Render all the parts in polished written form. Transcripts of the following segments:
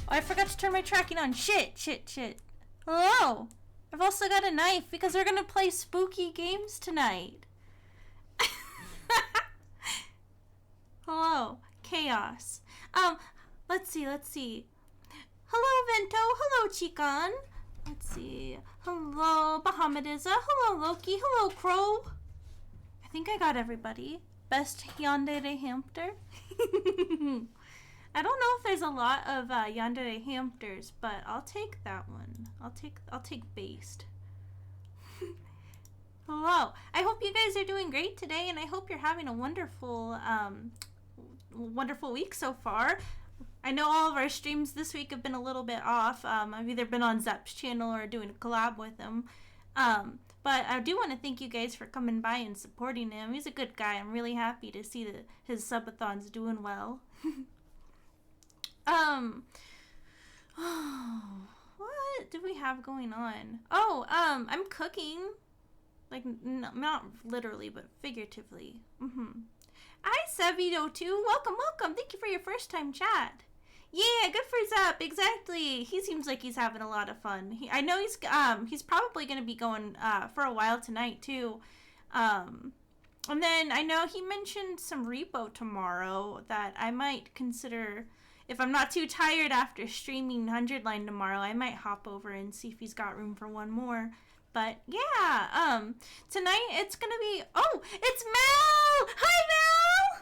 I forgot to turn my tracking on. Shit. Hello. I've also got a knife because we're gonna play spooky games tonight. Hello. Chaos. Let's see. Hello, Vento. Hello, Chikan. Let's see. Hello, Bahamadiza. Hello, Loki. Hello, Crow. I think I got everybody. Best Yandere Hampter. I don't know if there's a lot of Yandere Hampters, but I'll take that one. I'll take based. Hello. I hope you guys are doing great today, and I hope you're having a wonderful wonderful week so far. I know all of our streams this week have been a little bit off. I've either been on Zep's channel or doing a collab with him. But I do want to thank you guys for coming by and supporting him. He's a good guy. I'm really happy to see that his subathon's doing well. What do we have going on? Oh, I'm cooking. Like, not literally, but figuratively. Hi, Sevito2. Welcome. Thank you for your first time chat. Yeah, good for Zep. Exactly. He seems like he's having a lot of fun. I know he's probably going to be going for a while tonight too. And then I know he mentioned some repo tomorrow that I might consider. If I'm not too tired after streaming 100 Line tomorrow, I might hop over and see if he's got room for one more. But yeah, tonight it's gonna be. Oh, it's Mel. Hi, Mel.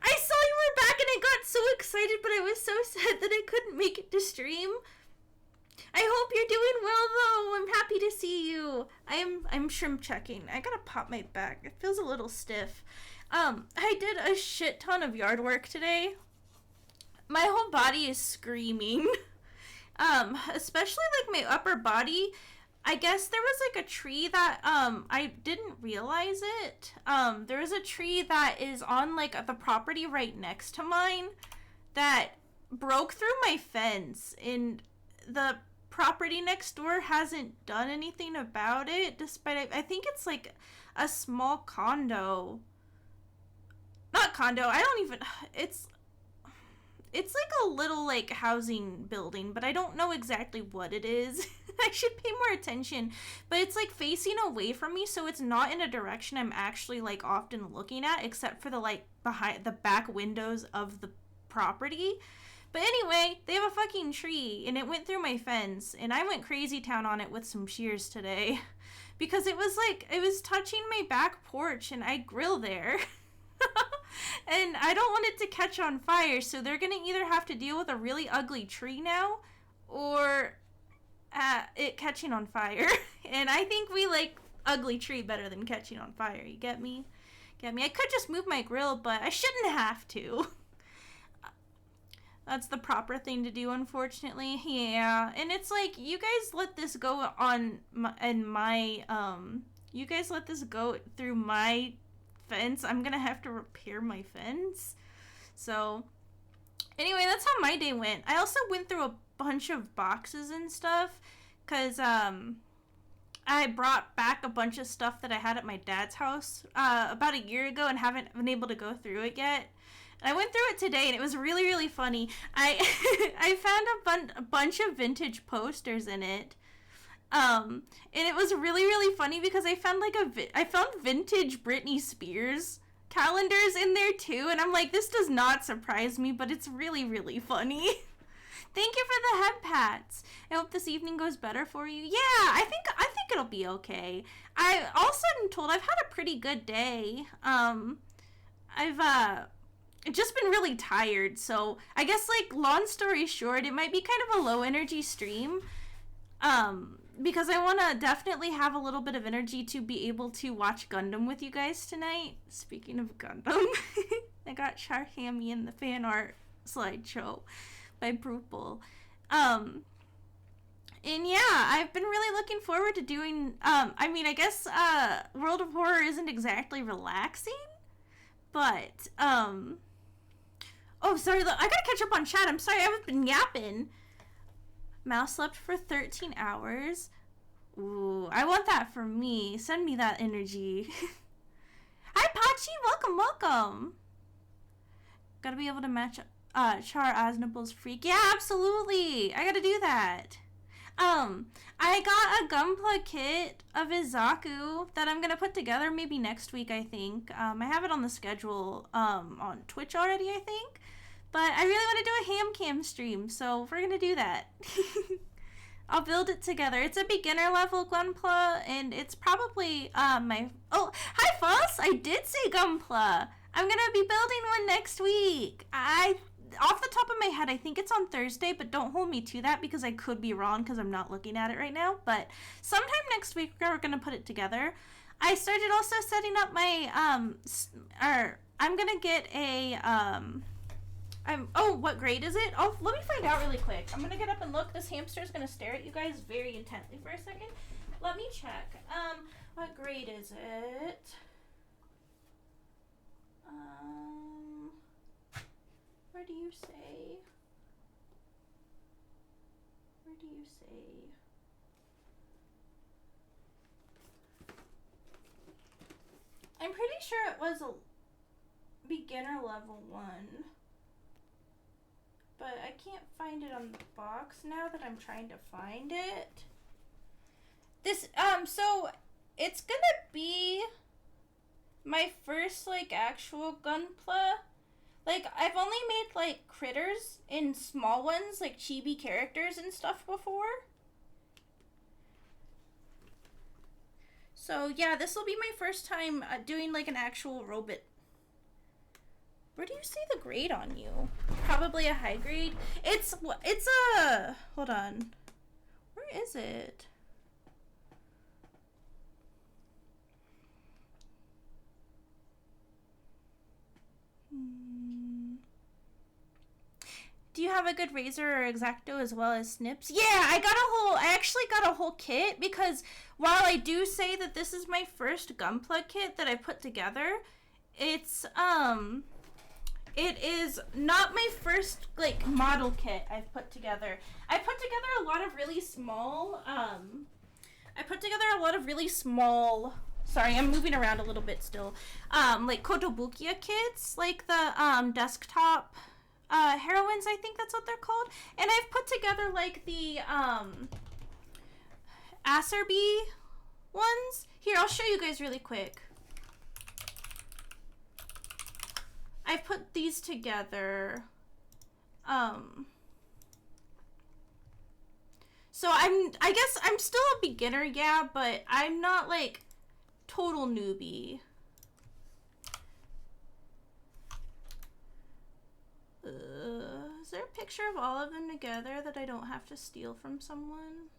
I saw you were back and I got so excited, but I was so sad that I couldn't make it to stream. I hope you're doing well, though. I'm happy to see you. I'm shrimp checking. I gotta pop my back. It feels a little stiff. I did a shit ton of yard work today. My whole body is screaming. Especially like my upper body. I guess there was like a tree that I didn't realize it. There was a tree that is on like the property right next to mine that broke through my fence, and the property next door hasn't done anything about it, despite I think it's like a small condo. Not condo. it's like a little like housing building, but I don't know exactly what it is. I should pay more attention, but it's like facing away from me, so it's not in a direction I'm actually like often looking at, except for the like behind the back windows of the property. But anyway, they have a fucking tree, and it went through my fence, and I went crazy town on it with some shears today, because it was touching my back porch, and I grill there. And I don't want it to catch on fire, so they're gonna either have to deal with a really ugly tree now, or it catching on fire. And I think we like ugly tree better than catching on fire. You get me? Get me? I could just move my grill, but I shouldn't have to. That's the proper thing to do, unfortunately. Yeah, and it's like, you guys let this go on you guys let this go through my fence. I'm gonna have to repair my fence. So anyway, that's how my day went. I also went through a bunch of boxes and stuff, because I brought back a bunch of stuff that I had at my dad's house about a year ago and haven't been able to go through it yet. And I went through it today, and it was really, really funny. I found a bunch of vintage posters in it. And it was really, really funny because I found I found vintage Britney Spears calendars in there too, and I'm like, this does not surprise me, but it's really, really funny. Thank you for the head pats. I hope this evening goes better for you. Yeah, I think it'll be okay. I all sudden told I've had a pretty good day. I've just been really tired, so I guess, like, long story short, it might be kind of a low energy stream. Because I want to definitely have a little bit of energy to be able to watch Gundam with you guys tonight. Speaking of Gundam, I got Hammie in the fan art slideshow by Brutal. And yeah, I've been really looking forward to doing, I guess, World of Horror isn't exactly relaxing, but, oh, sorry, look, I gotta catch up on chat. I'm sorry, I've been yapping. Mouse slept for 13 hours. Ooh, I want that for me. Send me that energy. Hi, Pachi. Welcome, welcome. Gotta be able to match Char Aznable's freak. Yeah, absolutely. I gotta do that. I got a Gunpla kit of Izaku that I'm gonna put together maybe next week, I think. I have it on the schedule on Twitch already, I think. But I really want to do a ham cam stream, so we're going to do that. I'll build it together. It's a beginner level Gunpla, and it's probably my... Oh, hi, Foss! I did say Gunpla! I'm going to be building one next week. Off the top of my head, I think it's on Thursday, but don't hold me to that because I could be wrong because I'm not looking at it right now. But sometime next week, we're going to put it together. I started also setting up my... I'm going to get a... oh, what grade is it? Oh, let me find out really quick. I'm gonna get up and look. This hamster is gonna stare at you guys very intently for a second. Let me check. What grade is it? Where do you say? Where do you say? I'm pretty sure it was a beginner level 1. But I can't find it on the box now that I'm trying to find it. This, so it's gonna be my first, like, actual Gunpla. Like, I've only made, like, critters in small ones, like chibi characters and stuff before. So, yeah, this will be my first time doing, like, an actual robot. Where do you see the grade on you? Probably a high grade. It's a... Hold on. Where is it? Do you have a good razor or X-Acto as well as snips? Yeah, I actually got a whole kit because while I do say that this is my first Gunpla kit that I put together, it's, it is not my first, like, model kit I've put together. I put together a lot of really small, sorry, I'm moving around a little bit still, like, Kotobukiya kits, like the, desktop, heroines, I think that's what they're called. And I've put together like the Acerby ones. Here, I'll show you guys really quick. I've put these together. So I guess I'm still a beginner, yeah, but I'm not like total newbie. Is there a picture of all of them together that I don't have to steal from someone?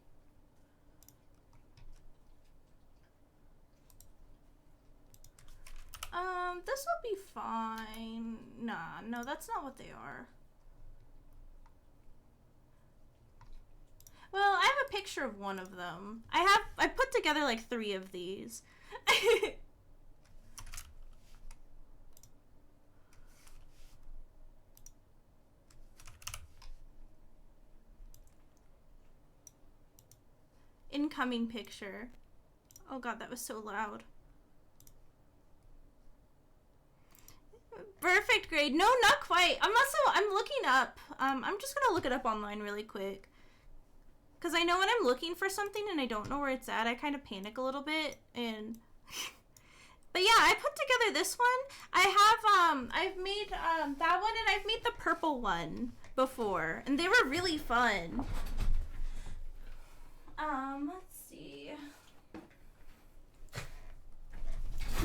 This will be fine. Nah, no, that's not what they are. Well, I have a picture of one of them. I put together like 3 of these. Incoming picture. Oh god, that was so loud. Perfect grade. No, not quite. I'm looking up. I'm just gonna look it up online really quick. Because I know when I'm looking for something and I don't know where it's at, I kind of panic a little bit. And but yeah, I put together this one. I have, I've made that one, and I've made the purple one before. And they were really fun. Let's see.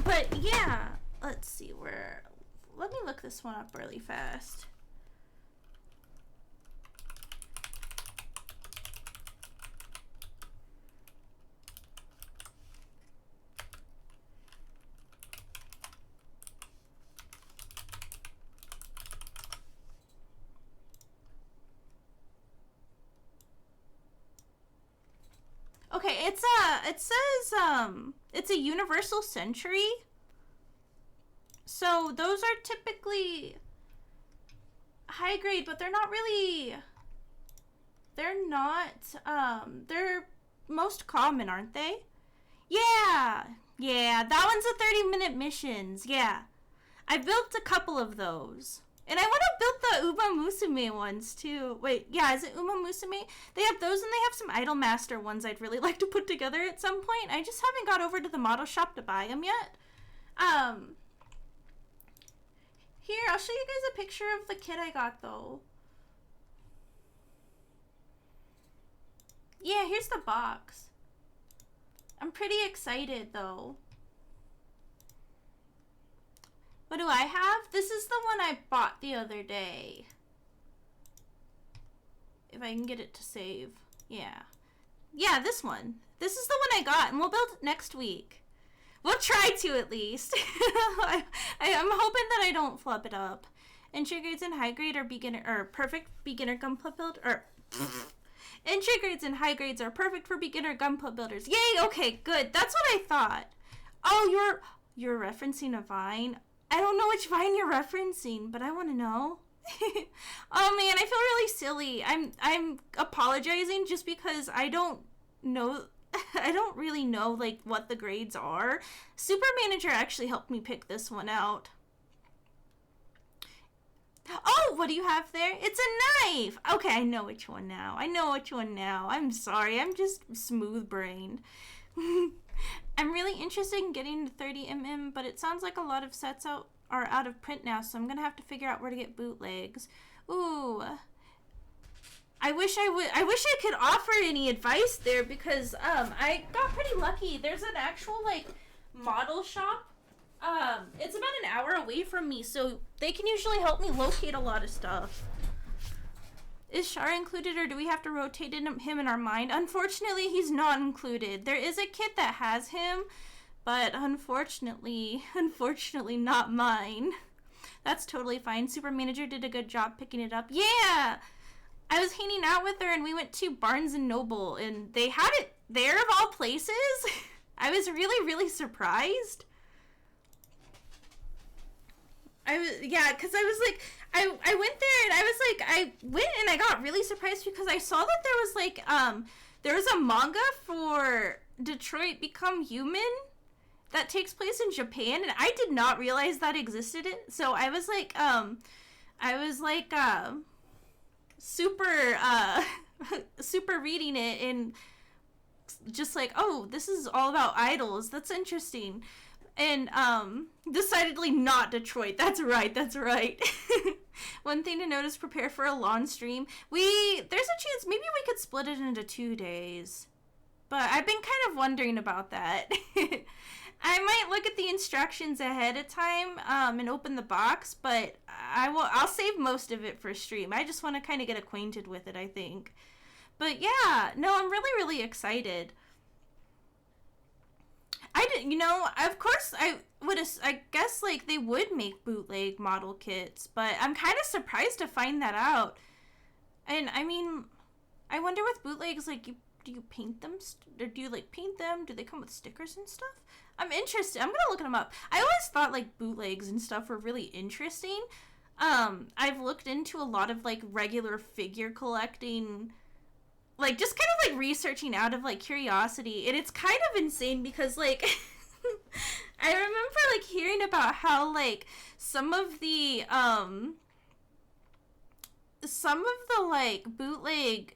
But yeah, let's see where. Let me look this one up really fast. Okay, it says it's a universal century. So those are typically high grade, but they're not really, they're most common, aren't they? Yeah, that one's a 30-minute missions, yeah. I built a couple of those. And I want to build the Uma Musume ones, too. Wait, yeah, is it Uma Musume? They have those, and they have some Idol Master ones I'd really like to put together at some point. I just haven't got over to the model shop to buy them yet. Here, I'll show you guys a picture of the kit I got, though. Yeah, here's the box. I'm pretty excited, though. What do I have? This is the one I bought the other day. If I can get it to save. Yeah. Yeah, this one. This is the one I got, and we'll build it next week. We'll try to, at least. I'm hoping that I don't flub it up. Entry grades and high grade are beginner, or perfect beginner gunpla build, or entry grades and high grades are perfect for beginner gunpla builders. Yay! Okay, good. That's what I thought. Oh, you're referencing a Vine. I don't know which Vine you're referencing, but I want to know. Oh man, I feel really silly. I'm apologizing just because I don't know. I don't really know like what the grades are. Super Manager actually helped me pick this one out. Oh, what do you have there? It's a knife. Okay, I know which one now. I'm sorry. I'm just smooth-brained. I'm really interested in getting to 30mm, but it sounds like a lot of sets are out of print now, so I'm gonna have to figure out where to get bootlegs. Ooh. I wish I could offer any advice there, because I got pretty lucky. There's an actual like model shop. It's about an hour away from me, so they can usually help me locate a lot of stuff. Is Shar included, or do we have to rotate him in our mind? Unfortunately, he's not included. There is a kit that has him, but unfortunately not mine. That's totally fine. Super Manager did a good job picking it up. Yeah! I was hanging out with her, and we went to Barnes & Noble, and they had it there of all places. I was really, really surprised. Because I was like, I went there, and I went and I got really surprised because I saw that there was like, there was a manga for Detroit Become Human that takes place in Japan, and I did not realize that existed. So I was like, I was like, super, super reading it and just like, oh, this is all about idols. That's interesting. And, decidedly not Detroit. That's right. One thing to note is prepare for a long stream. There's a chance maybe we could split it into 2 days. But I've been kind of wondering about that. I might look at the instructions ahead of time, and open the box, but I'll save most of it for stream. I just want to kind of get acquainted with it, I think. But yeah, no, I'm really, really excited. Of course, I guess, like, they would make bootleg model kits, but I'm kind of surprised to find that out. And, I mean, I wonder with bootlegs, like, do you paint them? Or do you, like, paint them? Do they come with stickers and stuff? I'm interested. I'm gonna look them up. I always thought, like, bootlegs and stuff were really interesting. I've looked into a lot of, like, regular figure collecting, like, just kind of, like, researching out of, like, curiosity, and it's kind of insane because, like, I remember, like, hearing about how, like, some of the, like, bootleg,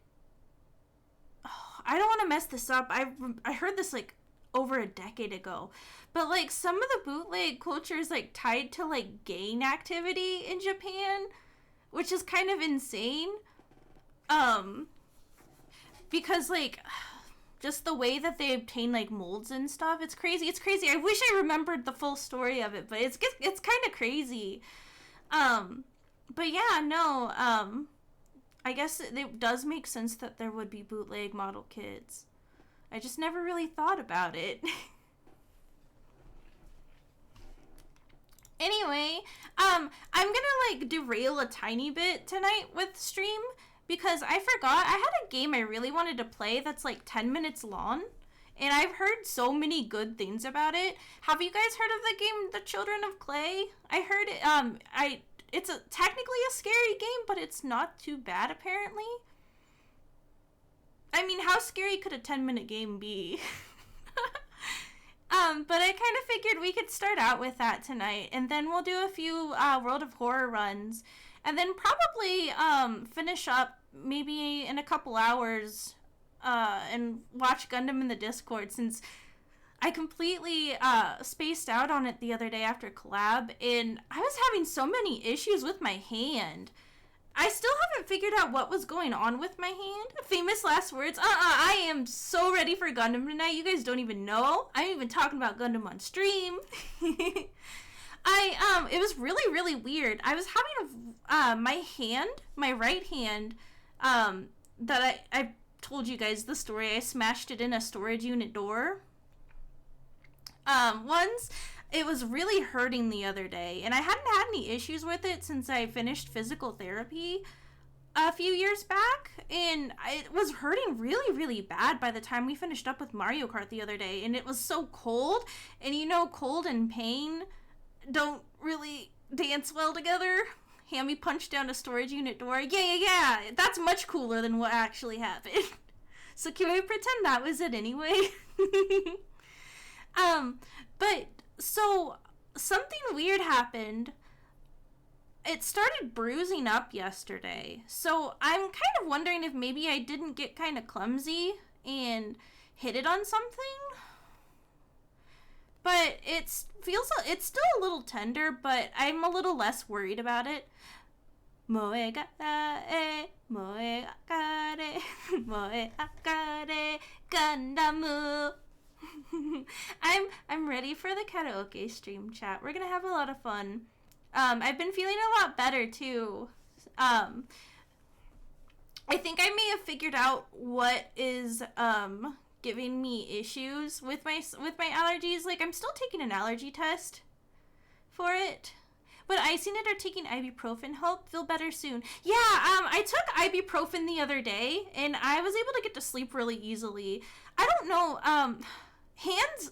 I don't want to mess this up, I heard this, like, over a decade ago, but, like, some of the bootleg culture is, like, tied to, like, gang activity in Japan, which is kind of insane, because, like, just the way that they obtain, like, molds and stuff, it's crazy. I wish I remembered the full story of it, but it's kind of crazy. But yeah, no, I guess it does make sense that there would be bootleg model kits. I just never really thought about it. Anyway, I'm gonna, like, derail a tiny bit tonight with stream, because I forgot I had a game I really wanted to play that's, like, 10 minutes long, and I've heard so many good things about it. Have you guys heard of the game The Children of Clay? I heard it, it's technically a scary game, but it's not too bad, apparently. I mean, how scary could a 10-minute game be? But I kind of figured we could start out with that tonight, and then we'll do a few, World of Horror runs, and then probably, finish up maybe in a couple hours, and watch Gundam in the Discord, since I completely, spaced out on it the other day after collab, and I was having so many issues with my hand. I still haven't figured out what was going on with my hand. Famous last words. I am so ready for Gundam tonight. You guys don't even know. I'm even talking about Gundam on stream. It was really, really weird. I was having my right hand, that I told you guys the story. I smashed it in a storage unit door. Once, it was really hurting the other day, and I hadn't had any issues with it since I finished physical therapy a few years back, and it was hurting really, really bad by the time we finished up with Mario Kart the other day, and it was so cold, and you know, cold and pain don't really dance well together. Hammie punched down a storage unit door. Yeah, that's much cooler than what actually happened. So can we pretend that was it anyway? But, so, something weird happened. It started bruising up yesterday. So, I'm kind of wondering if maybe I didn't get kind of clumsy and hit it on something. But it's still a little tender, but I'm a little less worried about it. Moe gare, moe gare, moe gare, Gundam. I'm ready for the karaoke stream, chat. We're gonna have a lot of fun. I've been feeling a lot better too. I think I may have figured out what is giving me issues with my allergies. Like, I'm still taking an allergy test for it. But Icing It are taking ibuprofen. Hope feel better soon. Yeah, I took ibuprofen the other day, and I was able to get to sleep really easily. I don't know, hands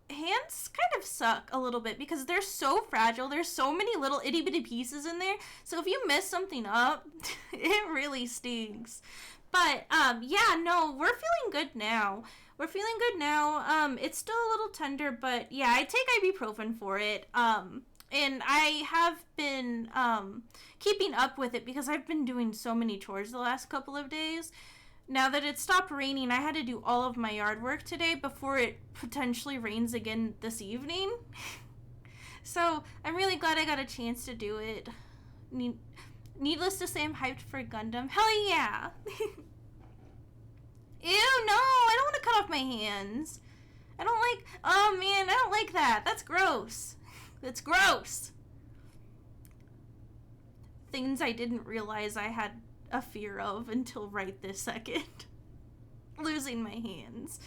kind of suck a little bit because they're so fragile. There's so many little itty bitty pieces in there. So if you mess something up, it really stinks. But, yeah, no, we're feeling good now. It's still a little tender, but yeah, I take ibuprofen for it. And I have been keeping up with it because I've been doing so many chores the last couple of days. Now that it stopped raining, I had to do all of my yard work today before it potentially rains again this evening. So I'm really glad I got a chance to do it. Needless to say, I'm hyped for Gundam. Hell yeah! Ew, no! I don't want to cut off my hands. I don't like... Oh, man, I don't like that. That's gross. That's gross. Things I didn't realize I had a fear of until right this second. Losing my hands.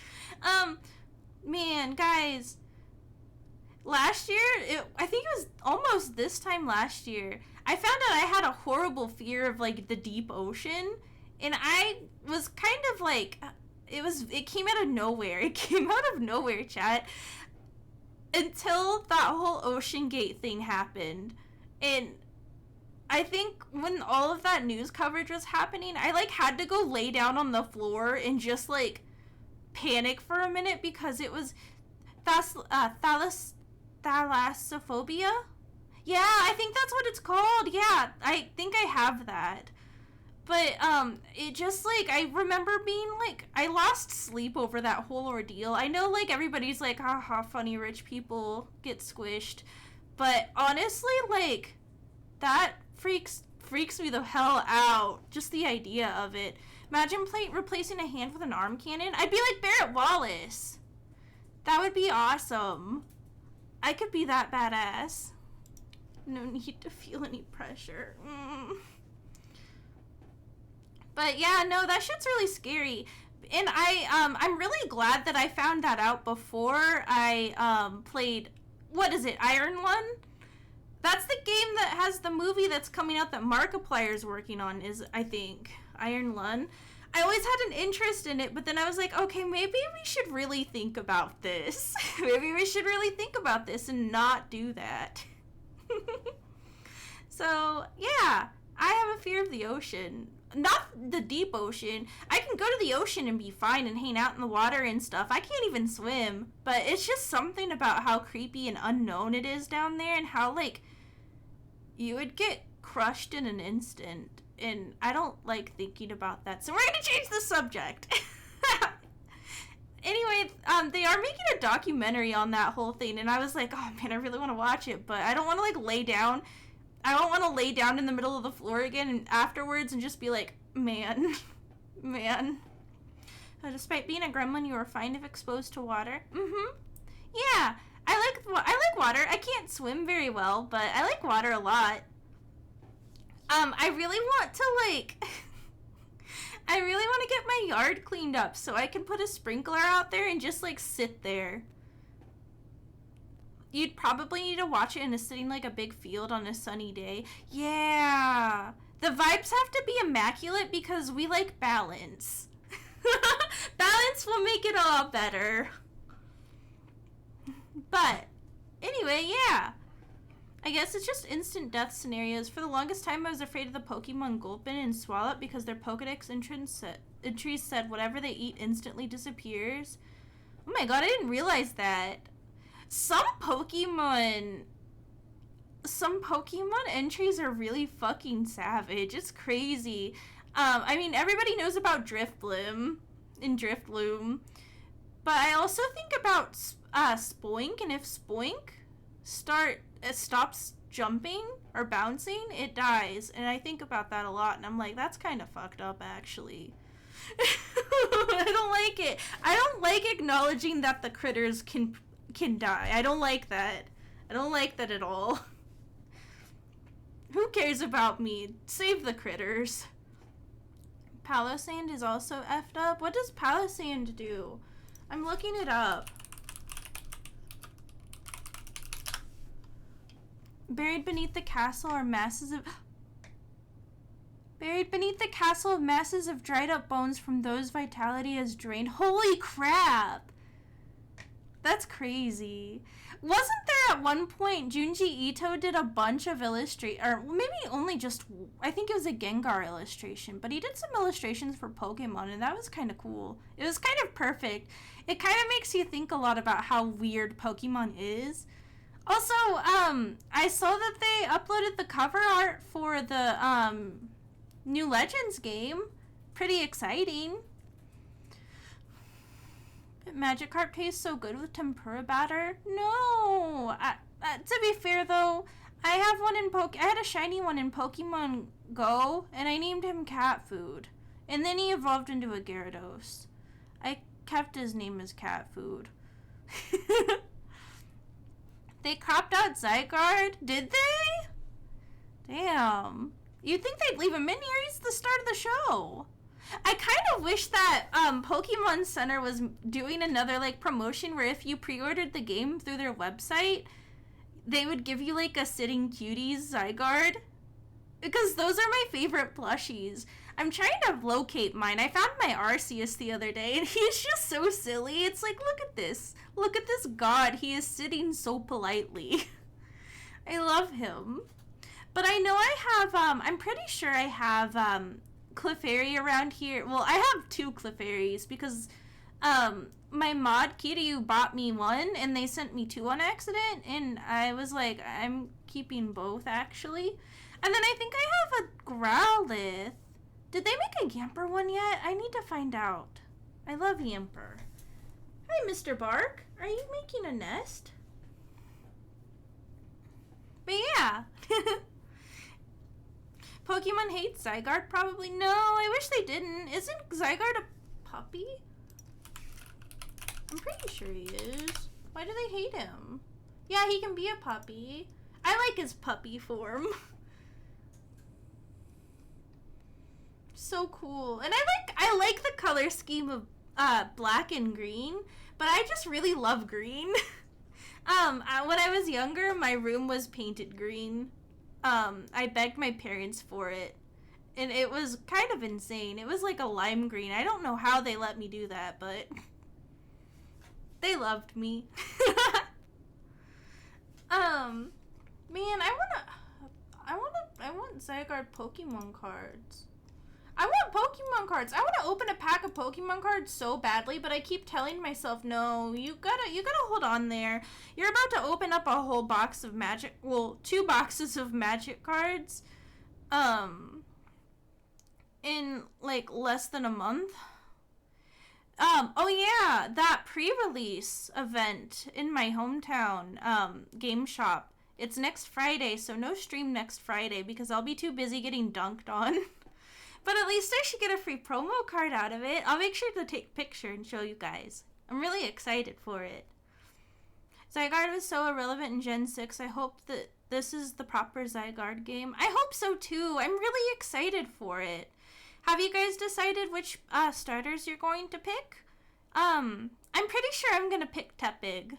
Man, guys... Last year, I think it was almost this time last year, I found out I had a horrible fear of, like, the deep ocean, and I was kind of, like, it came out of nowhere. It came out of nowhere, chat, until that whole Ocean Gate thing happened, and I think when all of that news coverage was happening, I, like, had to go lay down on the floor and just, like, panic for a minute, because it was thalassophobia? Yeah, I think that's what it's called. Yeah, I think I have that. But, it just, like, I remember being, like, I lost sleep over that whole ordeal. I know, like, everybody's like, haha, funny rich people get squished. But, honestly, like, that freaks me the hell out. Just the idea of it. Imagine replacing a hand with an arm cannon. I'd be like Barrett Wallace. That would be awesome. I could be that badass. No need to feel any pressure. But yeah, no, that shit's really scary. And I'm really glad that I found that out before I played, what is it, Iron One? That's the game that has the movie that's coming out that Markiplier's working on, is, I think, Iron Lun. I always had an interest in it, but then I was like, okay, maybe we should really think about this. Maybe we should really think about this and not do that. So, yeah, I have a fear of the ocean. Not the deep ocean. I can go to the ocean and be fine and hang out in the water and stuff. I can't even swim, but it's just something about how creepy and unknown it is down there, and how, like, you would get crushed in an instant. And I don't like thinking about that. So we're going to change the subject. Anyway, they are making a documentary on that whole thing. And I was like, oh man, I really want to watch it. But I don't want to, like, lay down. I don't want to lay down in the middle of the floor again and afterwards and just be like, man. Despite being a gremlin, you are fine if exposed to water. Yeah, I like water. I can't swim very well, but I like water a lot. I really want to, like, I really want to get my yard cleaned up so I can put a sprinkler out there and just, like, sit there. You'd probably need to watch it in a sitting, like, a big field on a sunny day. Yeah. The vibes have to be immaculate because we like balance. Balance will make it all better. But, anyway, yeah. I guess it's just instant death scenarios. For the longest time, I was afraid of the Pokemon Gulpin and Swallow because their Pokedex entries said whatever they eat instantly disappears. Oh my god, I didn't realize that. Some Pokemon entries are really fucking savage. It's crazy. I mean, everybody knows about Drifblim and Drifloom. But I also think about Spoink, and if Spoink stops jumping or bouncing, it dies. And I think about that a lot, and I'm like, that's kind of fucked up, actually. I don't like it. I don't like acknowledging that the critters can die. I don't like that. I don't like that at all. Who cares about me? Save the critters. Palossand is also effed up. What does Palossand do? I'm looking it up. Buried beneath the castle are masses of... Buried beneath the castle of masses of dried up bones from those vitality has drained. Holy crap! That's crazy. Wasn't there at one point Junji Ito did a bunch of or maybe only just, I think it was a Gengar illustration, but he did some illustrations for Pokemon, and that was kind of cool. It was kind of perfect. It kind of makes you think a lot about how weird Pokemon is. Also, I saw that they uploaded the cover art for the, new Legends game. Pretty exciting. Magikarp tastes so good with tempura batter. No! To be fair, though, I had a shiny one in Pokemon Go, and I named him Cat Food. And then he evolved into a Gyarados. I kept his name as Cat Food. They cropped out Zygarde? Did they? Damn. You'd think they'd leave him in here. He's the start of the show. I kind of wish that Pokemon Center was doing another like promotion where if you pre-ordered the game through their website, they would give you like a Sitting Cuties Zygarde. Because those are my favorite plushies. I'm trying to locate mine. I found my Arceus the other day, and he's just so silly. It's like, look at this. Look at this god. He is sitting so politely. I love him. But I know I have, I'm pretty sure I have, Clefairy around here. Well, I have 2 Clefairies because, my mod Kiryu bought me one, and they sent me 2 on accident, and I was like, I'm keeping both, actually. And then I think I have a Growlithe. Did they make a Yamper one yet? I need to find out. I love Yamper. Hi, Mr. Bark. Are you making a nest? But yeah. Pokemon hates Zygarde? Probably. No, I wish they didn't. Isn't Zygarde a puppy? I'm pretty sure he is. Why do they hate him? Yeah, he can be a puppy. I like his puppy form. So cool. And I like the color scheme of black and green, but I just really love green. When I was younger, my room was painted green. I begged my parents for it, and it was kind of insane. It was like a lime green. I don't know how they let me do that, but they loved me. Man, I want Zygarde Pokemon cards. I want Pokemon cards. I want to open a pack of Pokemon cards so badly, but I keep telling myself, no, you gotta hold on there. You're about to open up a whole box of magic, well, 2 boxes of magic cards, in, like, less than a month. Oh yeah, that pre-release event in my hometown, game shop. It's next Friday, so no stream next Friday because I'll be too busy getting dunked on. But at least I should get a free promo card out of it. I'll make sure to take a picture and show you guys. I'm really excited for it. Zygarde was so irrelevant in Gen 6. I hope that this is the proper Zygarde game. I hope so too. I'm really excited for it. Have you guys decided which starters you're going to pick? I'm pretty sure I'm going to pick Tepig.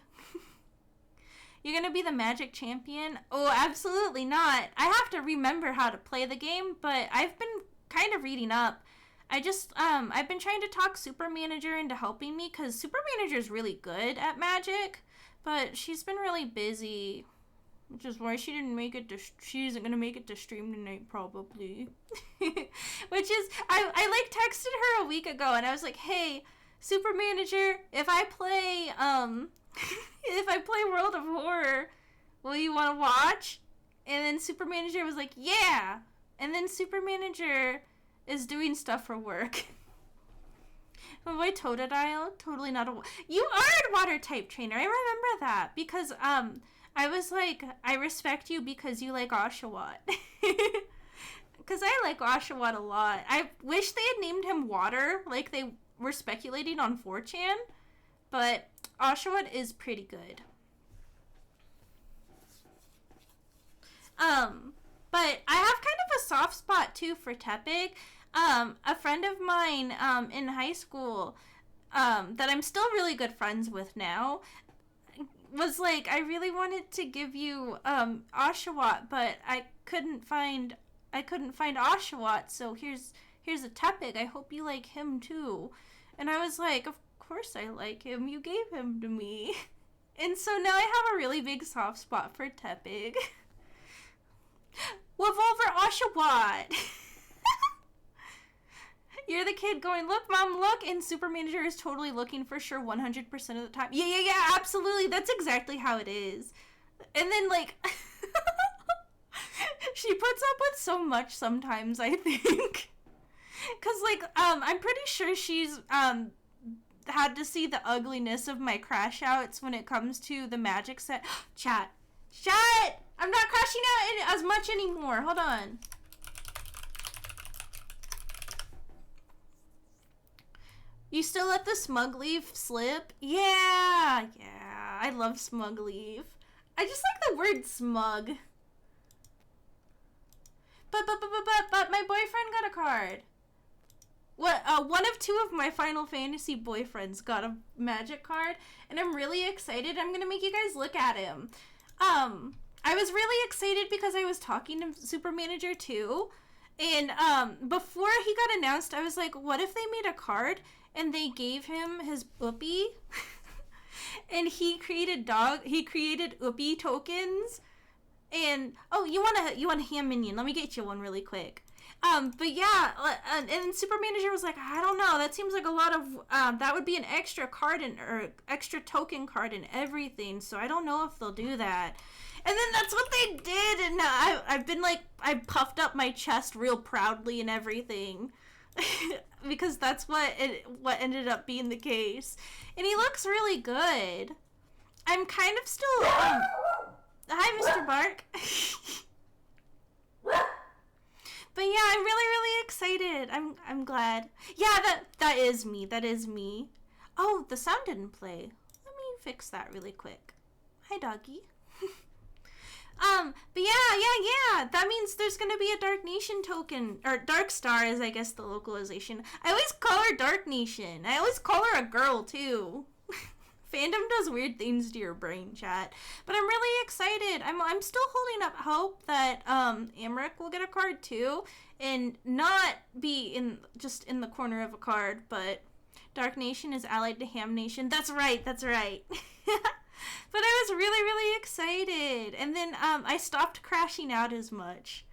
You're going to be the Magic Champion? Oh, absolutely not. I have to remember how to play the game, but I've been kind of reading up. I've been trying to talk Super Manager into helping me because Super Manager is really good at Magic, but she's been really busy, which is why she isn't gonna make it to stream tonight probably. Which is, I like texted her a week ago and I was like, hey, Super Manager, if I play World of Horror, will you want to watch? And then Super Manager was like, yeah. And then Super Manager is doing stuff for work. My boy Totodile, totally not a... You are a water type trainer. I remember that. Because, I was like, I respect you because you like Oshawott. Because I like Oshawott a lot. I wish they had named him Water, like they were speculating on 4chan. But Oshawott is pretty good. But I have kind of a soft spot, too, for Tepig. A friend of mine, in high school, that I'm still really good friends with now, was like, I really wanted to give you, Oshawott, but I couldn't find Oshawott, so here's a Tepig. I hope you like him, too. And I was like, of course I like him. You gave him to me. And so now I have a really big soft spot for Tepig. Revolver Oshawott! You're the kid going, look, Mom, look, and Super Manager is totally looking for sure 100% of the time. Yeah, absolutely. That's exactly how it is. And then, like, she puts up with so much sometimes, I think. Because, like, I'm pretty sure she's, had to see the ugliness of my crash outs when it comes to the magic set. Chat! I'm not crashing out as much anymore. Hold on. You still let the smug leaf slip? Yeah. I love smug leaf. I just like the word smug. But my boyfriend got a card. What? One of two of my Final Fantasy boyfriends got a magic card, and I'm really excited. I'm gonna make you guys look at him. I was really excited because I was talking to Super Manager 2, and before he got announced, I was like, what if they made a card and they gave him his Uppy? And he created Uppy tokens. And oh, you want a ham minion? Let me get you one really quick. But yeah, and Super Manager was like, I don't know, that seems like a lot of, that would be an extra card or extra token card and everything, so I don't know if they'll do that. And then that's what they did, and I've been like, I puffed up my chest real proudly and everything. Because that's what ended up being the case. And he looks really good. I'm kind of still, hi, Mr. Bark. But yeah, I'm really excited. I'm glad. Yeah, that is me. That is me. Oh, the sound didn't play. Let me fix that really quick. Hi, doggy. But yeah. That means there's gonna be a Dark Nation token, or Dark Star is, I guess, the localization. I always call her Dark Nation. I always call her a girl, too. Fandom does weird things to your brain, chat. But I'm really excited. I'm still holding up hope that Amric will get a card too, and not be just in the corner of a card. But Dark Nation is allied to Ham Nation. That's right. But I was really excited, and then I stopped crashing out as much.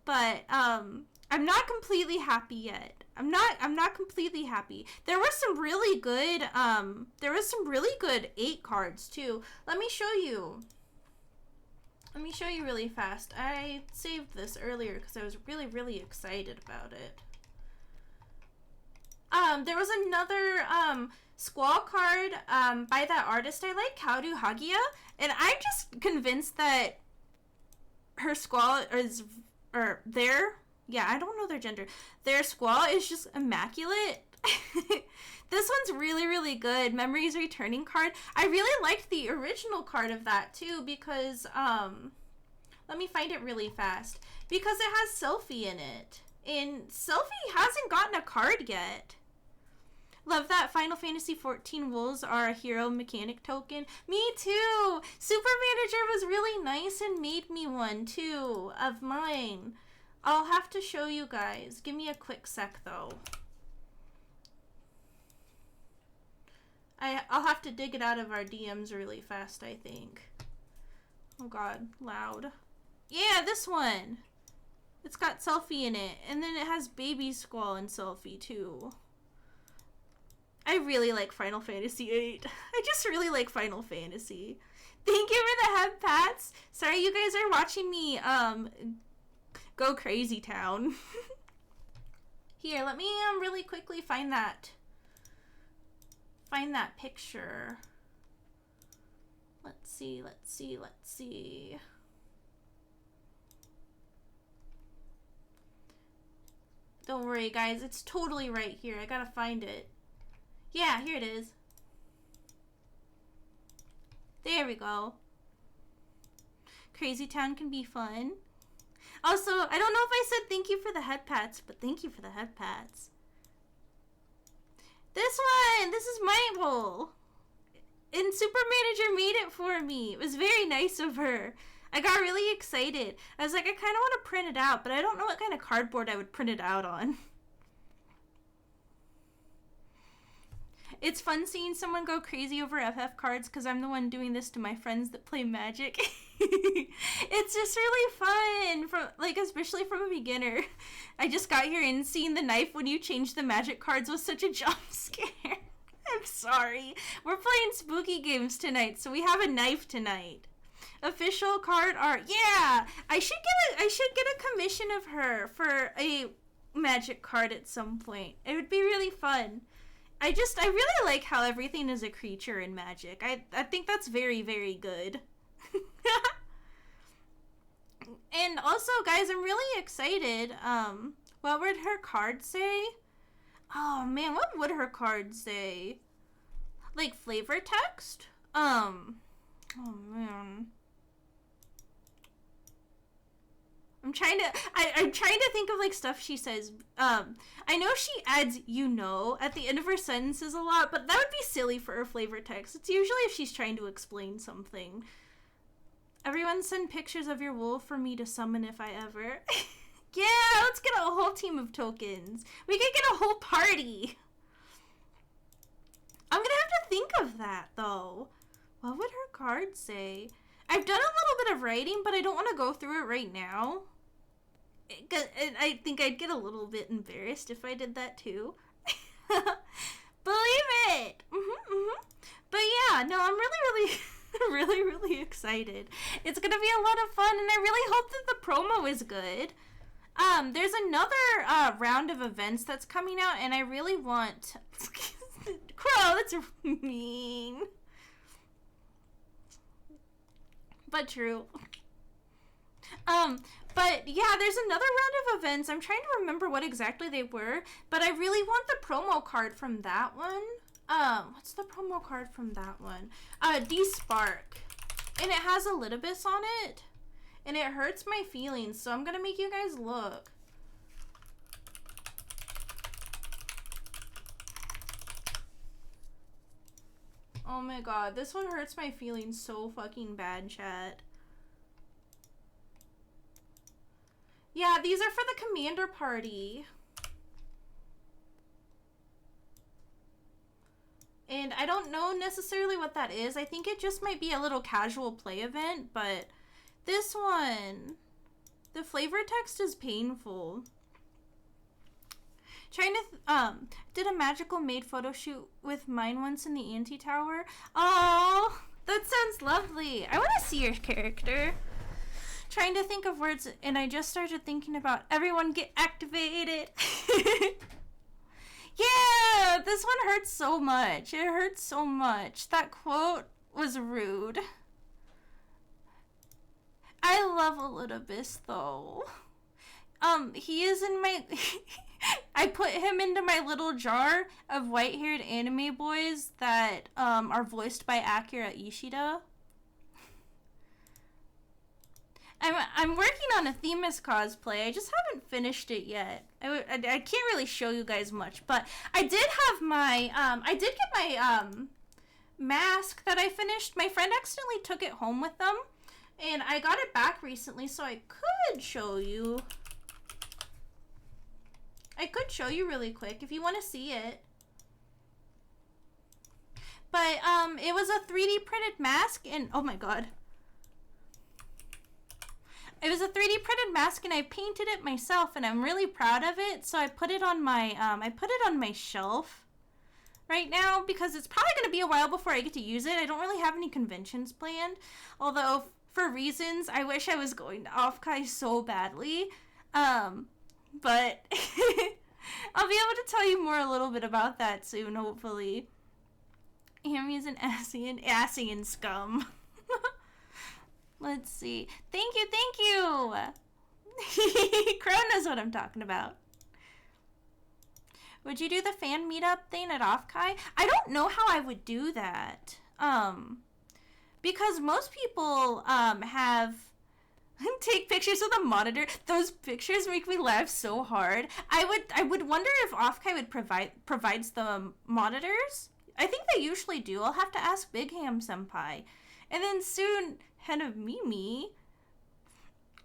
But I'm not completely happy yet. I'm not completely happy. There was some really good 8 cards too. Let me show you really fast. I saved this earlier because I was really excited about it. There was another Squall card by that artist I like, Kaudu Hagia, and I'm just convinced that her Squall is, or their, yeah, I don't know their gender. Their Squall is just immaculate. This one's really good. Memories Returning card. I really liked the original card of that too because, let me find it really fast. Because it has Selfie in it. And Selfie hasn't gotten a card yet. Love that Final Fantasy XIV wolves are a hero mechanic token. Me too! Super Manager was really nice and made me one too, of mine. I'll have to show you guys. Give me a quick sec though. I'll have to dig it out of our DMs really fast, I think. Oh god, loud. Yeah, this one! It's got Selfie in it, and then it has Baby Squall and Selfie too. I really like Final Fantasy VIII. I just really like Final Fantasy. Thank you for the head pats. Sorry you guys are watching me go crazy town. Here, let me really quickly find that picture. Let's see. Don't worry guys, it's totally right here. I gotta find it. Yeah, here it is. There we go. Crazy Town can be fun. Also, I don't know if I said thank you for the head pats, but thank you for the head pats. This one! This is Maple! And Super Manager made it for me. It was very nice of her. I got really excited. I was like, I kind of want to print it out, but I don't know what kind of cardboard I would print it out on. It's fun seeing someone go crazy over FF cards because I'm the one doing this to my friends that play Magic. It's just really fun, especially from a beginner. I just got here and seeing the knife when you change the Magic cards was such a jump scare. I'm sorry. We're playing spooky games tonight, so we have a knife tonight. Official card art. Yeah, I should get a commission of her for a magic card at some point. It would be really fun. I really like how everything is a creature in Magic. I think that's very, very good. And also, guys, I'm really excited. What would her card say? Oh man, what would her card say? Like flavor text? Oh man. I'm trying to think of like stuff she says. I know she adds at the end of her sentences a lot, but that would be silly for her flavor text. It's usually if she's trying to explain something. Everyone send pictures of your wolf for me to summon if I ever. Yeah, let's get a whole team of tokens. We could get a whole party. I'm gonna have to think of that though. What would her card say? I've done a little bit of writing, but I don't want to go through it right now. I think I'd get a little bit embarrassed if I did that too. Believe it! But yeah, no, I'm really, really excited. It's gonna be a lot of fun, and I really hope that the promo is good. There's another round of events that's coming out, and I really want... Crow, that's mean. But true. But yeah, there's another round of events. I'm trying to remember what exactly they were, but I really want the promo card from that one. What's the promo card from that one? D-Spark. And it has a litobus on it. And it hurts my feelings, so I'm gonna make you guys look. Oh my god, this one hurts my feelings so fucking bad, chat. Yeah, these are for the commander party. And I don't know necessarily what that is. I think it just might be a little casual play event, but this one, the flavor text is painful. Trying to, did a magical maid photo shoot with mine once in the anti-tower. Oh, that sounds lovely. I want to see your character. Trying to think of words, and I just started thinking about everyone get activated. Yeah, this one hurts so much. It hurts so much. That quote was rude. I love a little bit though. He is in my... I put him into my little jar of white-haired anime boys that are voiced by Akira Ishida. I'm working on a Themis cosplay. I just haven't finished it yet. I can't really show you guys much, but I did have my I did get my mask that I finished. My friend accidentally took it home with them, and I got it back recently, so I could show you. I could show you really quick if you want to see it. But it was a 3D printed mask, and oh my god. It was a 3D printed mask, and I painted it myself, and I'm really proud of it. So I put it on my shelf right now because it's probably going to be a while before I get to use it. I don't really have any conventions planned, although for reasons I wish I was going to Offkai so badly. But I'll be able to tell you more a little bit about that soon, hopefully. Hammie is an Asian scum. Let's see. Thank you. Crow knows what I'm talking about. Would you do the fan meetup thing at Offkai? I don't know how I would do that. Because most people have take pictures of the monitor. Those pictures make me laugh so hard. I would wonder if Offkai would provides the monitors. I think they usually do. I'll have to ask Big Ham Senpai. And then soon, head of Mimi.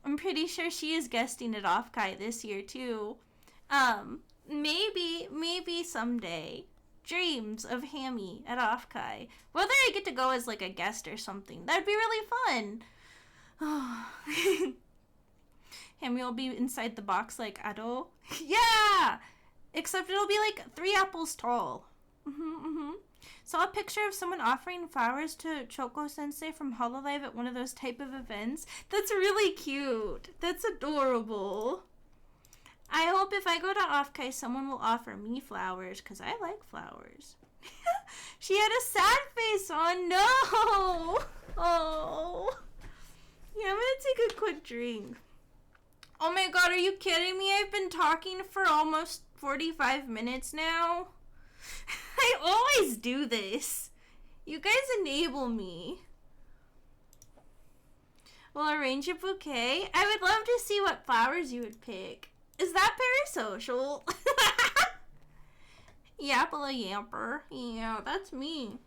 I'm pretty sure she is guesting at Offkai this year too. Maybe someday. Dreams of Hammie at Offkai. Whether I get to go as like a guest or something, that'd be really fun. Hammie will be inside the box like Ado. Yeah! Except it'll be like 3 apples tall. Saw a picture of someone offering flowers to Choco Sensei from Hololive at one of those type of events. That's really cute. That's adorable. I hope if I go to Offkai, someone will offer me flowers, because I like flowers. She had a sad face on. No! Oh. Yeah, I'm gonna take a quick drink. Oh my god, are you kidding me? I've been talking for almost 45 minutes now. I always do this. You guys enable me. We'll arrange a bouquet. I would love to see what flowers you would pick. Is that parasocial? Yapple Yamper. Yeah, that's me.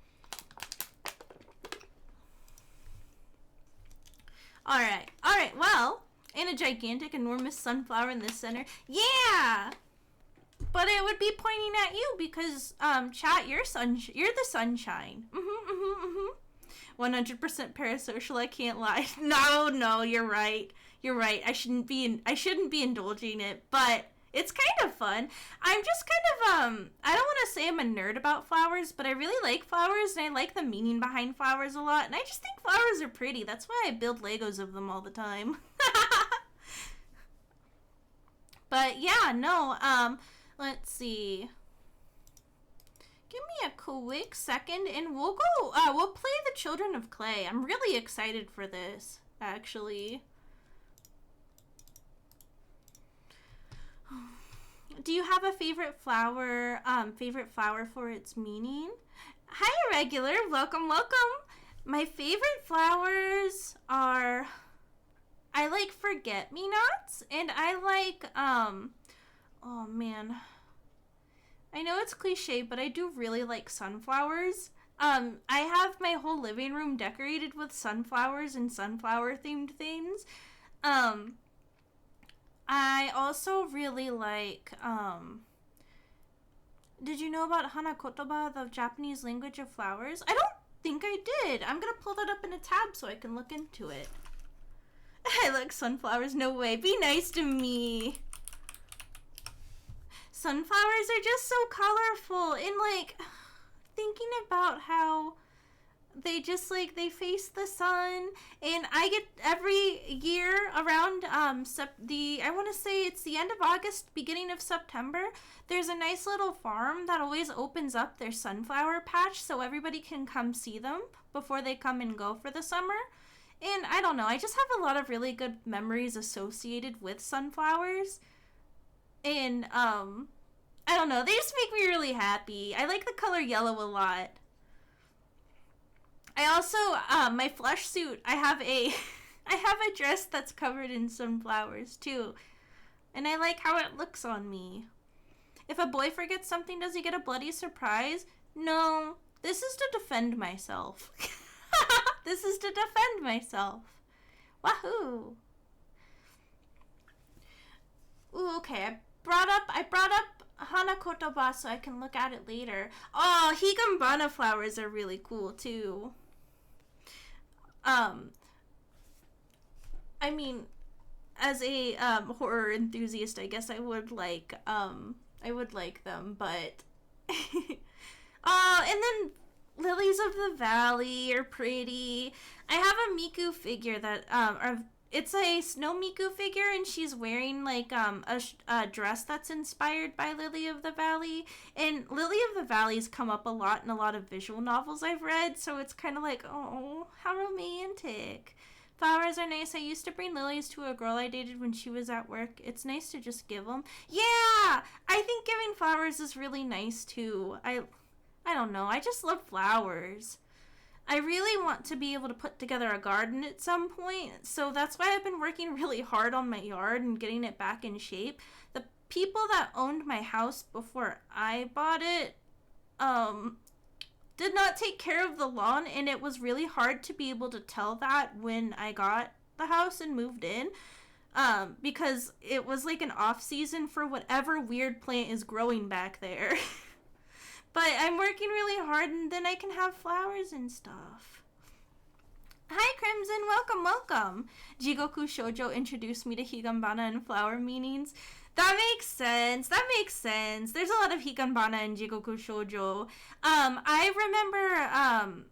Alright, well, and a gigantic, enormous sunflower in the center. Yeah! But it would be pointing at you because, chat, you're the sunshine. 100% parasocial, I can't lie. No, you're right. You're right. I shouldn't be indulging it, but it's kind of fun. I'm just kind of, I don't want to say I'm a nerd about flowers, but I really like flowers, and I like the meaning behind flowers a lot, and I just think flowers are pretty. That's why I build Legos of them all the time. But yeah, no, let's see. Give me a quick second, and we'll go, we'll play the Children of Clay. I'm really excited for this, actually. Do you have a favorite flower for its meaning? Hi, Irregular. Welcome. My favorite flowers are, I like forget-me-nots, and I like, oh man. I know it's cliche, but I do really like sunflowers. I have my whole living room decorated with sunflowers and sunflower-themed things. I also really like, did you know about Hanakotoba, the Japanese language of flowers? I don't think I did. I'm gonna pull that up in a tab so I can look into it. I like sunflowers, no way. Be nice to me. Sunflowers are just so colorful, and like, thinking about how they just like, they face the sun, and I get every year around I want to say it's the end of August, beginning of September, there's a nice little farm that always opens up their sunflower patch so everybody can come see them before they come and go for the summer. And I don't know, I just have a lot of really good memories associated with sunflowers. And I don't know, they just make me really happy. I like the color yellow a lot. I also, my flush suit, I have a dress that's covered in sunflowers too. And I like how it looks on me. If a boy forgets something, does he get a bloody surprise? No, this is to defend myself. This is to defend myself. Wahoo! Ooh, okay, I brought up Hanakotoba so I can look at it later. Oh, Higambana flowers are really cool too. I mean, as a horror enthusiast, I guess I would like them, but and then lilies of the valley are pretty. I have a Miku figure that it's a snow Miku figure, and she's wearing like a dress that's inspired by Lily of the Valley. And Lily of the Valley's come up a lot in a lot of visual novels I've read, so it's kind of like, oh, how romantic. Flowers are nice. I used to bring lilies to a girl I dated when she was at work. It's nice to just give them. Yeah, I think giving flowers is really nice too. I don't know. I just love flowers. I really want to be able to put together a garden at some point, so that's why I've been working really hard on my yard and getting it back in shape. The people that owned my house before I bought it, did not take care of the lawn, and it was really hard to be able to tell that when I got the house and moved in, because it was like an off season for whatever weird plant is growing back there. But I'm working really hard, and then I can have flowers and stuff. Hi, Crimson. Welcome, welcome. Jigoku Shoujo introduced me to Higanbana and flower meanings. That makes sense. That makes sense. There's a lot of Higanbana in Jigoku Shoujo. I remember,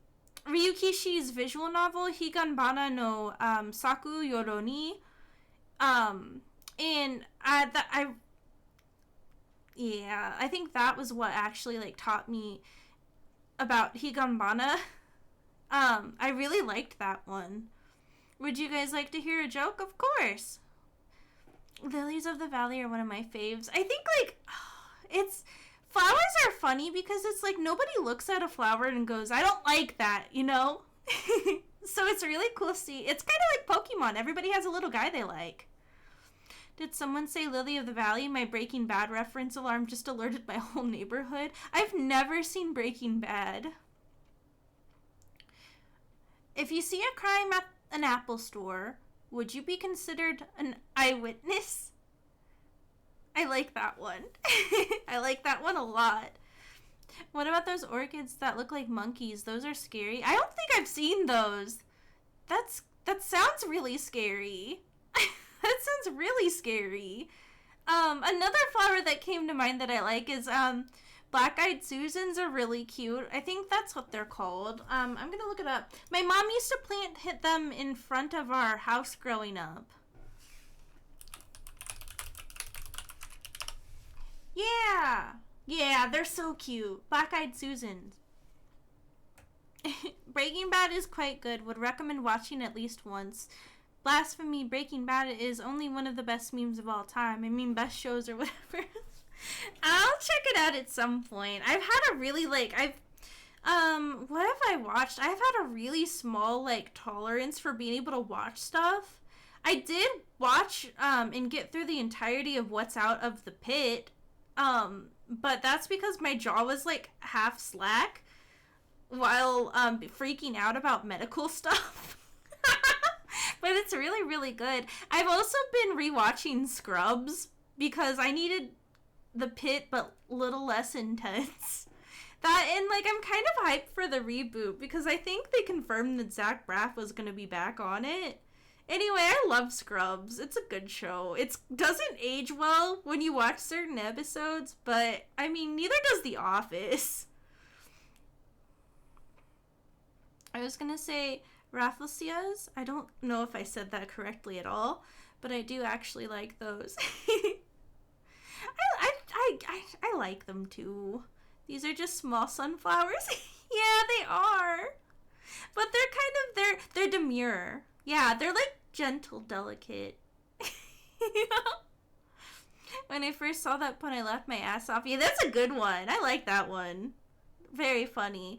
Ryukishi's visual novel, Higanbana no, Saku Yoroni. And I think that was what actually, like, taught me about Higanbana. I really liked that one. Would you guys like to hear a joke? Of course. Lilies of the Valley are one of my faves. I think, like, it's... Flowers are funny because it's like nobody looks at a flower and goes, I don't like that, you know? So it's really cool to see. It's kind of like Pokemon. Everybody has a little guy they like. Did someone say Lily of the Valley? My Breaking Bad reference alarm just alerted my whole neighborhood. I've never seen Breaking Bad. If you see a crime at an Apple store, would you be considered an eyewitness? I like that one. I like that one a lot. What about those orchids that look like monkeys? Those are scary. I don't think I've seen those. That sounds really scary. That sounds really scary. Another flower that came to mind that I like is Black-Eyed Susans are really cute. I think that's what they're called. I'm gonna look it up. My mom used to plant them in front of our house growing up. Yeah, they're so cute. Black-Eyed Susans. Breaking Bad is quite good. Would recommend watching at least once. Blasphemy, Breaking Bad is only one of the best memes of all time. I mean, best shows or whatever. I'll check it out at some point. I've had a really, like, what have I watched? I've had a really small, like, tolerance for being able to watch stuff. I did watch, and get through the entirety of What's Out of the Pit, but that's because my jaw was, like, half slack while, freaking out about medical stuff. But it's really, really good. I've also been rewatching Scrubs because I needed the Pit but little less intense. That, and, like, I'm kind of hyped for the reboot because I think they confirmed that Zach Braff was going to be back on it. Anyway, I love Scrubs. It's a good show. It doesn't age well when you watch certain episodes, but, I mean, neither does The Office. I was going to say Rafflesias. I don't know if I said that correctly at all, but I do actually like those. I like them too. These are just small sunflowers. Yeah, they are. But they're demure. Yeah, they're like gentle, delicate. You know? When I first saw that pun, I laughed my ass off. Yeah, that's a good one. I like that one. Very funny.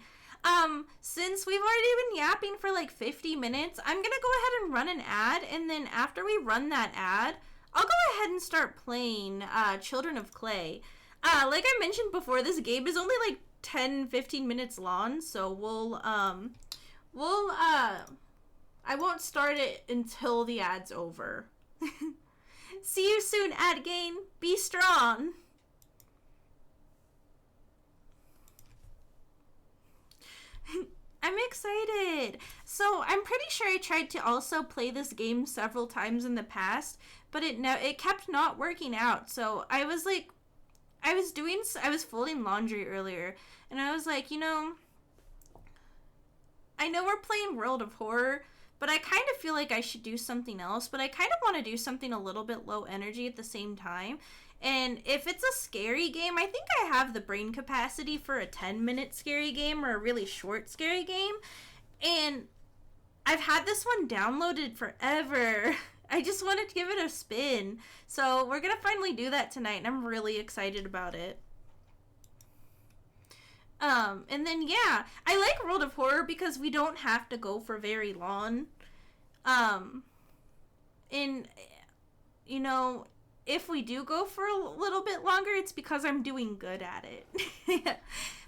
Since we've already been yapping for like 50 minutes, I'm gonna go ahead and run an ad, and then after we run that ad, I'll go ahead and start playing Children of Clay. Like I mentioned before, this game is only like 10-15 minutes long, so I won't start it until the ad's over. See you soon, ad game. Be strong. I'm excited. So I'm pretty sure I tried to also play this game several times in the past, but it kept not working out. So I was folding laundry earlier, and I was like, you know, I know we're playing World of Horror, but I kind of feel like I should do something else, but I kind of want to do something a little bit low energy at the same time. And if it's a scary game, I think I have the brain capacity for a 10-minute scary game or a really short scary game. And I've had this one downloaded forever. I just wanted to give it a spin. So we're going to finally do that tonight, and I'm really excited about it. And then, yeah, I like World of Horror because we don't have to go for very long. And, you know, if we do go for a little bit longer, it's because I'm doing good at it.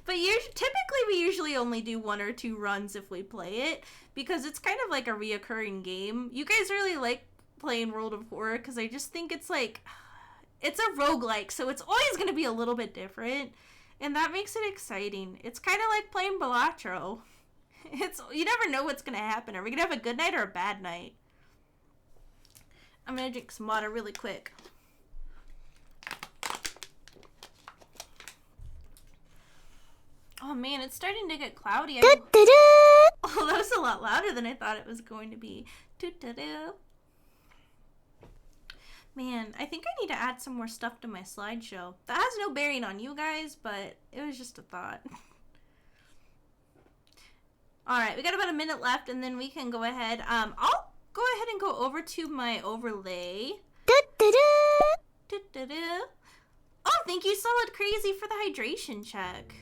But typically we usually only do 1 or 2 runs if we play it, because it's kind of like a reoccurring game. You guys really like playing World of Horror because I just think it's like, it's a roguelike, so it's always going to be a little bit different, and that makes it exciting. It's kind of like playing Balatro. You never know what's gonna happen. Are we gonna have a good night or a bad night? I'm gonna drink some water really quick. Oh man, it's starting to get cloudy. Oh, that was a lot louder than I thought it was going to be. Man, I think I need to add some more stuff to my slideshow. That has no bearing on you guys, but it was just a thought. Alright, we got about a minute left, and then we can go ahead. I'll go ahead and go over to my overlay. Oh, thank you, Solid Crazy, for the hydration check.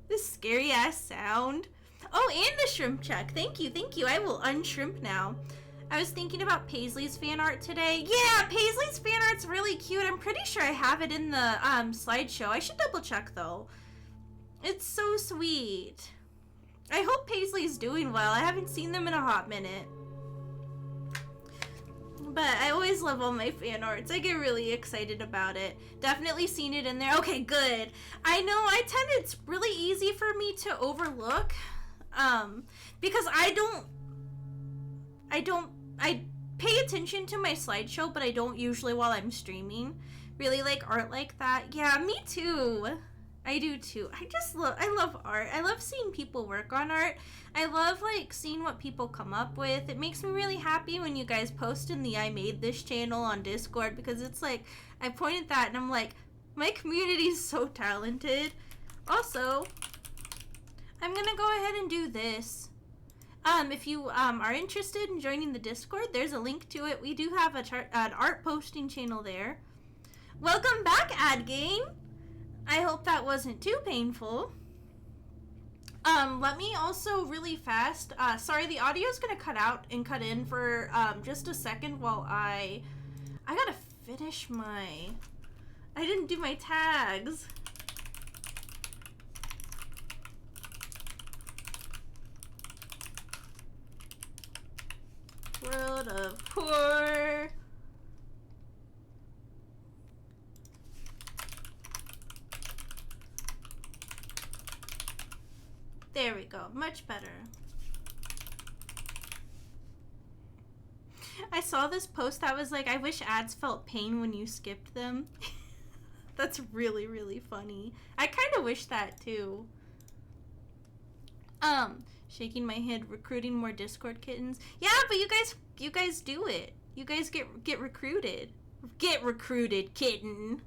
This scary ass sound. Oh, and the shrimp check. Thank you, thank you. I will unshrimp now. I was thinking about Paisley's fan art today. Yeah, Paisley's fan art's really cute. I'm pretty sure I have it in the slideshow. I should double check though. It's so sweet. I hope Paisley's doing well. I haven't seen them in a hot minute. But I always love all my fan arts. I get really excited about it. Definitely seen it in there. Okay, good. I know it's really easy for me to overlook. Because I pay attention to my slideshow, but I don't usually while I'm streaming. Really like art like that. Yeah, me too. I do too. I love art. I love seeing people work on art. I love like seeing what people come up with. It makes me really happy when you guys post in the I Made This channel on Discord, because it's like, I point at that and I'm like, my community is so talented. Also, I'm gonna go ahead and do this. If you are interested in joining the Discord, there's a link to it. We do have an art posting channel there. Welcome back, AdGain. I hope that wasn't too painful. Let me also really fast, sorry, the audio's gonna cut out and cut in for, just a second while I gotta finish I didn't do my tags. World of Poor. There we go. Much better. I saw this post that was like, I wish ads felt pain when you skipped them. That's really, really funny. I kind of wish that too. Shaking my head, recruiting more Discord kittens. Yeah, but you guys do it. You guys get recruited. Get recruited, kitten.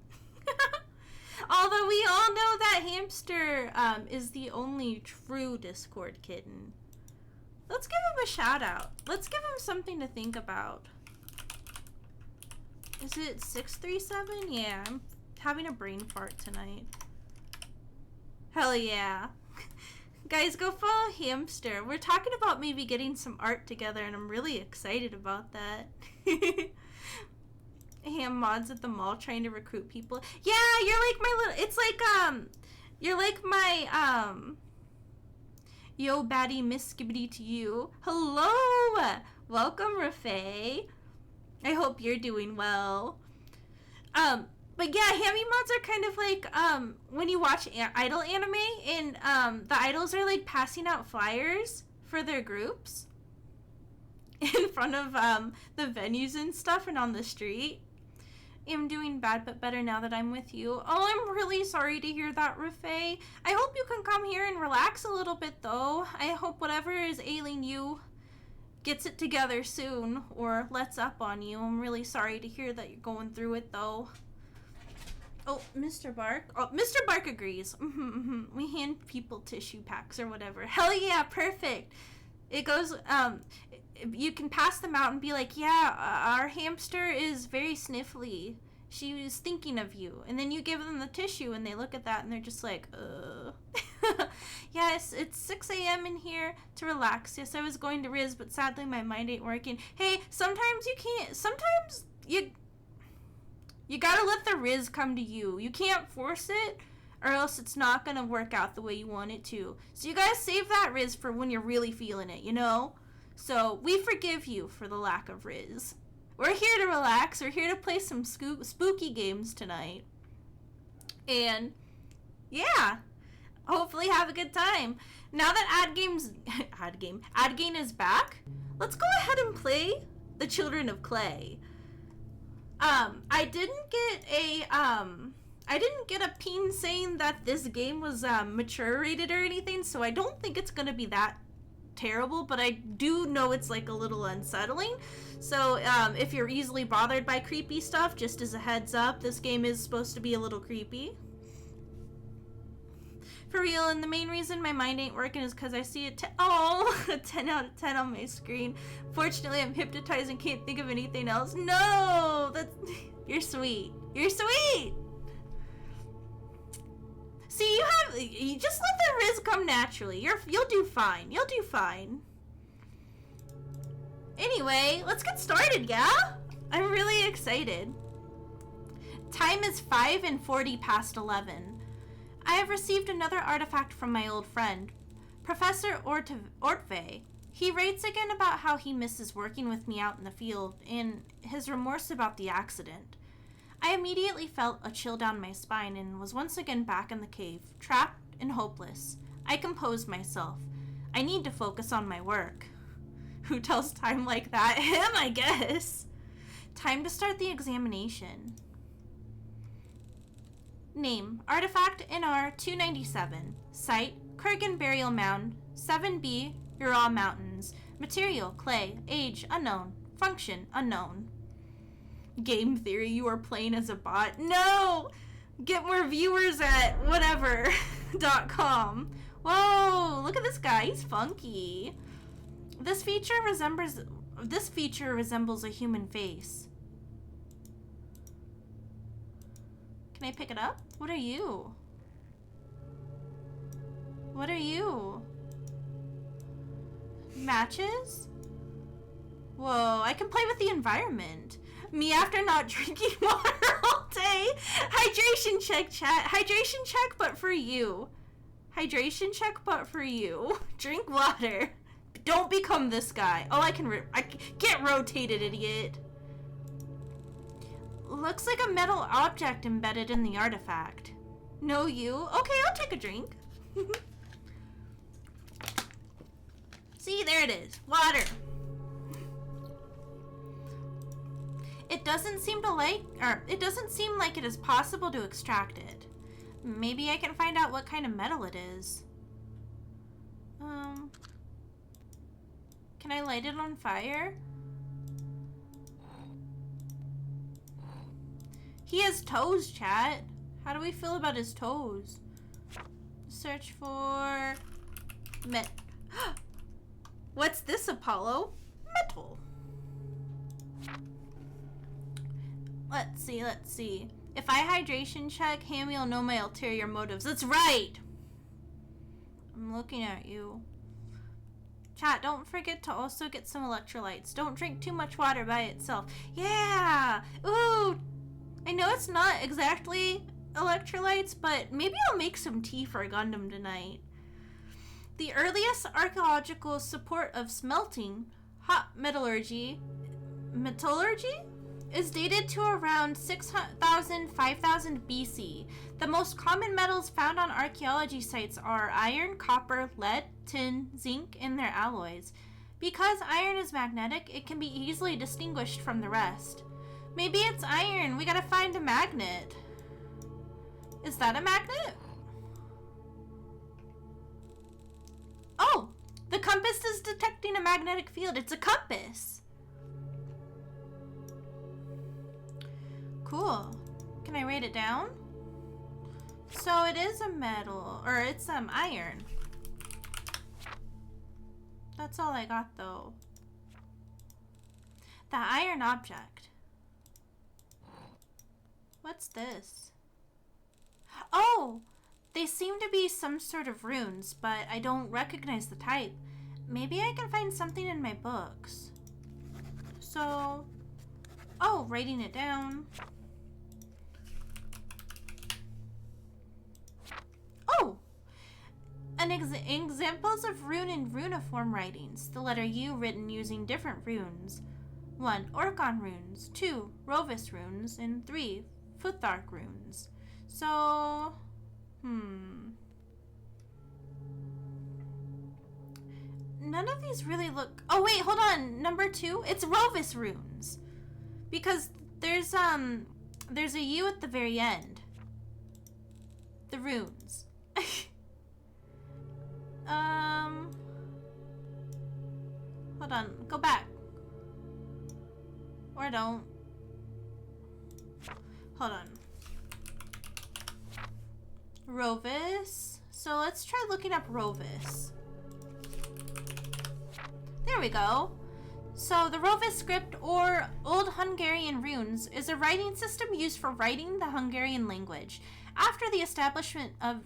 Although we all know that Hamster is the only true Discord kitten. Let's give him a shout out. Let's give him something to think about. Is it 637? Yeah, I'm having a brain fart tonight. Hell yeah. Guys, go follow Hamster. We're talking about maybe getting some art together, and I'm really excited about that. Ham mods at the mall trying to recruit people. Yeah, you're like my little, it's like, you're like my, yo baddie miss skibbity to you. Hello! Welcome, Rafay. I hope you're doing well. But yeah, Hammie mods are kind of like, when you watch idol anime, and, the idols are like passing out flyers for their groups in front of, the venues and stuff and on the street. I'm doing bad but better now that I'm with you. Oh, I'm really sorry to hear that, Rafay. I hope you can come here and relax a little bit, though. I hope whatever is ailing you gets it together soon, or lets up on you. I'm really sorry to hear that you're going through it, though. Oh, Mr. Bark. Oh, Mr. Bark agrees. We hand people tissue packs or whatever. Hell yeah, perfect. It goes, you can pass them out and be like, yeah, our hamster is very sniffly. She was thinking of you. And then you give them the tissue and they look at that and they're just like, Yes, it's 6 a.m. in here to relax. Yes, I was going to Riz, but sadly my mind ain't working. Hey, sometimes you can't, sometimes you gotta let the Riz come to you. You can't force it, or else it's not gonna work out the way you want it to. So you gotta save that Riz for when you're really feeling it, you know? So we forgive you for the lack of Riz. We're here to relax. We're here to play some spooky games tonight. And yeah, Hopefully have a good time. Now that Ad Gain is back, let's go ahead and play The Children of Clay. I didn't get a ping saying that this game was mature rated or anything, so I don't think it's gonna be that terrible, but I do know it's like a little unsettling. So if you're easily bothered by creepy stuff, just as a heads up, this game is supposed to be a little creepy. For real, and the main reason my mind ain't working is because I see a 10 out of 10 on my screen. Fortunately, I'm hypnotized and can't think of anything else. No! You're sweet. You're sweet! See, you just let the riz come naturally. You'll do fine. You'll do fine. Anyway, let's get started, yeah? I'm really excited. Time is 5:40 past 11. I have received another artifact from my old friend, Professor Ortve. He writes again about how he misses working with me out in the field and his remorse about the accident. I immediately felt a chill down my spine and was once again back in the cave, trapped and hopeless. I composed myself. I need to focus on my work. Who tells time like that? Him, I guess. Time to start the examination. Name, Artifact NR 297. Site, Kurgan Burial Mound, 7B, Ural Mountains. Material, clay. Age, unknown. Function, unknown. Game theory, you are playing as a bot. No! Get more viewers at whatever.com. Whoa, look at this guy. He's funky. This feature resembles a human face. Can I pick it up? What are you? What are you? Matches? Whoa, I can play with the environment. Me after not drinking water all day. Hydration check, chat. Hydration check, but for you. Hydration check, but for you. Drink water. Don't become this guy. Oh, I can get rotated, idiot. Looks like a metal object embedded in the artifact. No, you? Okay, I'll take a drink. See, there it is. Water. It doesn't seem like it is possible to extract it. Maybe I can find out what kind of metal it is. Can I light it on fire? He has toes, chat. How do we feel about his toes? Search for What's this, Apollo? Metal. Let's see. If I hydration check, Hammie will know my ulterior motives. That's right! I'm looking at you. Chat, don't forget to also get some electrolytes. Don't drink too much water by itself. Yeah! Ooh! I know it's not exactly electrolytes, but maybe I'll make some tea for Gundam tonight. The earliest archaeological support of smelting, hot metallurgy, is dated to around 6,000, 5,000 BC. The most common metals found on archaeology sites are iron, copper, lead, tin, zinc, and their alloys. Because iron is magnetic, it can be easily distinguished from the rest. Maybe it's iron. We gotta find a magnet. Is that a magnet? Oh, the compass is detecting a magnetic field. It's a compass. Cool. Can I write it down? So it is a metal, or it's iron. That's all I got though. The iron object. What's this? Oh! They seem to be some sort of runes, but I don't recognize the type. Maybe I can find something in my books. So... Oh, writing it down. Oh! Examples of rune and runiform writings. The letter U written using different runes. 1. Orcon runes. 2. Rovis runes. And 3. Futhark runes. So... none of these really look... Oh, wait, hold on. Number 2? It's Rovis runes. Because there's a U at the very end. The runes. Hold on. Go back. Or don't. Hold on. Rovis. So let's try looking up Rovis. There we go. So the Rovis script, or Old Hungarian runes, is a writing system used for writing the Hungarian language. After the establishment of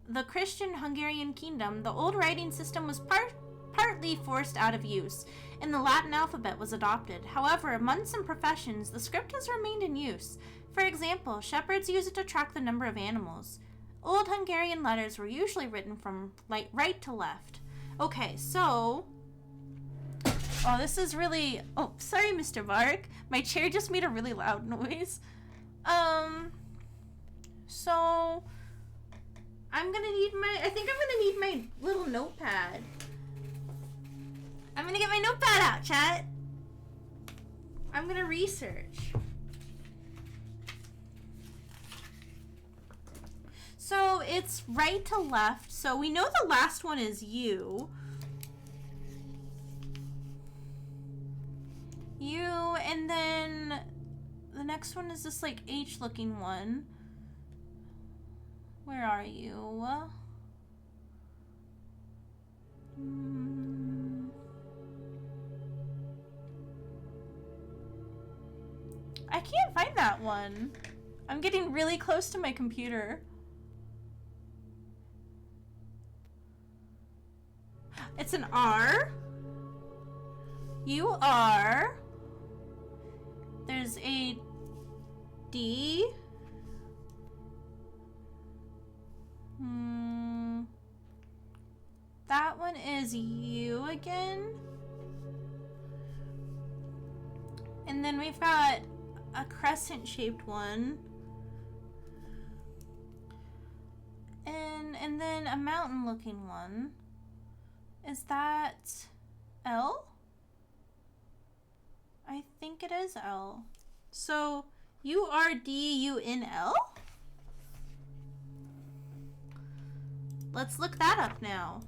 the Christian Hungarian kingdom, the old writing system was partly forced out of use, and the Latin alphabet was adopted. However, among some professions, the script has remained in use. For example, shepherds use it to track the number of animals. Old Hungarian letters were usually written from right to left. Okay, so... Oh, this is really... Oh, sorry, Mr. Bark. My chair just made a really loud noise. So... I'm gonna need my... I think I'm gonna need my little notepad. I'm gonna get my notepad out, chat. I'm gonna research. So it's right to left. So we know the last one is U. U, and then the next one is this like H looking one. Where are you? I can't find that one. I'm getting really close to my computer. It's an R. U-R. There's a D. That one is U again. And then we've got a crescent-shaped one. And then a mountain-looking one. Is that L? I think it is L. So, U-R-D-U-N-L? Let's look that up now.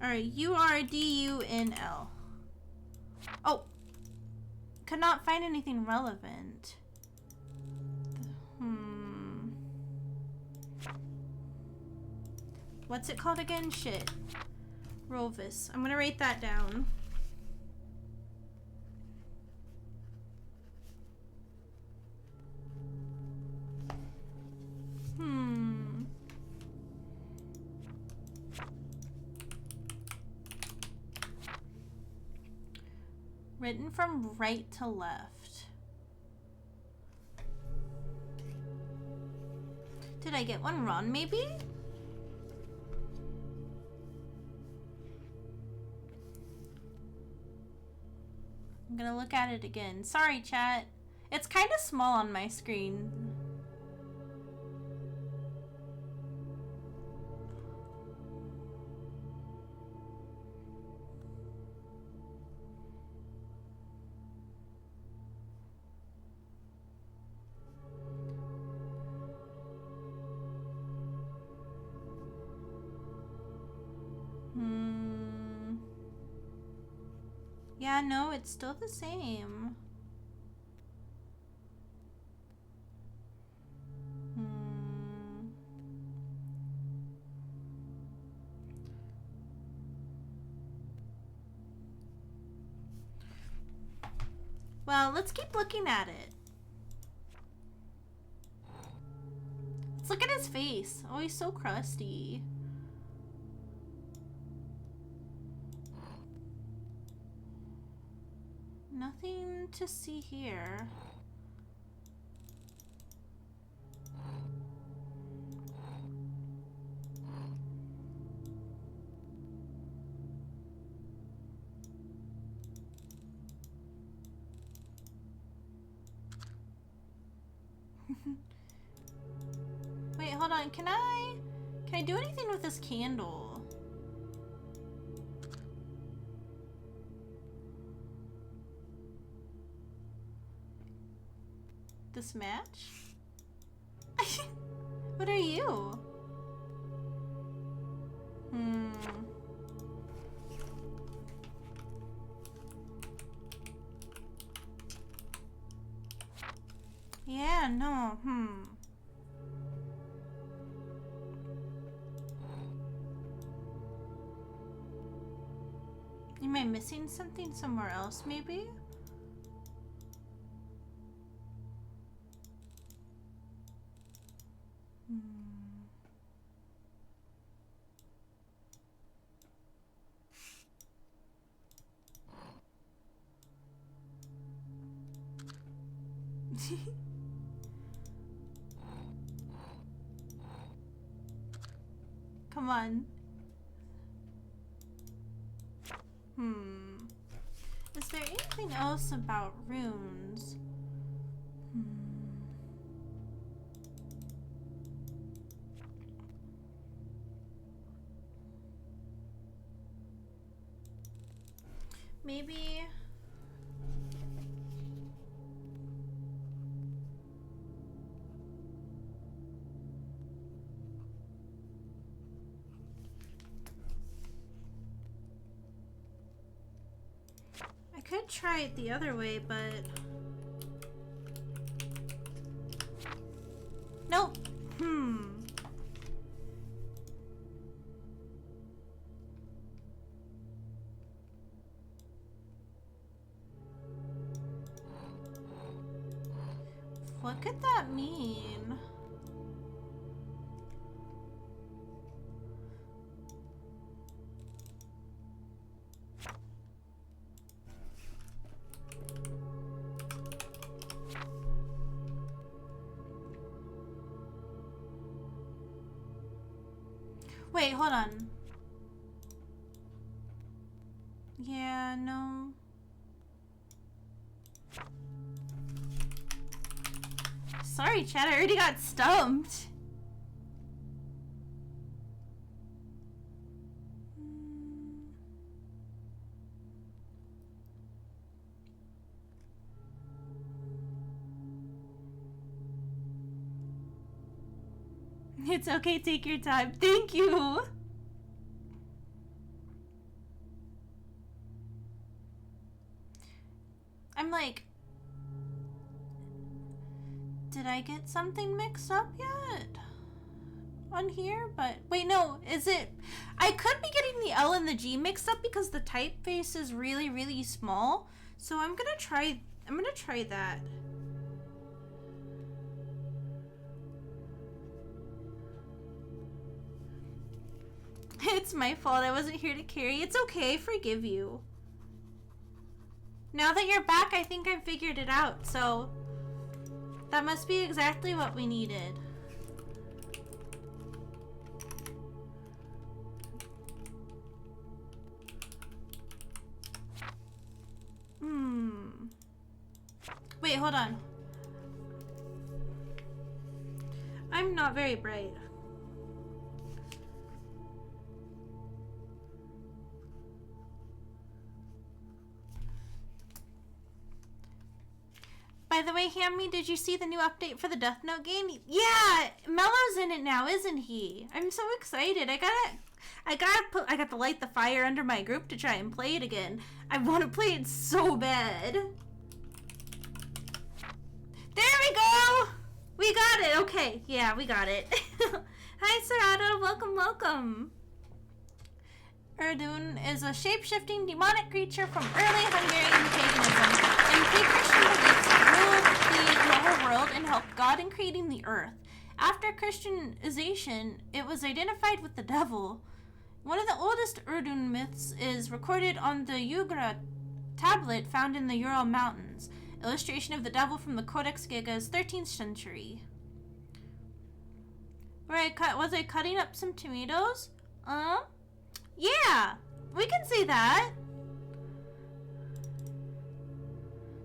Alright, U-R-D-U-N-L. Oh! Could not find anything relevant. What's it called again? Shit. Rovis. I'm gonna write that down. Written from right to left. Did I get one wrong, maybe? I'm gonna look at it again. Sorry, chat. It's kind of small on my screen. Yeah, no, it's still the same. Well, let's keep looking at it. Let's look at his face. Oh, he's so crusty. Nothing to see here. Wait, hold on. Can I do anything with this candle? this match? What are you? Yeah, no, Am I missing something somewhere else, maybe? Come on. Is there anything else about runes? Maybe... I could try it the other way, but... Nope. What could that mean? Wait, hold on. Yeah, no. Sorry, chat, I already got stumped. It's okay, take your time. Thank you. I'm like, did I get something mixed up yet on here? But wait, no, is it? I could be getting the L and the G mixed up because the typeface is really, really small. So I'm gonna try that. It's my fault. I wasn't here to carry. It's okay. Forgive you. Now that you're back, I think I figured it out. So that must be exactly what we needed. Wait, hold on. I'm not very bright. By the way, Hammie, did you see the new update for the Death Note game? Yeah, Mello's in it now, isn't he? I'm so excited. I got to light the fire under my group to try and play it again. I want to play it so bad. There we go. We got it. Okay, yeah, we got it. Hi, Serrato. Welcome, welcome. Erdun is a shape-shifting demonic creature from early Hungarian paganism and pre-Christian beliefs that ruled the whole world and helped God in creating the earth. After Christianization, it was identified with the devil. One of the oldest Erdun myths is recorded on the Yugra tablet found in the Ural Mountains. Illustration of the devil from the Codex Giga is 13th century. Was I cutting up some tomatoes? Yeah, we can see that.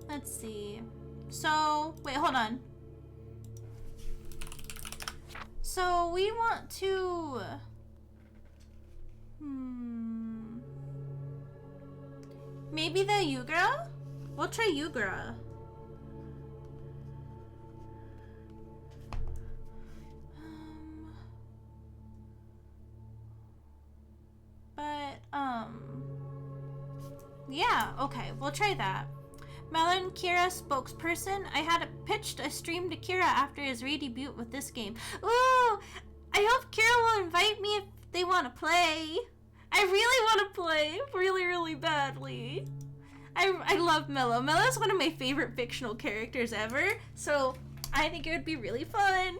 Let's see. So, wait, hold on. So we want to... Maybe the Yugra? We'll try Yugra. Okay, we'll try that. Melon Kira spokesperson. I had pitched a stream to Kira after his re-debut with this game. Ooh! I hope Kira will invite me if they want to play. I really want to play. Really, really badly. I love Mello. Mello's one of my favorite fictional characters ever. So, I think it would be really fun.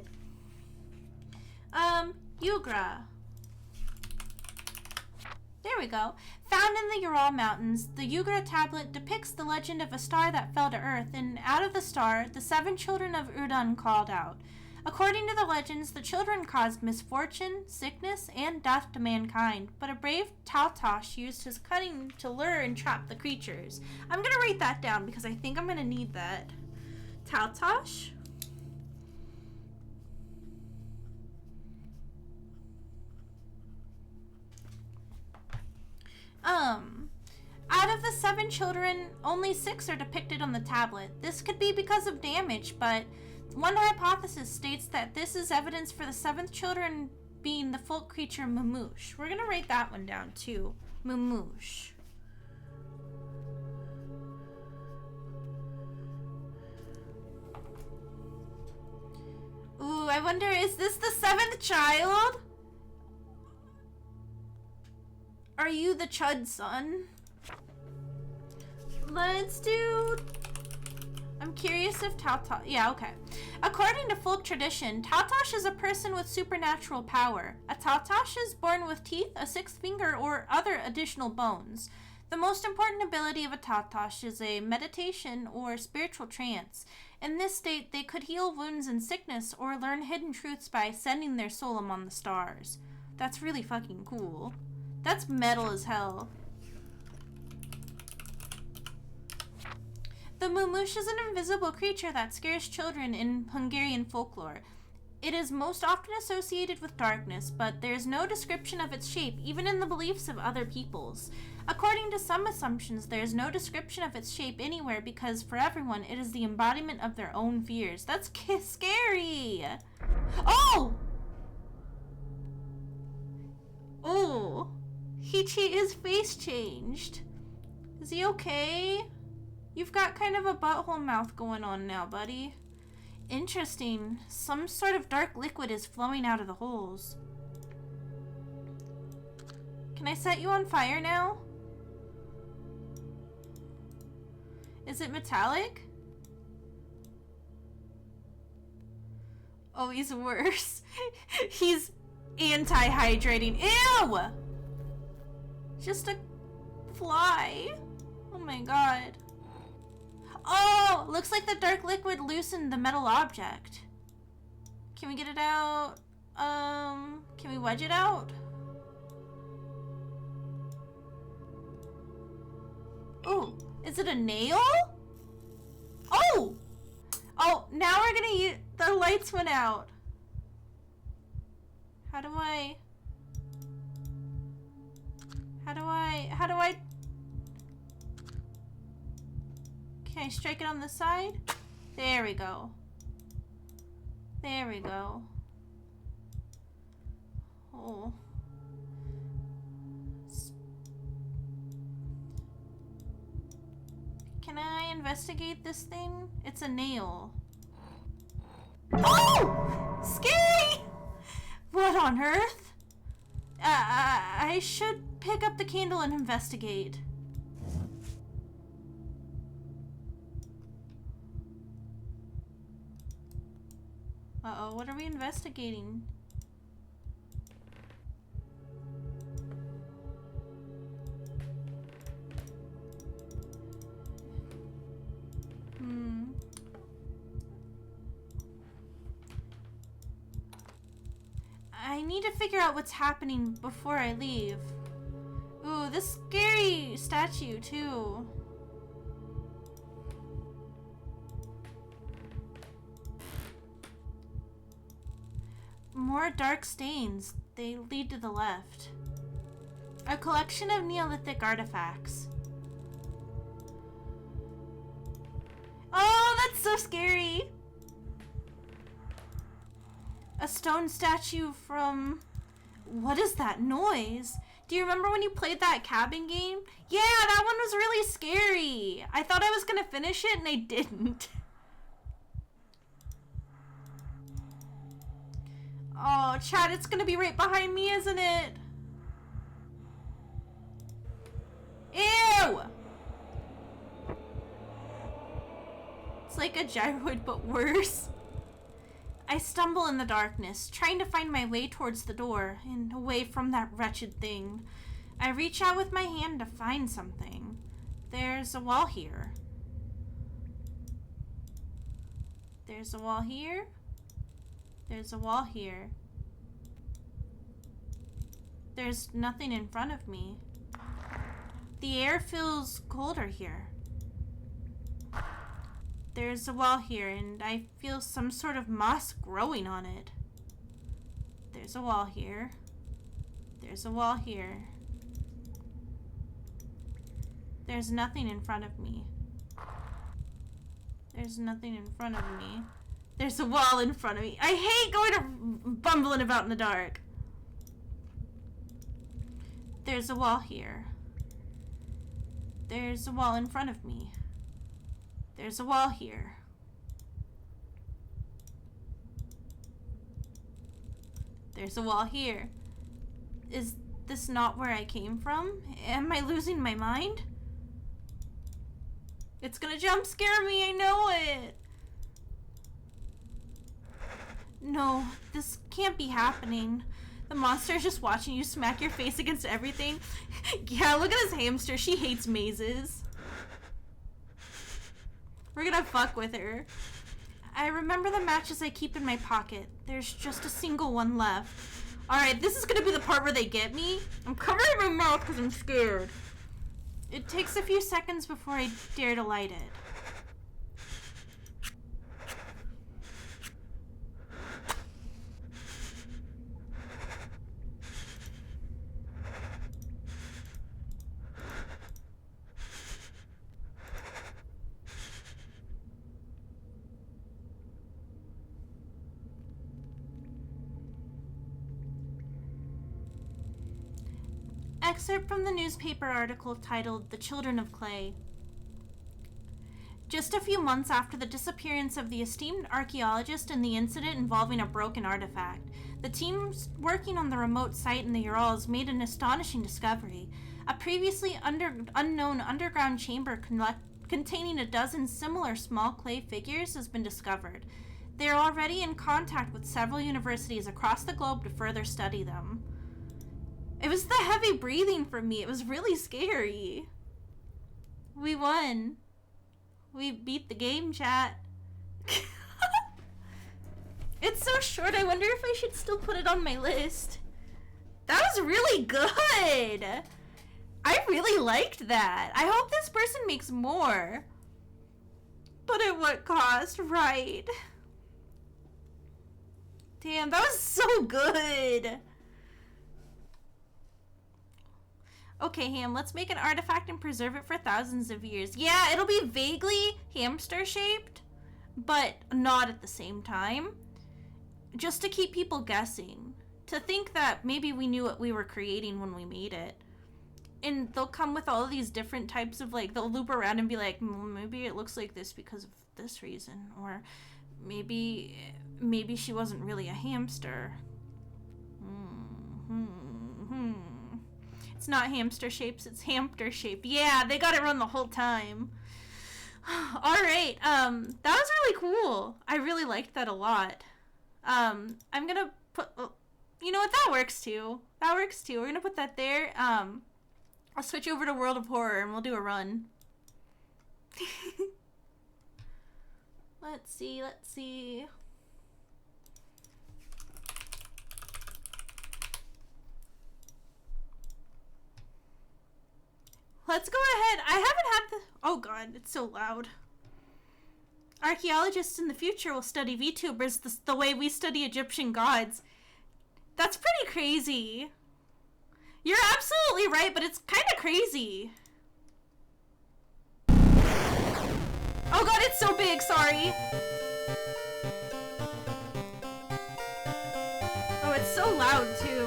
Yugra. There we go. Found in the Ural Mountains, the Yugra tablet depicts the legend of a star that fell to Earth, and out of the star, the 7 children of Udon called out. According to the legends, the children caused misfortune, sickness, and death to mankind, but a brave Taltosh used his cunning to lure and trap the creatures. I'm gonna write that down because I think I'm gonna need that. Taltosh? Out of the 7 children, only 6 are depicted on the tablet. This could be because of damage, but one hypothesis states that this is evidence for the 7th children being the folk creature Mamoosh. We're gonna write that one down too. Mamoosh. Ooh, I wonder, is this the 7th child? Are you the Chud son? Let's do... I'm curious if Taltosh... Yeah, okay. According to folk tradition, Taltosh is a person with supernatural power. A Taltosh is born with teeth, a 6th finger, or other additional bones. The most important ability of a Taltosh is a meditation or spiritual trance. In this state, they could heal wounds and sickness or learn hidden truths by sending their soul among the stars. That's really fucking cool. That's metal as hell. The Mamoosh is an invisible creature that scares children in Hungarian folklore. It is most often associated with darkness, but there is no description of its shape, even in the beliefs of other peoples. According to some assumptions, there is no description of its shape anywhere because for everyone, it is the embodiment of their own fears. That's scary! Oh! Oh! His face changed. Is he okay? You've got kind of a butthole mouth going on now, buddy. Interesting. Some sort of dark liquid is flowing out of the holes. Can I set you on fire now? Is it metallic? Oh, he's worse. He's anti-hydrating. Ew! Just a fly. Oh my god. Oh, looks like the dark liquid loosened the metal object. Can we get it out? Can we wedge it out? Ooh, is it a nail? Oh! Oh, now we're gonna use... The lights went out. How do I... Can I strike it on the side? There we go. There we go. Oh. Can I investigate this thing? It's a nail. Oh! Scary! What on earth? I should pick up the candle and investigate. Uh-oh, what are we investigating? I need to figure out what's happening before I leave. Ooh, this scary statue, too. More dark stains. They lead to the left. A collection of Neolithic artifacts. Oh, that's so scary. A stone statue from... What is that noise? Do you remember when you played that cabin game? Yeah, that one was really scary. I thought I was gonna finish it and I didn't. Oh, chat, it's gonna be right behind me, isn't it? Ew! It's like a gyroid, but worse. I stumble in the darkness, trying to find my way towards the door and away from that wretched thing. I reach out with my hand to find something. There's a wall here. There's a wall here. There's a wall here. There's nothing in front of me. The air feels colder here. There's a wall here, and I feel some sort of moss growing on it. There's a wall here. There's a wall here. There's nothing in front of me. There's nothing in front of me. There's a wall in front of me. I hate going to bumbling about in the dark. There's a wall here. There's a wall in front of me. There's a wall here. There's a wall here. Is this not where I came from? Am I losing my mind? It's gonna jump scare me, I know it. No, this can't be happening. The monster is just watching you smack your face against everything. Yeah, look at this hamster. She hates mazes. We're gonna fuck with her. I remember the matches I keep in my pocket. There's just a single one left. Alright, this is gonna be the part where they get me. I'm covering my mouth because I'm scared. It takes a few seconds before I dare to light it. Excerpt from the newspaper article titled "The Children of Clay." Just a few months after the disappearance of the esteemed archaeologist and the incident involving a broken artifact, the teams working on the remote site in the Urals made an astonishing discovery. A previously unknown underground chamber containing a dozen similar small clay figures has been discovered. They are already in contact with several universities across the globe to further study them. It was the heavy breathing for me. It was really scary. We won. We beat the game, chat. It's so short, I wonder if I should still put it on my list. That was really good. I really liked that. I hope this person makes more. But at what cost, right? Damn, that was so good. Okay, Ham, let's make an artifact and preserve it for thousands of years. Yeah, it'll be vaguely hamster-shaped, but not at the same time. Just to keep people guessing. To think that maybe we knew what we were creating when we made it. And they'll come with all of these different types of, like, they'll loop around and be like, maybe it looks like this because of this reason. Or maybe she wasn't really a hamster. It's not hamster shapes, it's Hampter shape. Yeah, they got it wrong the whole time. Alright, that was really cool. I really liked that a lot. I'm gonna put, you know what, that works too. That works too. We're gonna put that there. I'll switch over to World of Horror and we'll do a run. Let's see. Let's go ahead. I haven't had the... Oh god, it's so loud. Archaeologists in the future will study VTubers the way we study Egyptian gods. That's pretty crazy. You're absolutely right, but it's kind of crazy. Oh god, it's so big, sorry. Oh, it's so loud, too.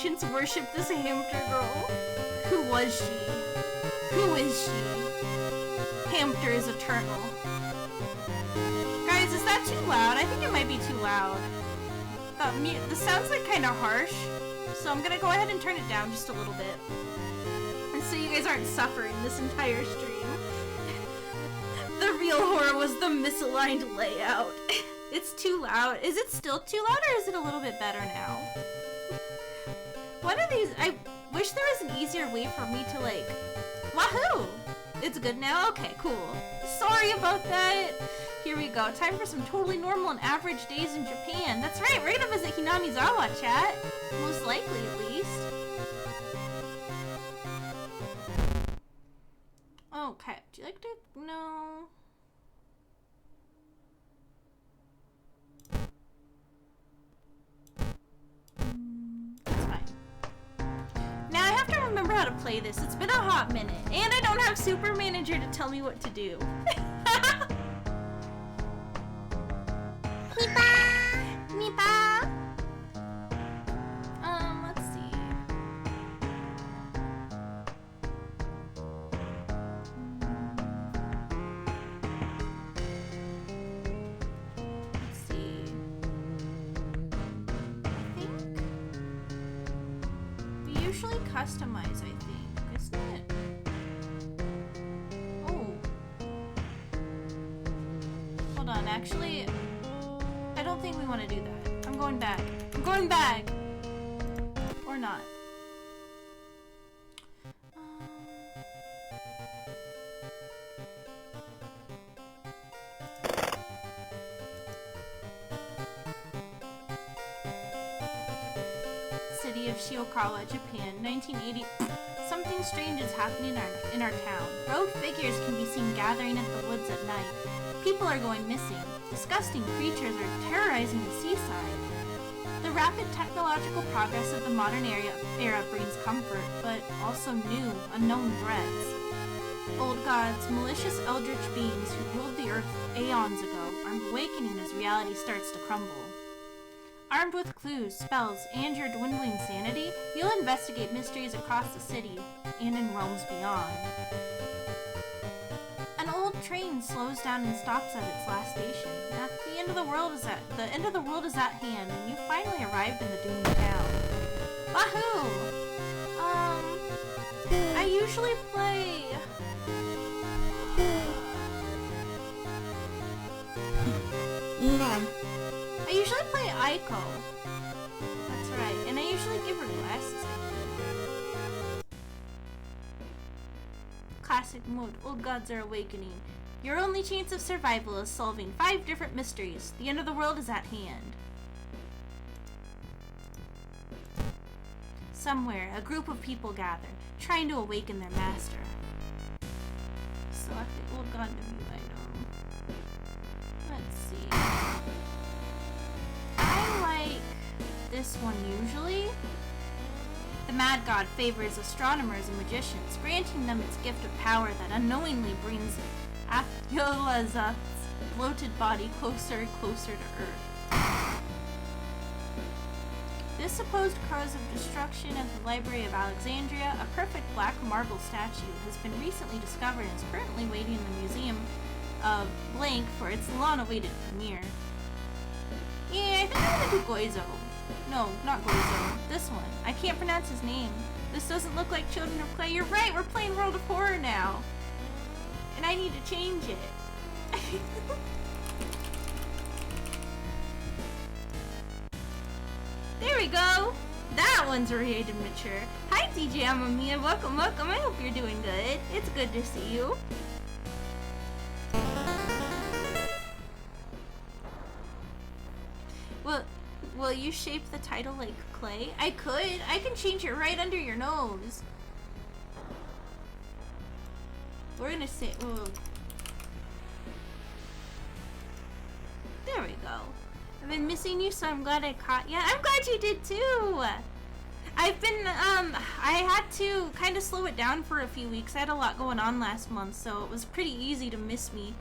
ancients worshipped this hamster girl. Who was she? Who is she? Hamster is eternal. Guys, is that too loud? I think it might be too loud. This sounds like kind of harsh, so I'm gonna go ahead and turn it down just a little bit. And so you guys aren't suffering this entire stream. The real horror was the misaligned layout. It's too loud. Is it still too loud, or is it a little bit better now? One of these, I wish there was an easier way for me to like, wahoo! It's good now? Okay, cool. Sorry about that. Here we go. Time for some totally normal and average days in Japan. That's right, we're gonna visit Hinamizawa, chat. Most likely, at least. Okay, do you like to... No. That's fine. Now I have to remember how to play this. It's been a hot minute. And I don't have Super Manager to tell me what to do. Nipa! Nipa! Let's see. Let's see. I think we usually customize, I think, isn't it? Oh. Hold on, actually, I don't think we want to do that. I'm going back. I'm going back! Or not. City of Shiokawa, Japan, 1980. Something strange is happening in our town. Rogue figures can be seen gathering at the woods at night. People are going missing. Disgusting creatures are terrorizing the seaside. The rapid technological progress of the modern era brings comfort, but also new, unknown threats. Old gods, malicious eldritch beings who ruled the earth aeons ago, are awakening as reality starts to crumble. Armed with clues, spells, and your dwindling sanity, you'll investigate mysteries across the city and in realms beyond. An old train slows down and stops at its last station. The end of the world is at hand, and you finally arrived in the doomed town. Wahoo! I usually play. I usually play Aiko. That's right, and I usually give her glasses, I think. Classic mode. Old gods are awakening. Your only chance of survival is solving 5 different mysteries. The end of the world is at hand. Somewhere, a group of people gather, trying to awaken their master. Select the old god new item. Let's see. I like this one usually. The Mad God favors astronomers and magicians, granting them its gift of power that unknowingly brings Athola's bloated body closer and closer to Earth. This supposed cause of destruction at the Library of Alexandria, a perfect black marble statue, has been recently discovered and is currently waiting in the Museum of Blank for its long-awaited premiere. Yeah, I think I'm gonna do Goizo. No, not Goizo. This one. I can't pronounce his name. This doesn't look like Children of Clay. You're right, we're playing World of Horror now. And I need to change it. There we go. That one's rated mature. Hi DJ Amamiya, welcome, welcome. I hope you're doing good. It's good to see you. Will you shape the title like clay? I could. I can change it right under your nose. We're gonna say, ooh. There we go. I've been missing you, so I'm glad I caught ya. I'm glad you did too. I've been, I had to kind of slow it down for a few weeks. I had a lot going on last month, so it was pretty easy to miss me.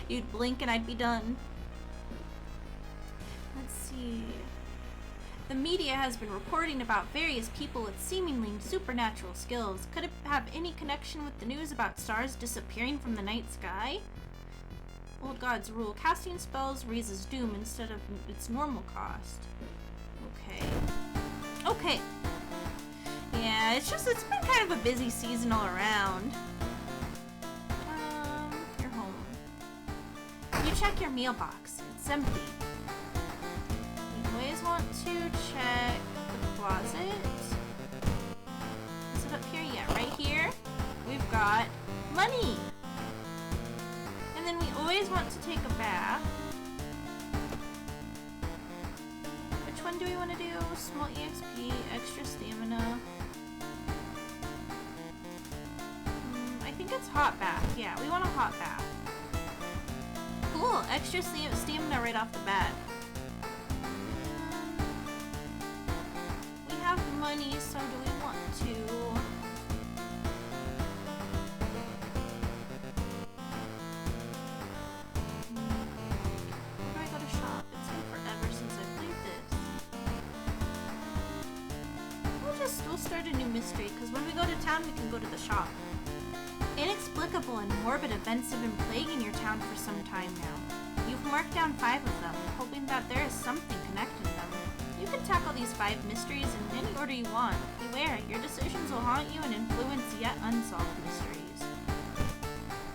You'd blink and I'd be done. Let's see. The media has been reporting about various people with seemingly supernatural skills. Could it have any connection with the news about stars disappearing from the night sky? Old gods rule. Casting spells raises doom instead of its normal cost. Okay. Okay. Yeah, it's been kind of a busy season all around. You're home. You check your mailbox. It's empty. You always want to check the closet. Is it up here? Yeah, right here. We've got money. And then we always want to take a bath. Which one do we want to do? Small EXP, extra stamina. I think it's hot bath. Yeah, we want a hot bath. Cool, extra stamina right off the bat. We have money, so do we want to? Where do I go to shop? It's been forever since I played this. We'll start a new mystery, because when we go to town, we can go to the shop. Inexplicable and morbid events have been plaguing your town for some time now. You've marked down 5 of them, hoping that there is something connecting them. You can tackle these 5 mysteries in any order you want. Beware, your decisions will haunt you and influence yet unsolved mysteries.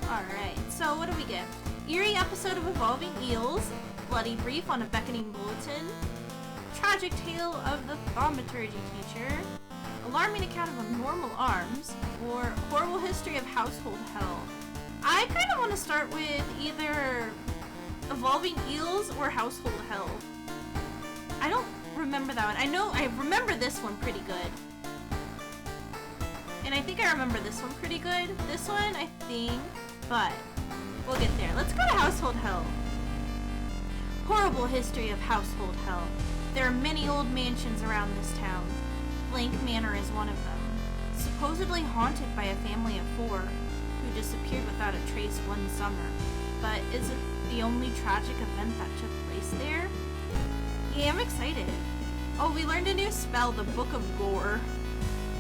Alright, so what do we get? Eerie episode of Evolving Eels, bloody brief on a beckoning bulletin, tragic tale of the thaumaturgy teacher, alarming account of abnormal arms, or horrible history of household hell. I kind of want to start with either Evolving Eels or Household Hell. I don't remember that one. I remember this one pretty good. And I think I remember this one pretty good. This one, I think, but we'll get there. Let's go to Household Hell. Horrible history of Household Hell. There are many old mansions around this town. Blank Manor is one of them. Supposedly haunted by a family of 4 who disappeared without a trace one summer. But is it the only tragic event that took place there? Yeah, I'm excited. Oh, we learned a new spell, the Book of Gore.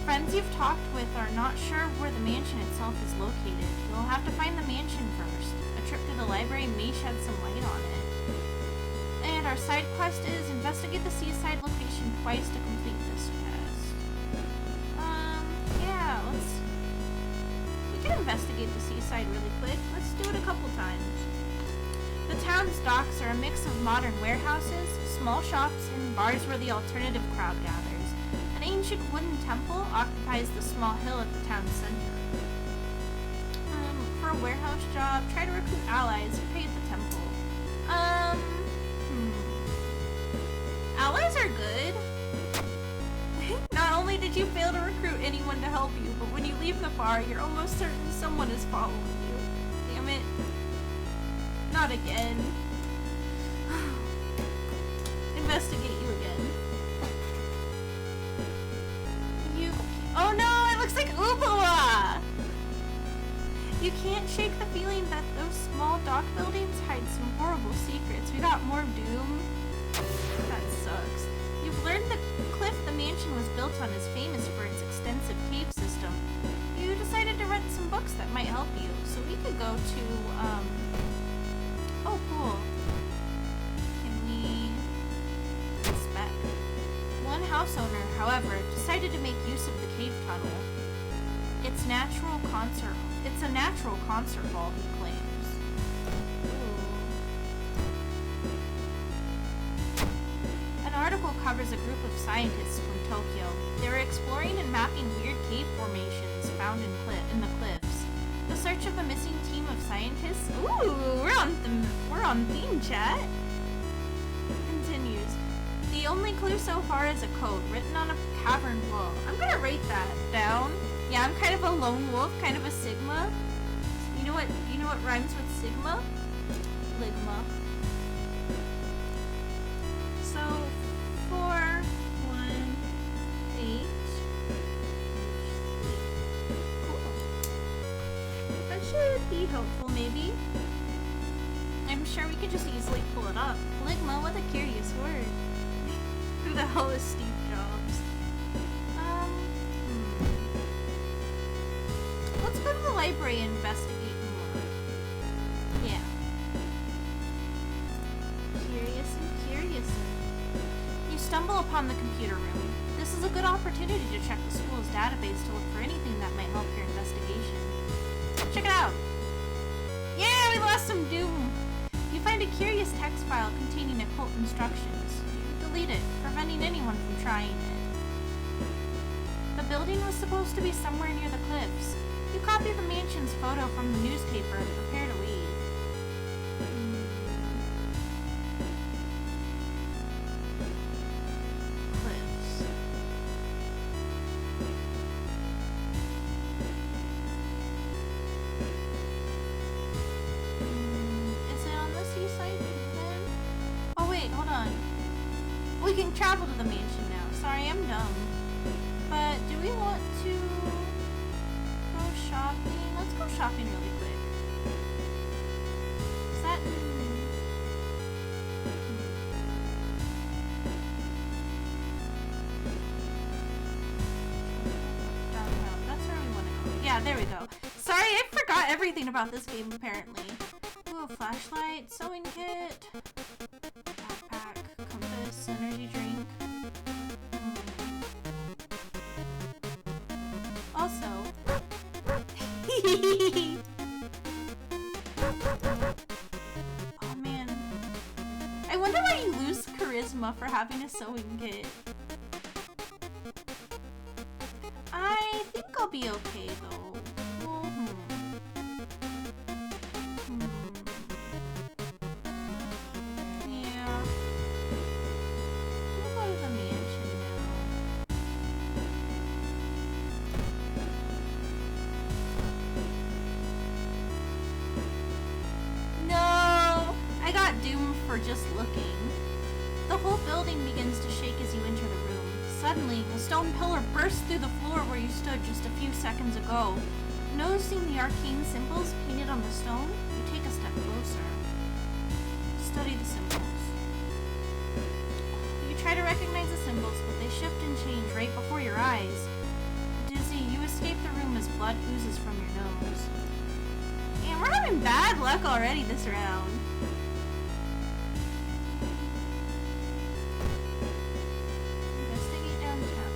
Friends you've talked with are not sure where the mansion itself is located. You'll have to find the mansion first. A trip to the library may shed some light on it. And our side quest is investigate the seaside location twice to complete this test. Yeah, we can investigate the seaside really quick. Let's do it a couple times. The town's docks are a mix of modern warehouses, small shops, and bars where the alternative crowd gathers. An ancient wooden temple occupies the small hill at the town's center. For a warehouse job, try to recruit allies who pay at the temple. Allies are good. Not only did you fail to recruit anyone to help you, but when you leave the bar, you're almost certain someone is following you. Damn it. Not again. Investigate you again. Oh no, it looks like Ubala! You can't shake the feeling that those small dock buildings hide some horrible secrets. We got more doom. That sucks. You've learned the cliff the mansion was built on is famous for its extensive cave system. You decided to rent some books that might help you, so we could go to, oh cool. Can we inspect? One house owner, however, decided to make use of the cave tunnel. It's a natural concert hall, he claims. An article covers a group of scientists from Tokyo. They were exploring and mapping weird cave formations found in the cliffs. The search of a missing team of scientists. Ooh, we're on theme, chat. Continues. The only clue so far is a code written on a cavern wall. I'm gonna write that down. Yeah, I'm kind of a lone wolf, kind of a Sigma. You know what rhymes with Sigma? Ligma. So 4, 1, 8. Cool. That should be helpful, maybe. I'm sure we could just easily pull it up. Ligma, what a curious word. Who the hell is Steve Jobs? Let's go to the library and investigate more. Yeah. Curious. You stumble upon the computer room. This is a good opportunity to check the school's database to look for anything that might help your investigation. Check it out! Yeah, we lost some Doom! You find a curious text file containing occult instructions. You delete it, preventing anyone from trying it. The building was supposed to be somewhere near the cliffs. You copy the mansion's photo from the newspaper and prepare to leave. We can travel to the mansion now. Sorry, I'm dumb. But do we want to go shopping? Let's go shopping really quick. Is that... Downtown. That's where we want to go. Yeah, there we go. Sorry, I forgot everything about this game, apparently. Ooh, a flashlight, sewing kit. Energy drink. Also, oh man, I wonder why you lose charisma for having a sewing kit. I think I'll be okay though. Just looking. The whole building begins to shake as you enter the room. Suddenly, a stone pillar bursts through the floor where you stood just a few seconds ago. Noticing the arcane symbols painted on the stone, you take a step closer. Study the symbols. You try to recognize the symbols, but they shift and change right before your eyes. Dizzy, you escape the room as blood oozes from your nose. Man, we're having bad luck already this round.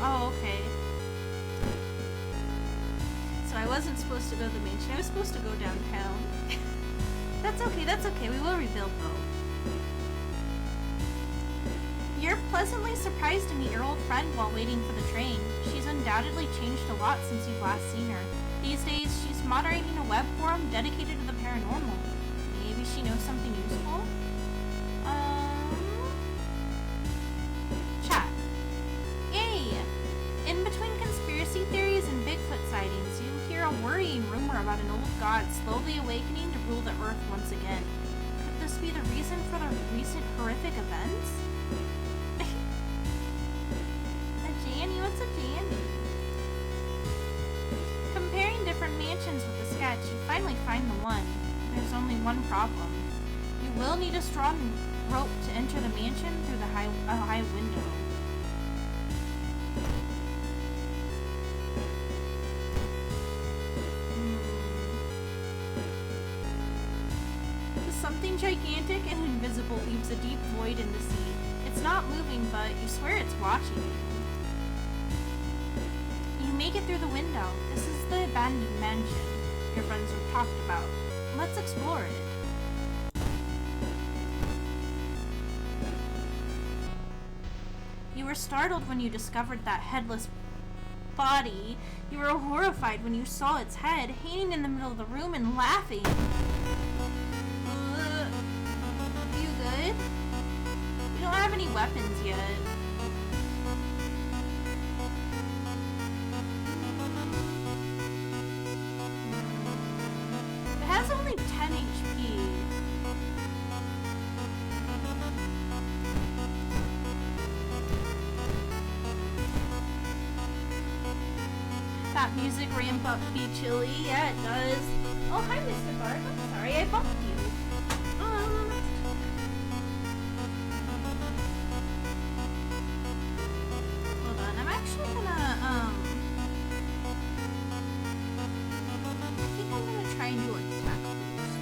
Oh, okay. So I wasn't supposed to go to the mansion. I was supposed to go downtown. That's okay. We will rebuild, though. You're pleasantly surprised to meet your old friend while waiting for the train. She's undoubtedly changed a lot since you've last seen her. These days, she's moderating a web forum dedicated to the paranormal. Maybe she knows something useful? Chat. Yay! In between conspiracy theories and Bigfoot sightings, you hear a worrying rumor about an old god slowly awakening to rule the Earth once again. Could this be the reason for the recent horrific events? A Janny? What's a Janny? Comparing different mansions with the sketch, you finally find the one. There's only one problem. You will need a strong rope to enter the mansion through the high window. Something gigantic and invisible leaves a deep void in the sea. It's not moving, but you swear it's watching you. You make it through the window. This is the abandoned mansion your friends have talked about. Let's explore it. You were startled when you discovered that headless body. You were horrified when you saw its head hanging in the middle of the room and laughing. Good? We don't have any weapons yet. It has only 10 HP. That music ramp up be chilly. Yeah, it does. Oh, hi, Mr. Bark. I'm sorry I bumped you. try and do attack boost.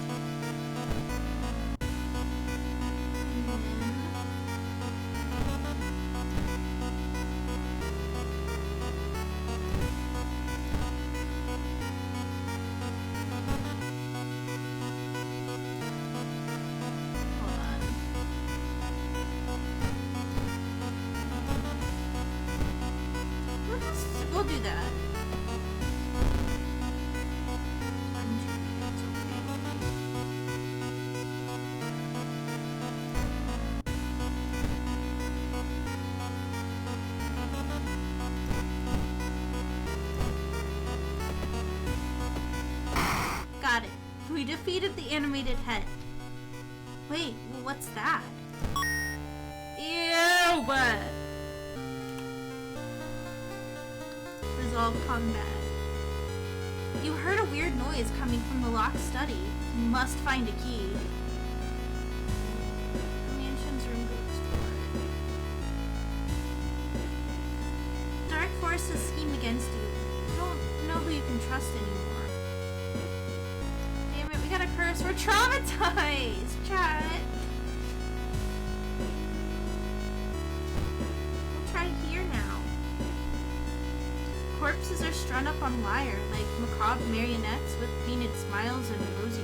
We'll do that. Got it. We defeated the animated head. Wait, well, what's that? Ew, but... Resolve combat. You heard a weird noise coming from the locked study. You must find a key. The mansion's room goes for it. Dark forces scheme against you. You don't know who you can trust anymore. Damn it, we got a curse. We're traumatized, chat. We'll try here now. Corpses are strung up on wire like macabre marionettes with painted smiles and rosy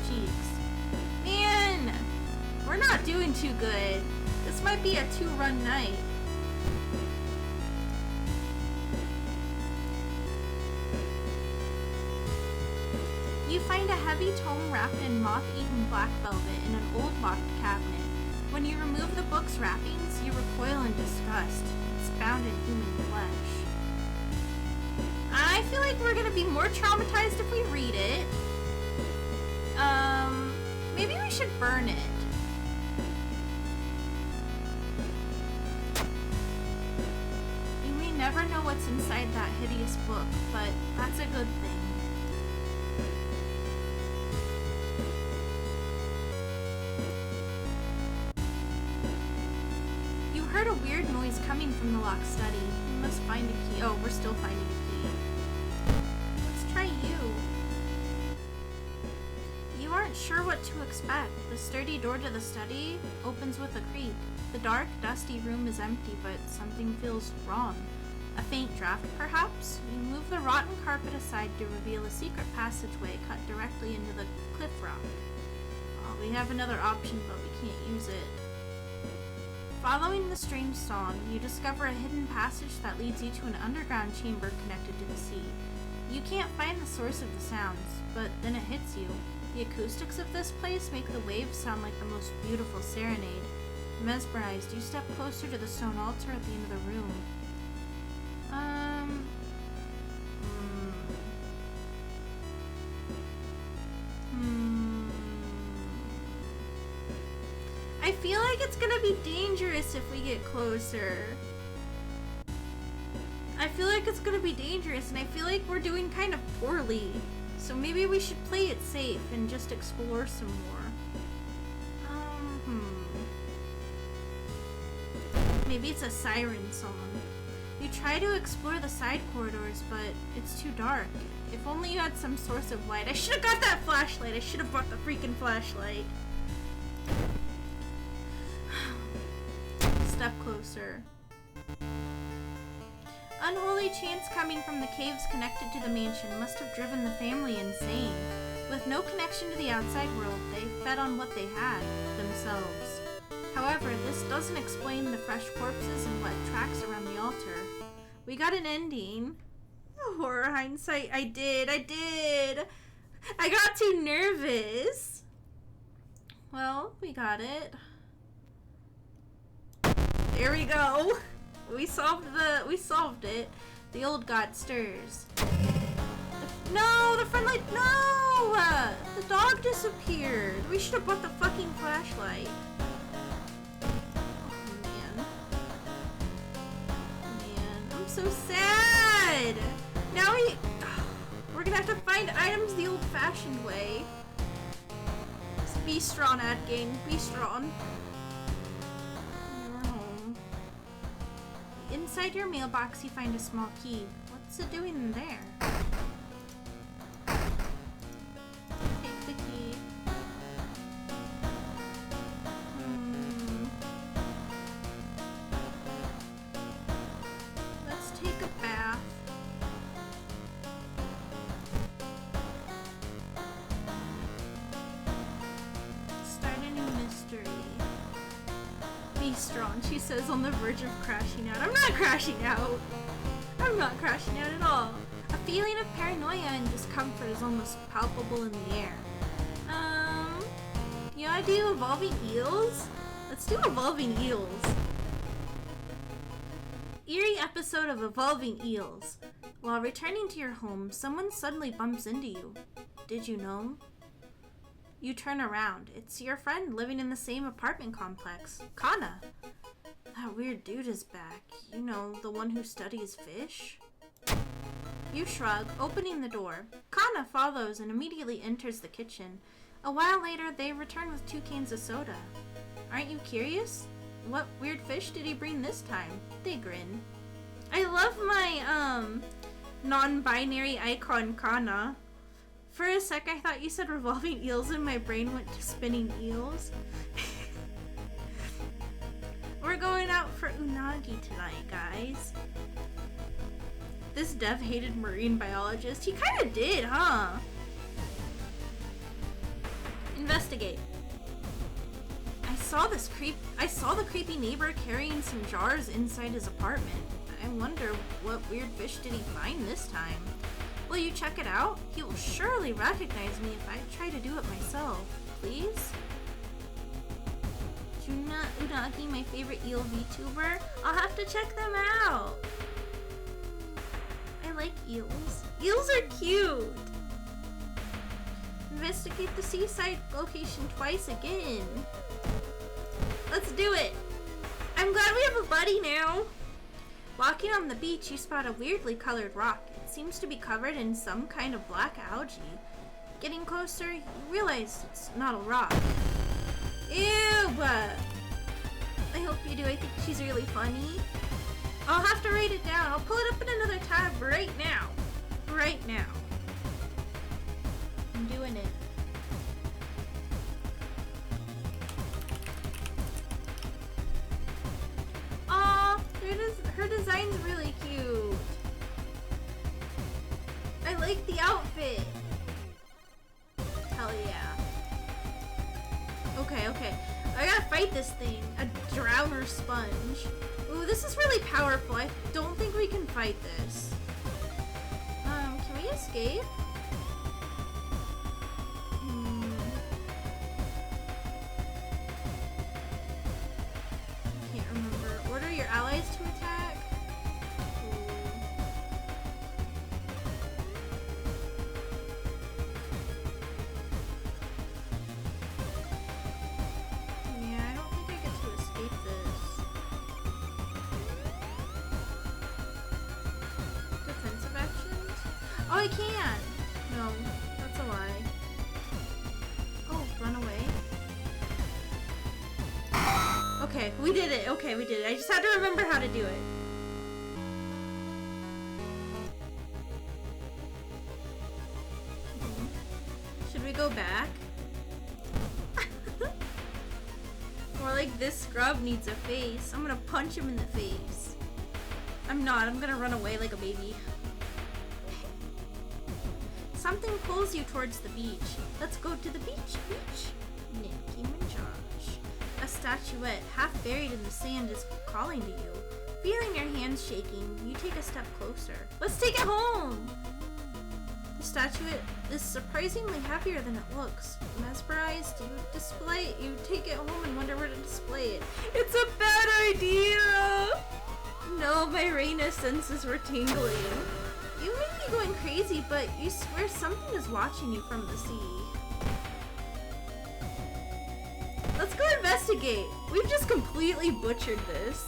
cheeks. Man, we're not doing too good. This might be a 2-run night. You find a heavy tome wrapped in moth-eaten black velvet in an old locked cabinet. When you remove the book's wrappings, you recoil in disgust. It's bound in human flesh. I feel like we're gonna be more traumatized if we read it. Maybe we should burn it. You may never know what's inside that hideous book, but that's a good thing. You heard a weird noise coming from the locked study. You must find a key. Oh, we're still finding a key. Try you. You aren't sure what to expect. The sturdy door to the study opens with a creak. The dark, dusty room is empty, but something feels wrong. A faint draft, perhaps? You move the rotten carpet aside to reveal a secret passageway cut directly into the cliff rock. Oh, we have another option, but we can't use it. Following the strange song, you discover a hidden passage that leads you to an underground chamber connected to the sea. You can't find the source of the sounds, but then it hits you. The acoustics of this place make the waves sound like the most beautiful serenade. Mesmerized, you step closer to the stone altar at the end of the room. I feel like it's gonna be dangerous if we get closer. I feel like it's gonna be dangerous, and I feel like we're doing kind of poorly. So maybe we should play it safe and just explore some more. Maybe it's a siren song. You try to explore the side corridors, but it's too dark. If only you had some source of light. I should have got that flashlight. I should have brought the freaking flashlight. Step closer. Unholy chants coming from the caves connected to the mansion must have driven the family insane. With no connection to the outside world, they fed on what they had, themselves. However, this doesn't explain the fresh corpses and wet tracks around the altar. We got an ending. Horror hindsight, I did. I got too nervous. Well, we got it. There we go. We solved it. The old god stirs. No, the front light, no! The dog disappeared. We should have bought the fucking flashlight. I'm so sad. Now we're gonna have to find items the old-fashioned way. Just be strong, ad gang. Be strong. Inside your mailbox, you find a small key. What's it doing in there? restaurant, she says, on the verge of crashing out. I'm not crashing out. I'm not crashing out at all. A feeling of paranoia and discomfort is almost palpable in the air. You wanna do evolving eels? Let's do evolving eels. Eerie episode of Evolving Eels. While returning to your home, someone suddenly bumps into you. Did you know? You turn around. It's your friend living in the same apartment complex, Kana. That weird dude is back. You know, the one who studies fish? You shrug, opening the door. Kana follows and immediately enters the kitchen. A while later, they return with 2 cans of soda. Aren't you curious? What weird fish did he bring this time? They grin. I love my, non-binary icon, Kana. For a sec, I thought you said revolving eels and my brain went to spinning eels. We're going out for unagi tonight, guys. This dev-hated marine biologist. He kinda did, huh? Investigate. I saw the creepy neighbor carrying some jars inside his apartment. I wonder what weird fish did he find this time? Will you check it out? He will surely recognize me if I try to do it myself. Please? Juna Unagi, my favorite eel VTuber? I'll have to check them out. I like eels. Eels are cute. Investigate the seaside location twice again. Let's do it. I'm glad we have a buddy now. Walking on the beach, you spot a weirdly colored rock. It seems to be covered in some kind of black algae. Getting closer, you realize it's not a rock. Ew! I hope you do. I think she's really funny. I'll have to write it down. I'll pull it up in another tab right now. Right now. I'm doing it. Aw, her design's really cute. I like the outfit. Hell yeah. Okay. I gotta fight this thing. A drowner sponge. Ooh, this is really powerful. I don't think we can fight this. Can we escape? Can't remember. Order your allies to attack? Yeah, I don't think I get to escape this. Defensive actions? Oh, I can! No, that's a lie. Oh, run away. Okay, we did it. Okay, we did it. I just had to remember how to do it. Should we go back? More like this scrub needs a face. I'm gonna punch him in the face. I'm not. I'm gonna run away like a baby. Something pulls you towards the beach. Let's go to the beach. Nicki Minaj. A statuette, half buried in the sand, is calling to you. Feeling your hands shaking, you take a step closer. Let's take it home! The statuette is surprisingly heavier than it looks. Mesmerized, you take it home and wonder where to display it. It's a bad idea! No, my Raina senses were tingling. You may be going crazy, but you swear something is watching you from the sea. Let's go investigate. We've just completely butchered this.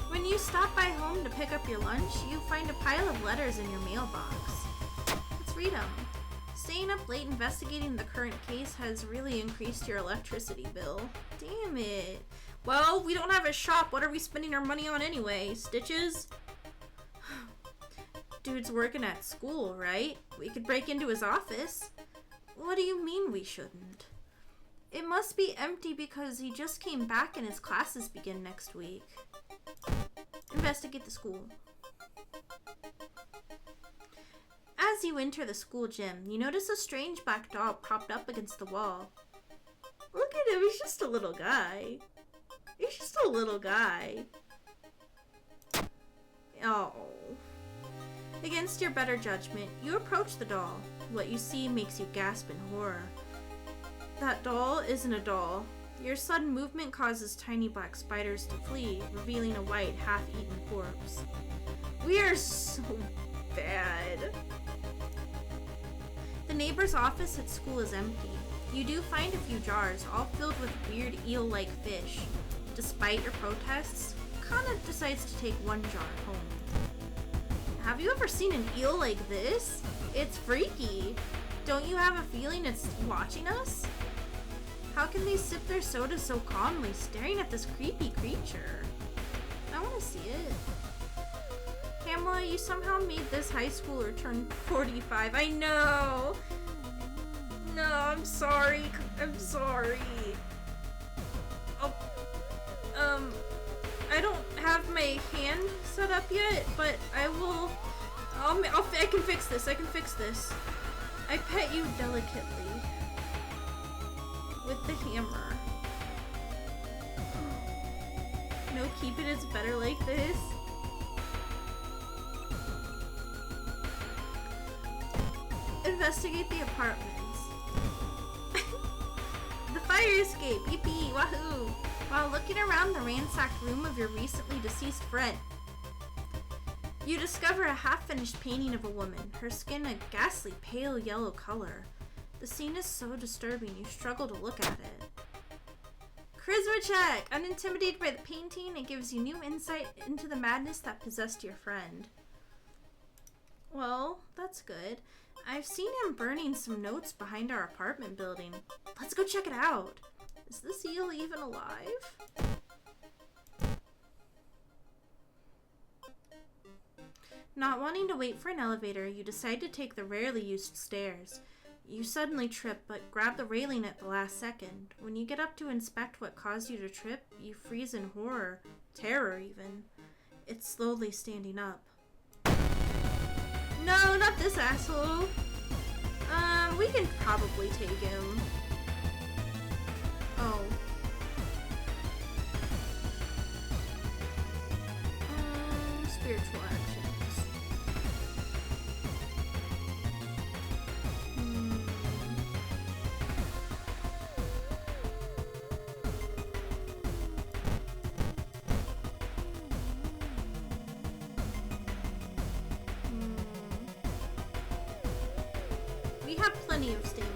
When you stop by home to pick up your lunch, you find a pile of letters in your mailbox. Let's read them. Staying up late investigating the current case has really increased your electricity bill. Damn it. Well, we don't have a shop. What are we spending our money on anyway? Stitches? Dude's working at school, right? We could break into his office. What do you mean we shouldn't? It must be empty because he just came back and his classes begin next week. Investigate the school. As As you enter the school gym, you notice a strange black dog propped up against the wall. Look at him, he's just a little guy. He's just a little guy. Oh. Against your better judgment, you approach the doll. What you see makes you gasp in horror. That doll isn't a doll. Your sudden movement causes tiny black spiders to flee, revealing a white, half-eaten corpse. We are so bad. The neighbor's office at school is empty. You do find a few jars, all filled with weird eel-like fish. Despite your protests, Kana decides to take one jar home. Have you ever seen an eel like this? It's freaky. Don't you have a feeling it's watching us? How can they sip their soda so calmly, staring at this creepy creature? I want to see it. Hamela, you somehow made this high schooler turn 45. I know! No, I'm sorry. I'm sorry. Oh, I don't have my hand set up yet, but I will. I can fix this. I can fix this. I pet you delicately with the hammer. No, keep it. It's better like this. Investigate the apartments. The fire escape. Yippee! Wahoo! While looking around the ransacked room of your recently deceased friend, you discover a half-finished painting of a woman, her skin a ghastly pale yellow color. The scene is so disturbing you struggle to look at it. Charisma check! Unintimidated by the painting, it gives you new insight into the madness that possessed your friend. Well, that's good. I've seen him burning some notes behind our apartment building. Let's go check it out. Is this eel even alive? Not wanting to wait for an elevator, you decide to take the rarely used stairs. You suddenly trip, but grab the railing at the last second. When you get up to inspect what caused you to trip, you freeze in horror, terror even. It's slowly standing up. No, not this asshole. We can probably take him. Oh. Spiritual actions. We have plenty of stamina.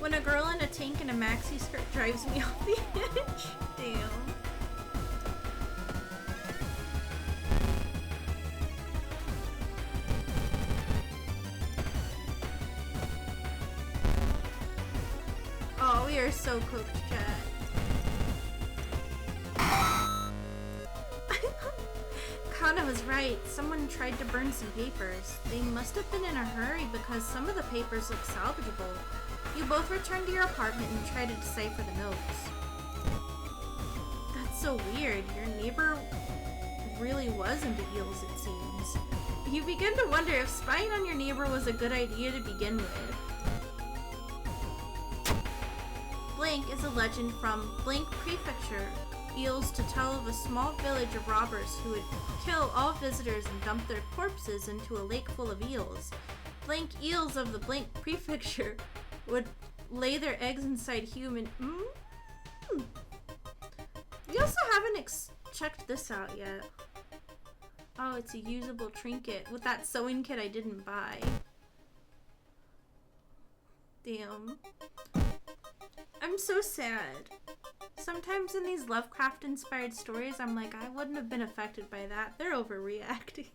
When a girl in a tank and a maxi skirt drives me off the edge. Damn. Oh, we are so cooked, chat. Kana was right. Someone tried to burn some papers. They must have been in a hurry because some of the papers look salvageable. You both return to your apartment and try to decipher the notes. That's so weird. Your neighbor really was into eels, it seems. You begin to wonder if spying on your neighbor was a good idea to begin with. Blank is a legend from Blank Prefecture. Eels to tell of a small village of robbers who would kill all visitors and dump their corpses into a lake full of eels. Blank eels of the Blank Prefecture would lay their eggs inside human. We also haven't checked this out yet. Oh, it's a usable trinket with that sewing kit I didn't buy. Damn. I'm so sad. Sometimes in these Lovecraft-inspired stories, I'm like, I wouldn't have been affected by that. They're overreacting.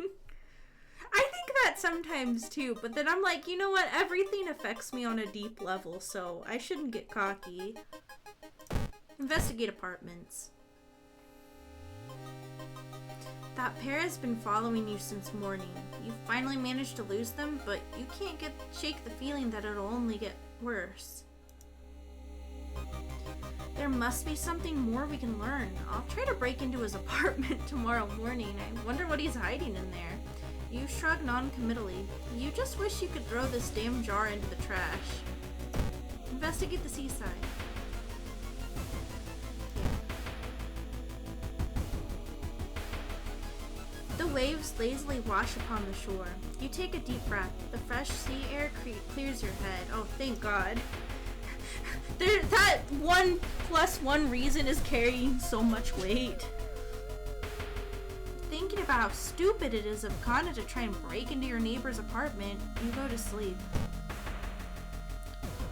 I think that sometimes too, but then I'm like, you know what? Everything affects me on a deep level, so I shouldn't get cocky. Investigate apartments. That pair has been following you since morning. You finally managed to lose them, but you can't shake the feeling that it'll only get worse. There must be something more we can learn. I'll try to break into his apartment tomorrow morning. I wonder what he's hiding in there. You shrug non-committally. You just wish you could throw this damn jar into the trash. Investigate the seaside. The waves lazily wash upon the shore. You take a deep breath. The fresh sea air clears your head. Oh, thank God. That 1+1 reason is carrying so much weight. Thinking about how stupid it is of Kana to try and break into your neighbor's apartment, you go to sleep.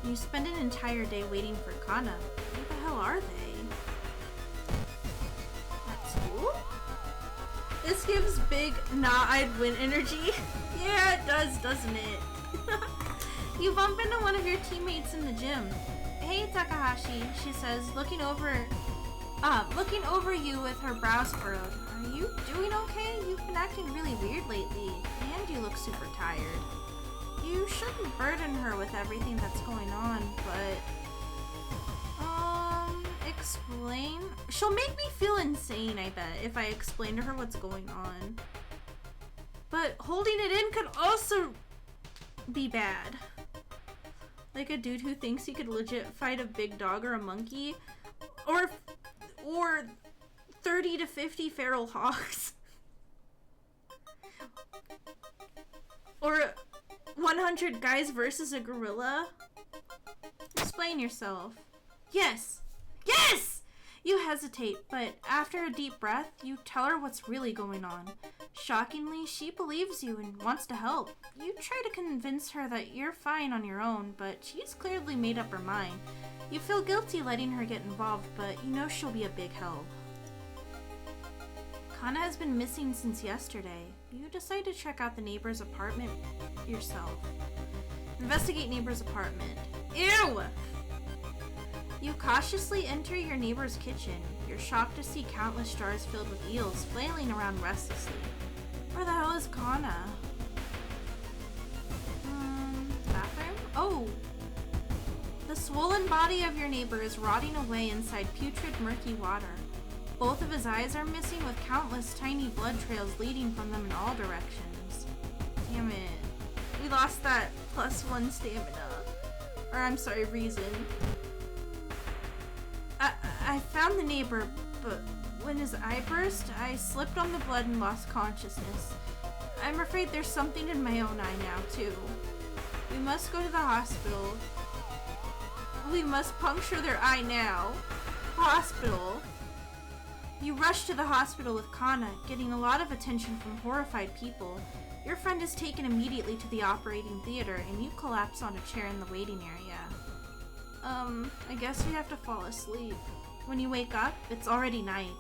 You spend an entire day waiting for Kana. Where the hell are they? At school? This gives big, nah, I'd win energy. Yeah, it does, doesn't it? You bump into one of your teammates in the gym. Hey, Takahashi, she says, looking over you with her brows furrowed. Are you doing okay? You've been acting really weird lately, and you look super tired. You shouldn't burden her with everything that's going on, but... explain? She'll make me feel insane, I bet, if I explain to her what's going on. But holding it in could also be bad. Like a dude who thinks he could legit fight a big dog or a monkey. Or 30 to 50 feral hogs. Or 100 guys versus a gorilla. Explain yourself. Yes! Yes! You hesitate, but after a deep breath, you tell her what's really going on. Shockingly, she believes you and wants to help. You try to convince her that you're fine on your own, but she's clearly made up her mind. You feel guilty letting her get involved, but you know she'll be a big help. Kana has been missing since yesterday. You decide to check out the neighbor's apartment yourself. Investigate neighbor's apartment. Ew! You cautiously enter your neighbor's kitchen. You're shocked to see countless jars filled with eels flailing around restlessly. Where the hell is Kana? Bathroom? Oh! The swollen body of your neighbor is rotting away inside putrid, murky water. Both of his eyes are missing with countless tiny blood trails leading from them in all directions. Damn it. We lost that +1 stamina. Or I'm sorry, reason. I found the neighbor, but when his eye burst, I slipped on the blood and lost consciousness. I'm afraid there's something in my own eye now, too. We must go to the hospital. We must puncture their eye now. Hospital. You rush to the hospital with Kana, getting a lot of attention from horrified people. Your friend is taken immediately to the operating theater, and you collapse on a chair in the waiting area. I guess we have to fall asleep. When you wake up, it's already night.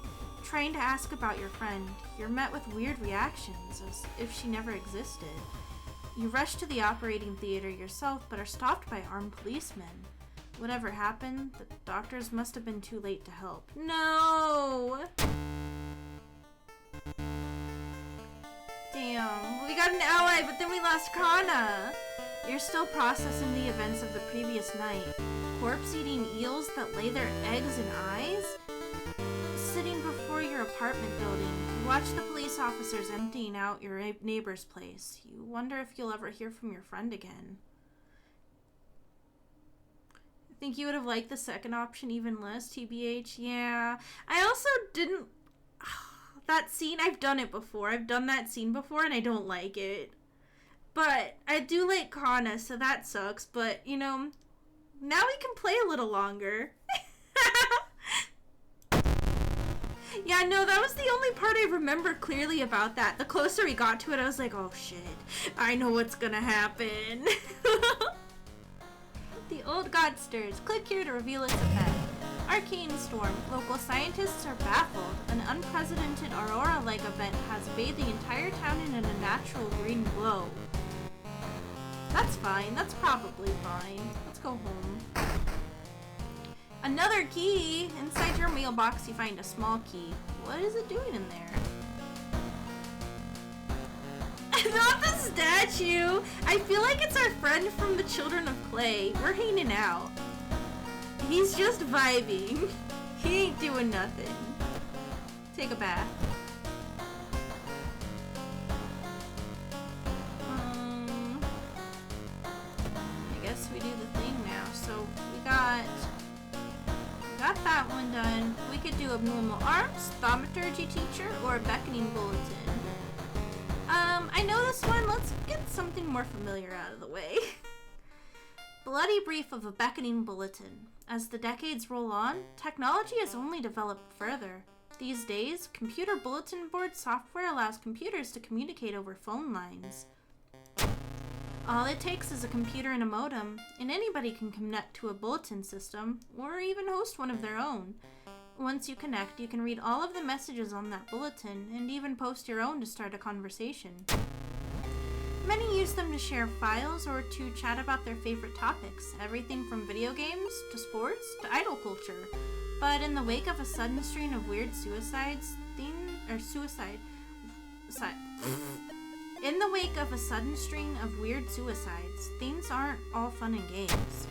Trying to ask about your friend, you're met with weird reactions, as if she never existed. You rush to the operating theater yourself, but are stopped by armed policemen. Whatever happened, the doctors must have been too late to help. No! Damn, we got an ally, but then we lost Kana! You're still processing the events of the previous night. Corpse-eating eels that lay their eggs in eyes? Sitting before your apartment building, you watch the police officers emptying out your neighbor's place. You wonder if you'll ever hear from your friend again. I think you would have liked the second option even less, TBH. Yeah. I also didn't... that scene, I've done it before. I've done that scene before and I don't like it. But I do like Kana, so that sucks. But, you know, now we can play a little longer. Yeah, no, that was the only part I remember clearly about that. The closer we got to it, I was like, oh shit, I know what's gonna happen. The old god stirs. Click here to reveal its effect. Arcane storm. Local scientists are baffled. An unprecedented aurora-like event has bathed the entire town in an unnatural green glow. That's fine. That's probably fine. Let's go home. Another key! Inside your mailbox you find a small key. What is it doing in there? Not the statue! I feel like it's our friend from the Children of Clay. We're hanging out. He's just vibing. He ain't doing nothing. Take a bath. that one done, we could do abnormal arms, thaumaturgy teacher, or beckoning bulletin. I know this one. Let's get something more familiar out of the way. Bloody brief of a beckoning bulletin. As the decades roll on, technology has only developed further. These days, computer bulletin board software allows computers to communicate over phone lines. All it takes is a computer and a modem, and anybody can connect to a bulletin system, or even host one of their own. Once you connect, you can read all of the messages on that bulletin, and even post your own to start a conversation. Many use them to share files or to chat about their favorite topics, everything from video games, to sports, to idol culture. But in the wake of a sudden string of weird suicides, things aren't all fun and games.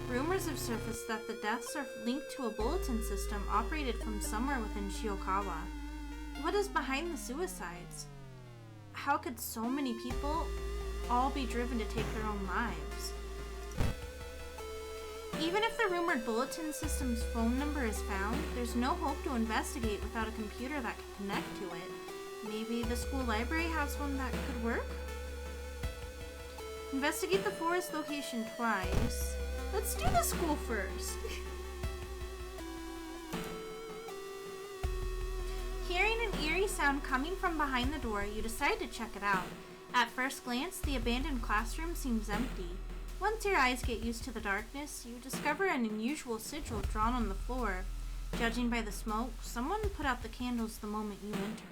Rumors have surfaced that the deaths are linked to a bulletin system operated from somewhere within Shiokawa. What is behind the suicides? How could so many people all be driven to take their own lives? Even if the rumored bulletin system's phone number is found, there's no hope to investigate without a computer that can connect to it. Maybe the school library has one that could work? Investigate the forest location twice. Let's do the school first. Hearing an eerie sound coming from behind the door, you decide to check it out. At first glance, the abandoned classroom seems empty. Once your eyes get used to the darkness, you discover an unusual sigil drawn on the floor. Judging by the smoke, someone put out the candles the moment you entered.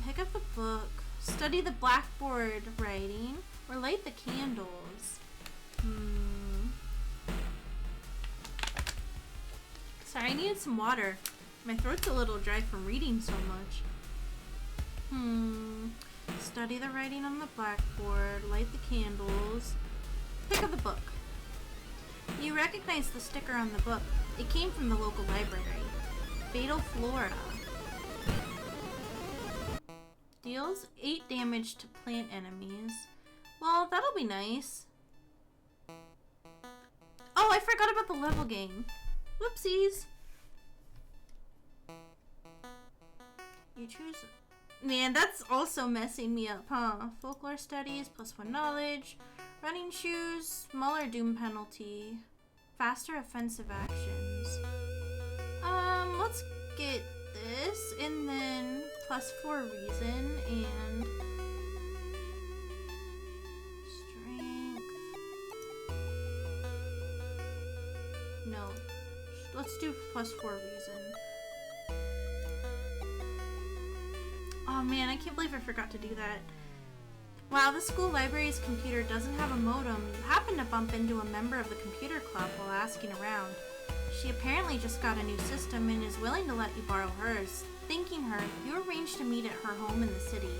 Pick up a book, study the blackboard writing, or light the candles. Sorry, I needed some water. My throat's a little dry from reading so much. Study the writing on the blackboard, light the candles. Pick up the book. You recognize the sticker on the book. It came from the local library. Fatal Flora. Deals 8 damage to plant enemies. Well, that'll be nice. Oh, I forgot about the level game. Whoopsies. You choose... Man, that's also messing me up, huh? Folklore studies, +1 knowledge. Running shoes, smaller doom penalty. Faster offensive actions. Let's get this, and then +4 reason, and... strength. No. Let's do +4 reason. Oh man, I can't believe I forgot to do that. While the school library's computer doesn't have a modem, you happen to bump into a member of the computer club while asking around. She apparently just got a new system and is willing to let you borrow hers. Thanking her, you arrange to meet at her home in the city.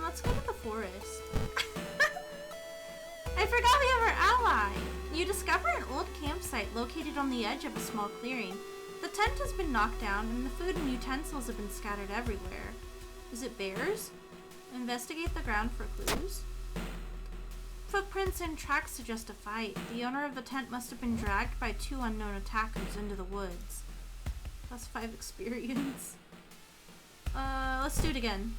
Let's go to the forest. I forgot we have our ally! You discover an old campsite located on the edge of a small clearing. The tent has been knocked down and the food and utensils have been scattered everywhere. Is it bears? Investigate the ground for clues. Footprints and tracks suggest a fight. The owner of the tent must have been dragged by 2 unknown attackers into the woods. +5 experience. Let's do it again.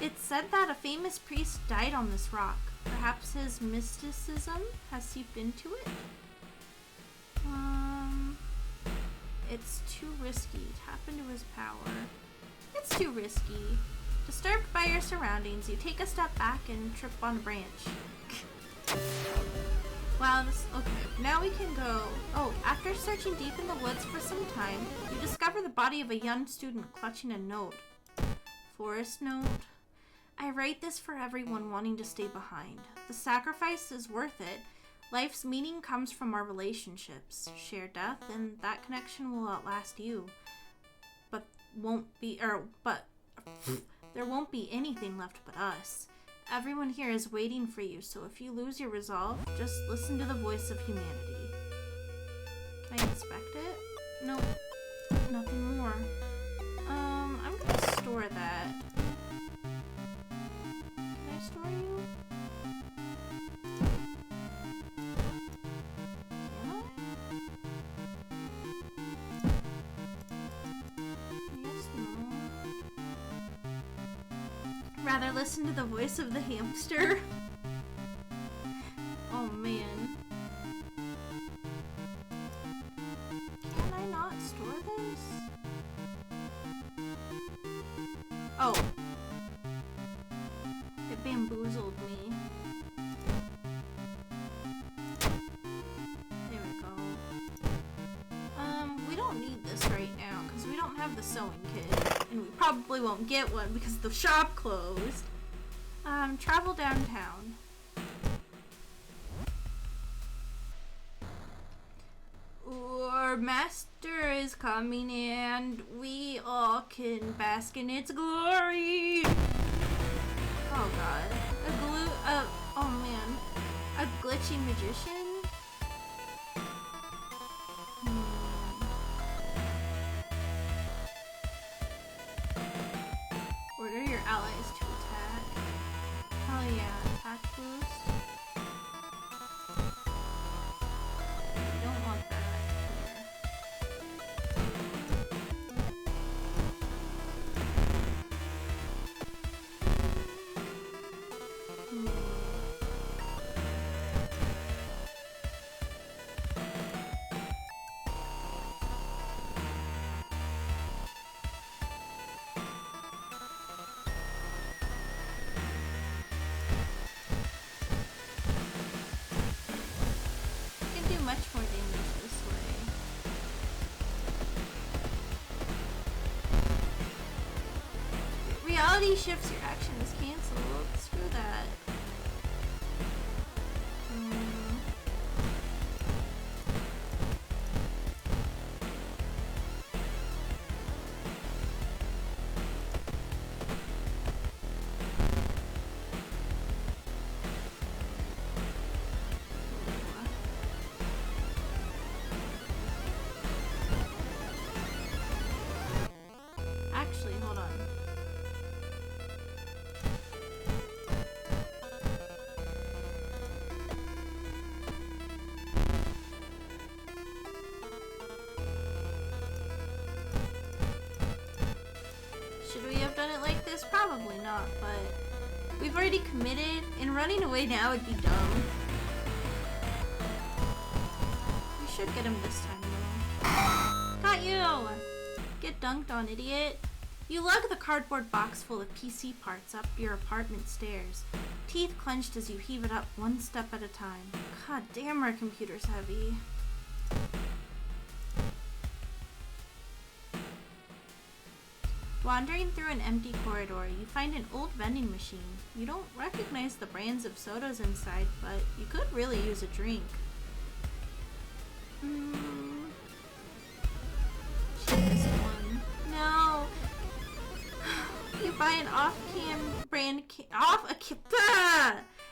It's said that a famous priest died on this rock. Perhaps his mysticism has seeped into it? It's too risky. Tap into his power. It's too risky. Disturbed by your surroundings, you take a step back and trip on a branch. Wow, okay, now we can go. Oh, after searching deep in the woods for some time, you discover the body of a young student clutching a note. Forest note. I write this for everyone wanting to stay behind. The sacrifice is worth it. Life's meaning comes from our relationships. Share death, and that connection will outlast you. But there won't be anything left but us. Everyone here is waiting for you, so if you lose your resolve, just listen to the voice of humanity. Can I inspect it? Nope. Nothing more. I'm gonna store that. Can I store you? rather listen to the voice of the hamster. Oh man. Can I not store this? Oh. It bamboozled me. There we go. We don't need this right now because we don't have the sewing kit. And we probably won't get one because the shop closed. Travel downtown. Our master is coming and we all can bask in its glory. Oh god. Oh man. A glitchy magician? Order your allies to attack. Hell yeah, attack boost. We don't want that much more damage this way. Reality shifts, your action is cancelled. Screw that. Actually, hold on. Should we have done it like this? Probably not, but we've already committed, and running away now would be dumb. We should get him this time, though. Got you! Get dunked on, idiot. You lug the cardboard box full of PC parts up your apartment stairs, teeth clenched as you heave it up one step at a time. God damn, our computer's heavy. Wandering through an empty corridor, you find an old vending machine. You don't recognize the brands of sodas inside, but you could really use a drink. This one. No. You buy an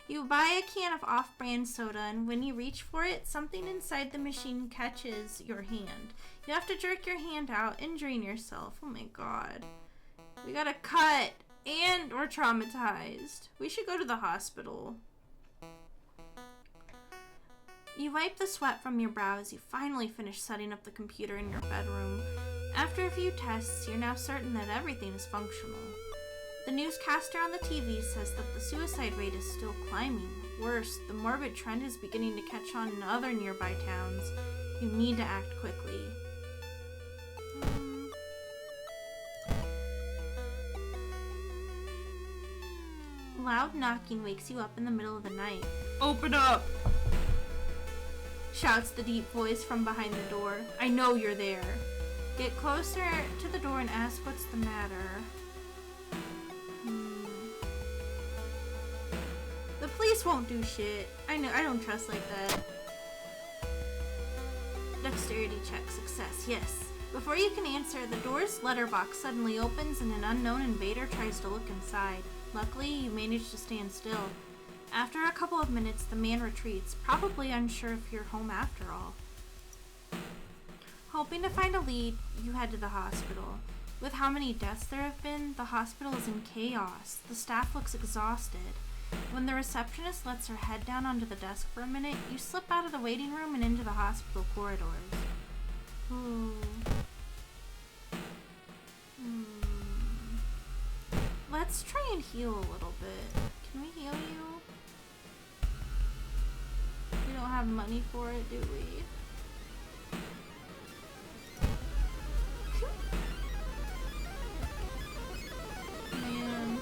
You buy a can of off-brand soda, and when you reach for it, something inside the machine catches your hand. You have to jerk your hand out, injuring yourself. Oh my god. We got a cut, and we're traumatized. We should go to the hospital. You wipe the sweat from your brow as you finally finish setting up the computer in your bedroom. After a few tests, you're now certain that everything is functional. The newscaster on the TV says that the suicide rate is still climbing. Worse, the morbid trend is beginning to catch on in other nearby towns. You need to act quickly. Loud knocking wakes you up in the middle of the night. Open up! Shouts the deep voice from behind the door. I know you're there. Get closer to the door and ask what's the matter. The police won't do shit. I don't trust like that. Dexterity check success, yes. Before you can answer, the door's letterbox suddenly opens and an unknown invader tries to look inside. Luckily, you manage to stand still. After a couple of minutes, the man retreats, probably unsure if you're home after all. Hoping to find a lead, you head to the hospital. With how many deaths there have been, the hospital is in chaos. The staff looks exhausted. When the receptionist lets her head down onto the desk for a minute, you slip out of the waiting room and into the hospital corridors. Let's Let's try and heal a little bit. Can we heal you? We don't have money for it, do we? Man.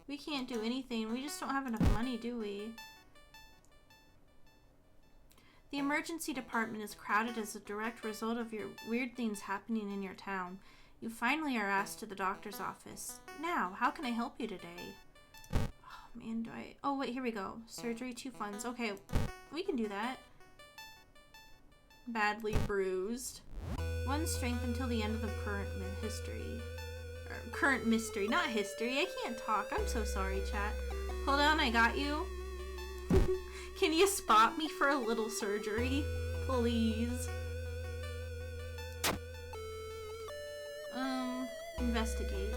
We can't do anything. We just don't have enough money, do we? The emergency department is crowded as a direct result of your weird things happening in your town. You finally are asked to the doctor's office. Now, how can I help you today? Oh man, do I... Oh wait, here we go. Surgery 2 funds. Okay, we can do that. Badly bruised. 1 strength until the end of the current history. Or, current mystery, not history. I can't talk. I'm so sorry, chat. Hold on, I got you. Can you spot me for a little surgery? Please. Investigate.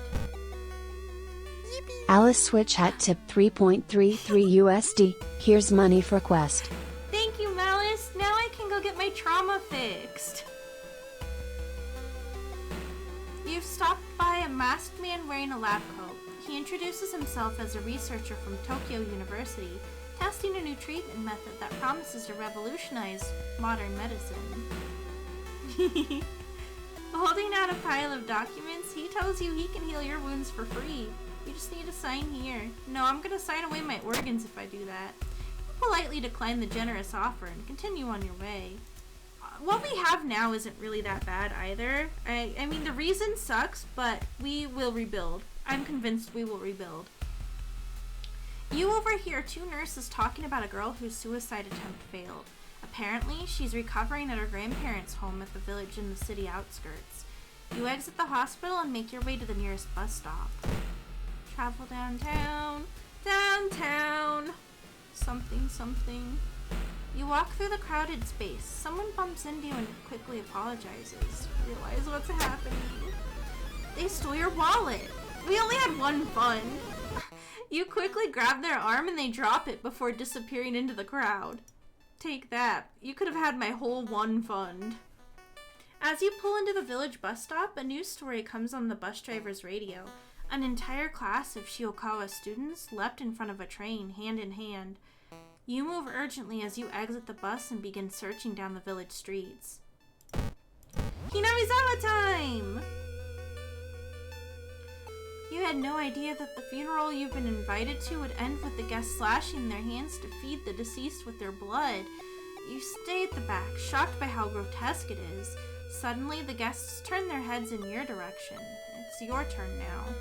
Alice Switch at tip 3.33 USD. Here's money for quest. Thank you, Malice. Now I can go get my trauma fixed. You've stopped by a masked man wearing a lab coat. He introduces himself as a researcher from Tokyo University, testing a new treatment method that promises to revolutionize modern medicine. Holding out a pile of documents, he tells you he can heal your wounds for free. You just need to sign here. No, I'm gonna sign away my organs if I do that. You politely decline the generous offer and continue on your way. What we have now isn't really that bad either. I mean, the reason sucks, but we will rebuild. I'm convinced we will rebuild. You overhear 2 nurses talking about a girl whose suicide attempt failed. Apparently, she's recovering at her grandparents' home at the village in the city outskirts. You exit the hospital and make your way to the nearest bus stop. Travel downtown, downtown, something, something. You walk through the crowded space. Someone bumps into you and quickly apologizes. Realize what's happening. They stole your wallet. We only had 1 fund. You quickly grab their arm and they drop it before disappearing into the crowd. Take that. You could have had my whole 1 fund. As you pull into the village bus stop, a news story comes on the bus driver's radio. An entire class of Shiokawa students leapt in front of a train, hand in hand. You move urgently as you exit the bus and begin searching down the village streets. Hinamizawa time! You had no idea that the funeral you've been invited to would end with the guests slashing their hands to feed the deceased with their blood. You stay at the back, shocked by how grotesque it is. Suddenly, the guests turn their heads in your direction. It's your turn now.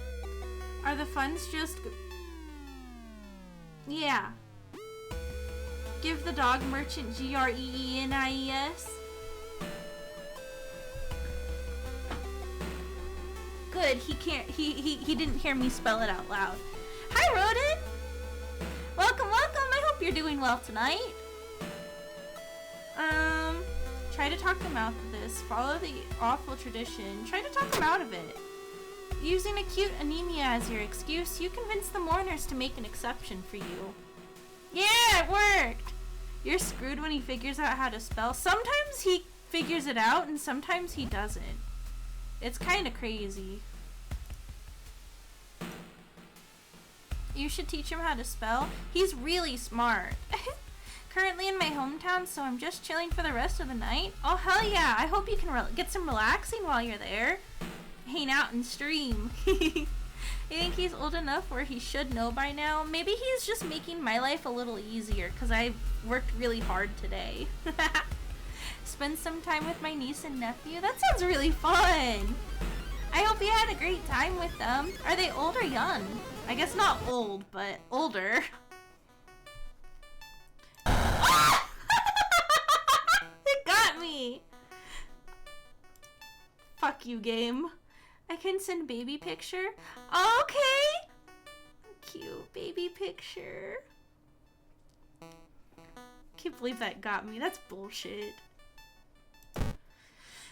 Are the funds just... Yeah. Give the dog merchant GREENIES. Good, he didn't hear me spell it out loud. Hi, Rodin! Welcome, welcome! I hope you're doing well tonight. Try to talk them out of this. Follow the awful tradition. Try to talk them out of it. Using acute anemia as your excuse, you convince the mourners to make an exception for you. Yeah, it worked! You're screwed when he figures out how to spell. Sometimes he figures it out, and sometimes he doesn't. It's kind of crazy. You should teach him how to spell. He's really smart. Currently in my hometown, so I'm just chilling for the rest of the night. Oh, hell yeah. I hope you can get some relaxing while you're there. Hang out and stream. You think he's old enough where he should know by now? Maybe he's just making my life a little easier because I worked really hard today. Spend some time with my niece and nephew. That sounds really fun. I hope you had a great time with them. Are they old or young? I guess not old, but older. It got me. Fuck you, game. I can send baby picture. Okay. Cute baby picture. Can't believe that got me. That's bullshit.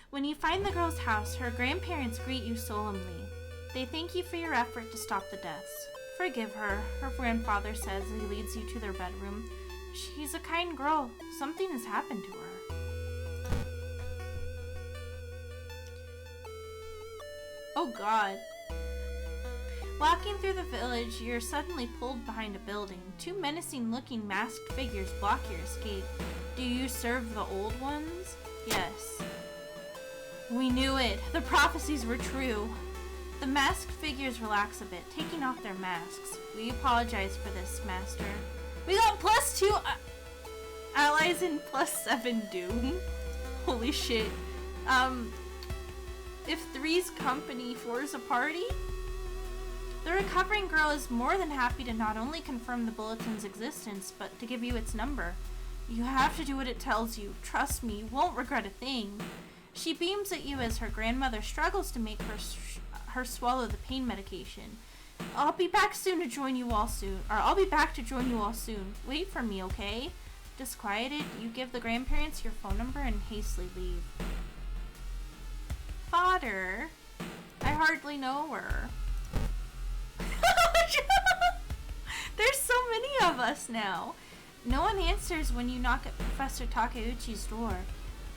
When you find the girl's house, her grandparents greet you solemnly. They thank you for your effort to stop the deaths. Forgive her, her grandfather says as he leads you to their bedroom. She's a kind girl. Something has happened to her. Oh God. Walking through the village, you're suddenly pulled behind a building. Two menacing-looking masked figures block your escape. Do you serve the old ones? Yes. We knew it. The prophecies were true. The masked figures relax a bit, taking off their masks. We apologize for this, Master. We got +2 allies and +7 doom. Holy shit. If 3's company, 4's a party? The recovering girl is more than happy to not only confirm the bulletin's existence, but to give you its number. You have to do what it tells you. Trust me, you won't regret a thing. She beams at you as her grandmother struggles to make her swallow the pain medication. I'll be back to join you all soon. Wait for me, okay? Disquieted, you give the grandparents your phone number and hastily leave. Fodder. I hardly know her. There's so many of us now. No one answers when you knock at Professor Takeuchi's door.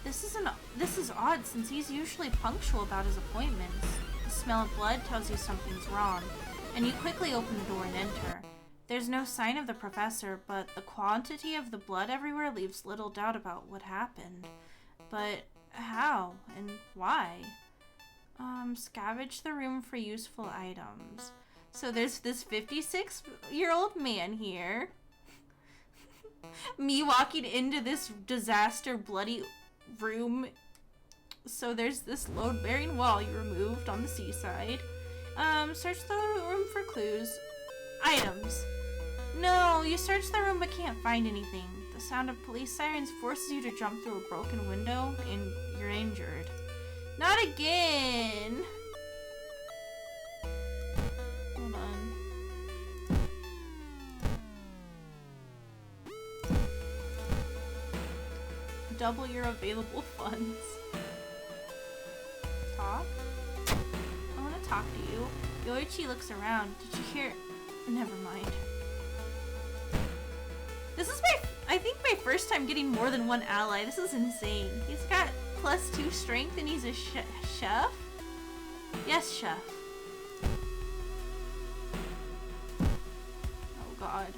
This is odd since he's usually punctual about his appointments. The smell of blood tells you something's wrong, and you quickly open the door and enter. There's no sign of the professor, but the quantity of the blood everywhere leaves little doubt about what happened. But how and why? Scavenge the room for useful items. So there's this 56-year-old man here. Me walking into this disaster bloody room. So there's this load-bearing wall you removed on the seaside. Search the room for clues. Items. No, you search the room but can't find anything. The sound of police sirens forces you to jump through a broken window and you're injured. Not again! Hold on. Double your available funds. Talk? I want to talk to you. Yoichi looks around. Did you hear? Never mind. This is I think my first time getting more than one ally. This is insane. He's got +2 strength and he's a chef? Yes, chef. Oh god.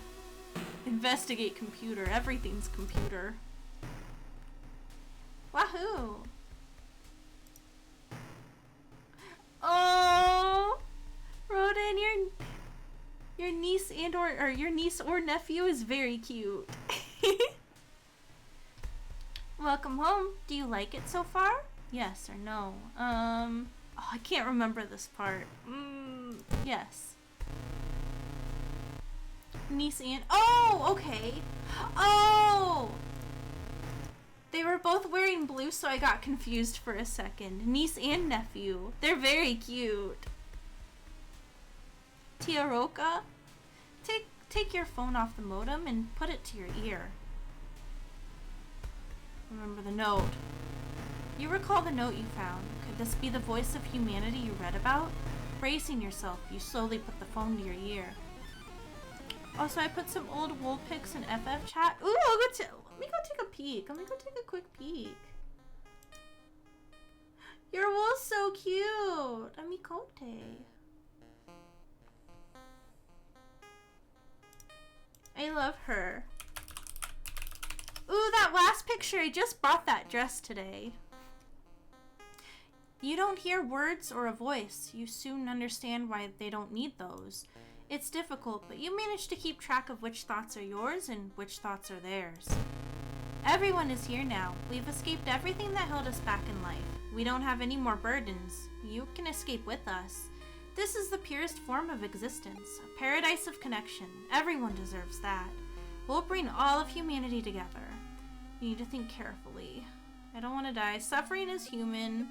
Investigate computer. Everything's computer. Wahoo! Oh, Rodan, your niece your niece or nephew is very cute. Welcome home. Do you like it so far? Yes or no? Oh, I can't remember this part. Yes. Niece and oh, okay. Oh. They were both wearing blue, so I got confused for a second. Niece and nephew. They're very cute. Tia Roka, take your phone off the modem and put it to your ear. Remember the note. You recall the note you found. Could this be the voice of humanity you read about? Bracing yourself, you slowly put the phone to your ear. Also, I put some old wool pics in FF chat. Ooh, let me go take a peek. Let me go take a quick peek. Your wool's so cute. Amikote. I love her. Ooh, that last picture. I just bought that dress today. You don't hear words or a voice. You soon understand why they don't need those. It's difficult, but you manage to keep track of which thoughts are yours and which thoughts are theirs. Everyone is here now. We've escaped everything that held us back in life. We don't have any more burdens. You can escape with us. This is the purest form of existence, a paradise of connection. Everyone deserves that. We'll bring all of humanity together. You need to think carefully. I don't want to die. Suffering is human.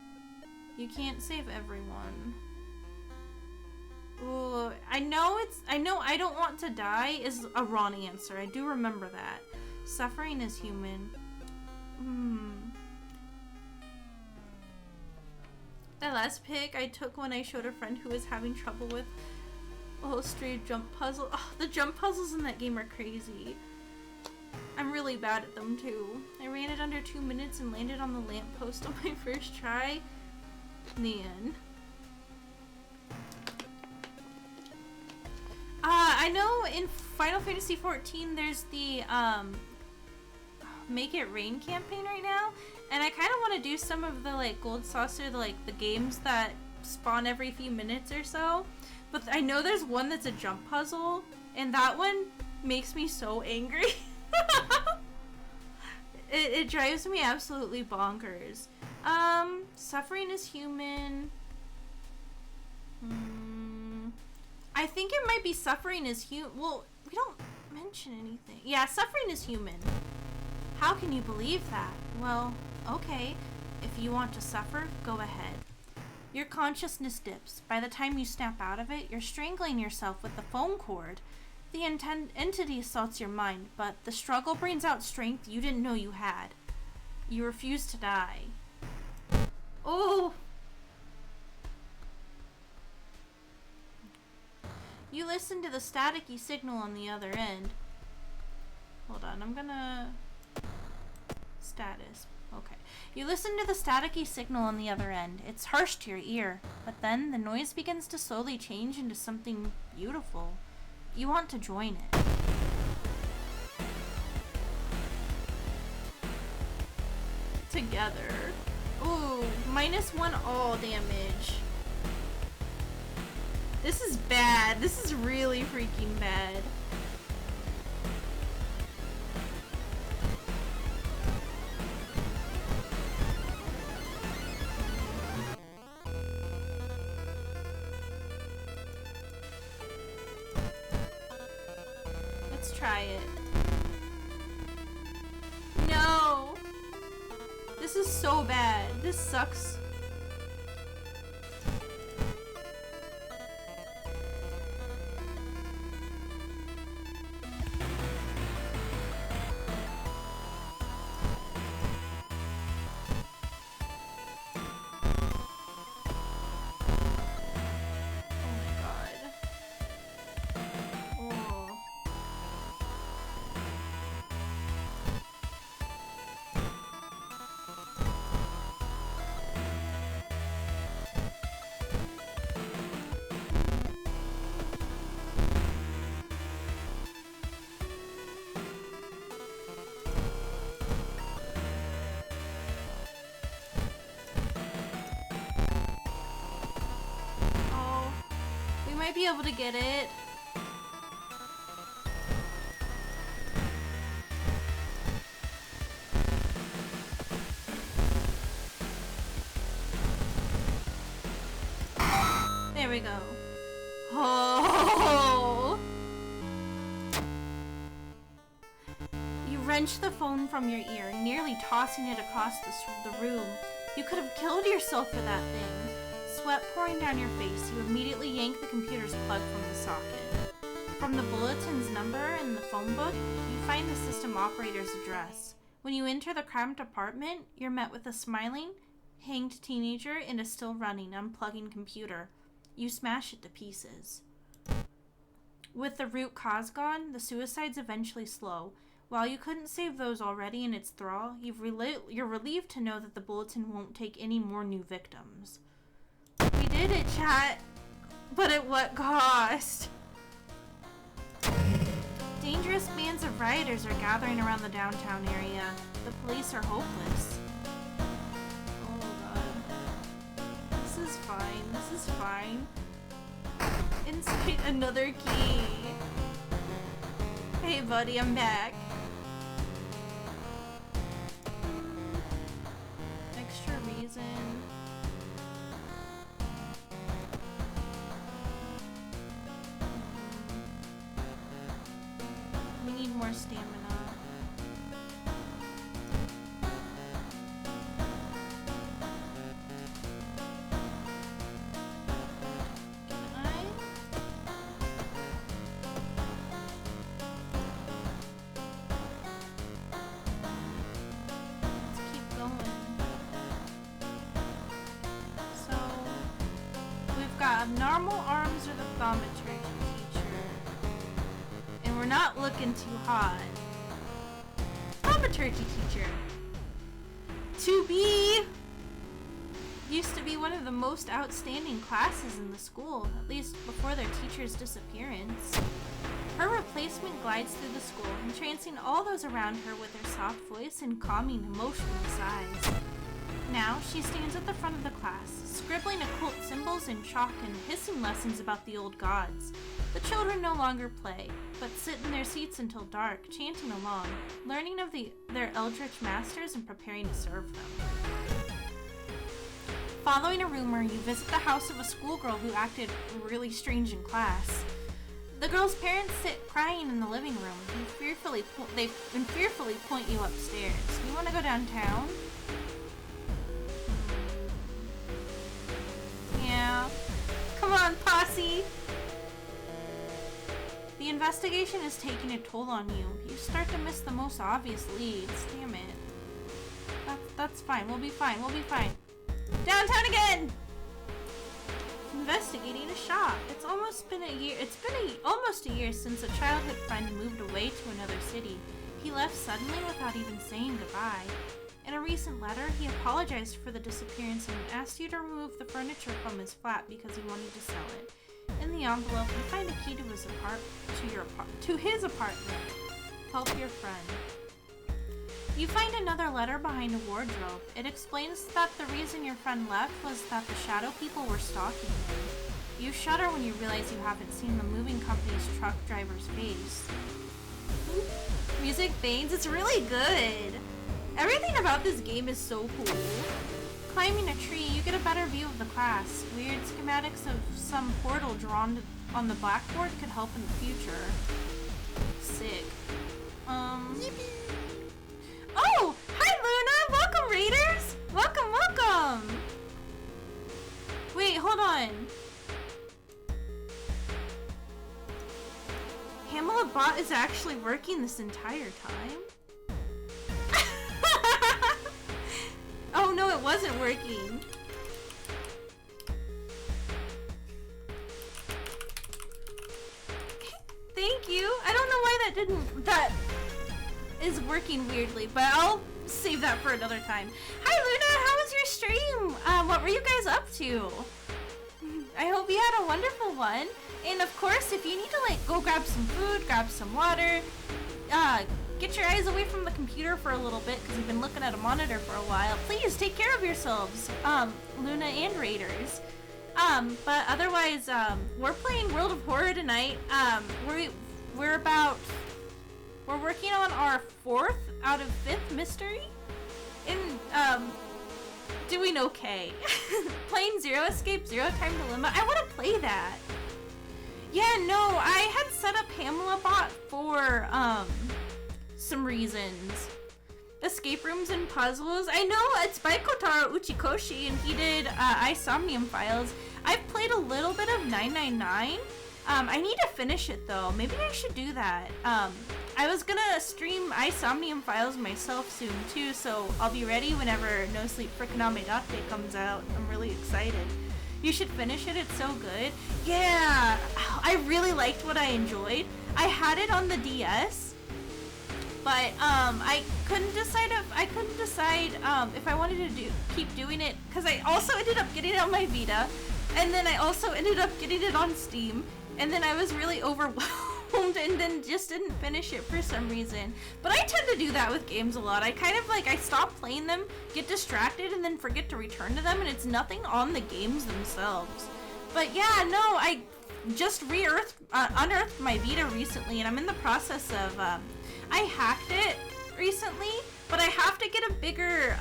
You can't save everyone. Ooh, I know I don't want to die is a wrong answer. I do remember that. Suffering is human. That last pic I took when I showed a friend who was having trouble with a whole straight jump puzzle. Oh, the jump puzzles in that game are crazy. I'm really bad at them too. I ran it under 2 minutes and landed on the lamppost on my first try. Man. I know in Final Fantasy 14 there's the Make It Rain campaign right now, and I kind of want to do some of the like gold saucer, the games that spawn every few minutes or so. But I know there's one that's a jump puzzle, and that one makes me so angry. It drives me absolutely bonkers. Suffering is human. I think it might be suffering is human. Well, we don't mention anything. Yeah, suffering is human. How can you believe that? Well, okay. If you want to suffer, go ahead. Your consciousness dips. By the time you snap out of it, you're strangling yourself with the phone cord. The entity assaults your mind, but the struggle brings out strength you didn't know you had. You refuse to die. Oh! You listen to the staticky signal on the other end. Hold on, I'm gonna... Status. Okay. You listen to the staticky signal on the other end. It's harsh to your ear, but then the noise begins to slowly change into something beautiful. You want to join it. Together. Ooh, -1 all damage. This is bad. This is really freaking bad. Let's try it. No! This is so bad. This sucks. Might be able to get it. There we go. Oh! You wrench the phone from your ear, nearly tossing it across the room. You could have killed yourself for that thing. Sweat pouring down your face, you immediately yank the computer's plug from the socket. From the bulletin's number in the phone book, you find the system operator's address. When you enter the cramped apartment, you're met with a smiling, hanged teenager and a still running, unplugging computer. You smash it to pieces. With the root cause gone, the suicides eventually slow. While you couldn't save those already in its thrall, you're relieved to know that the bulletin won't take any more new victims. We did it, chat. But at what cost? Dangerous bands of rioters are gathering around the downtown area. The police are hopeless. Oh god. This is fine. This is fine. Insert another key. Hey buddy, I'm back. Extra reason. We need more stamina. Abnormal arms or the thaumaturgy teacher. And we're not looking too hot. Thaumaturgy teacher. To be used to be one of the most outstanding classes in the school, at least before their teacher's disappearance. Her replacement glides through the school, entrancing all those around her with her soft voice and calming, emotionless eyes. Now, she stands at the front of the class, scribbling occult symbols in chalk and hissing lessons about the old gods. The children no longer play, but sit in their seats until dark, chanting along, learning of their eldritch masters and preparing to serve them. Following a rumor, you visit the house of a schoolgirl who acted really strange in class. The girl's parents sit crying in the living room and fearfully point you upstairs. You want to go downtown? Yeah. Come on, posse! The investigation is taking a toll on you. You start to miss the most obvious leads. Damn it. That's fine. We'll be fine. We'll be fine. Downtown again! Investigating a shop. It's almost been a year. It's been almost a year since a childhood friend moved away to another city. He left suddenly without even saying goodbye. In a recent letter, he apologized for the disappearance and asked you to remove the furniture from his flat because he wanted to sell it. In the envelope, you find a key to his apartment. Help your friend. You find another letter behind a wardrobe. It explains that the reason your friend left was that the shadow people were stalking him. You shudder when you realize you haven't seen the moving company's truck driver's face. Music bangs, it's really good. Everything about this game is so cool. Climbing a tree, you get a better view of the class. Weird schematics of some portal drawn on the blackboard could help in the future. Sick. Oh! Hi, Luna! Welcome, Raiders! Welcome, welcome! Wait, hold on. Hamela Bot is actually working this entire time? Oh no, it wasn't working. Thank you. I don't know why that is working weirdly, but I'll save that for another time. Hi Luna, how was your stream? What were you guys up to? I hope you had a wonderful one. And of course, if you need to go grab some food, grab some water, get your eyes away from the computer for a little bit because you've been looking at a monitor for a while. Please take care of yourselves, Luna and Raiders. But otherwise, we're playing World of Horror tonight. We're working on our 4th out of 5th mystery, and doing okay. Playing Zero Escape, Zero Time Dilemma. I want to play that. Yeah, no, I had set up Hamela Bot for some reasons. Escape rooms and puzzles. I know it's by Kotaro Uchikoshi, and he did iSomnium Files. I've played a little bit of 999. I need to finish it though. Maybe I should do that. I was gonna stream iSomnium Files myself soon too, so I'll be ready whenever No Sleep Frikaname Date comes out. I'm really excited. You should finish it, it's so good. Yeah, I really liked what I enjoyed. I had it on the DS, but I couldn't decide if I wanted to keep doing it, because I also ended up getting it on my Vita, and then I also ended up getting it on Steam, and then I was really overwhelmed and then just didn't finish it for some reason. But I tend to do that with games a lot. I kind of I stop playing them, get distracted, and then forget to return to them, and it's nothing on the games themselves. But yeah, no, I just unearthed my Vita recently, and I'm in the process of, I hacked it recently, but I have to get a bigger,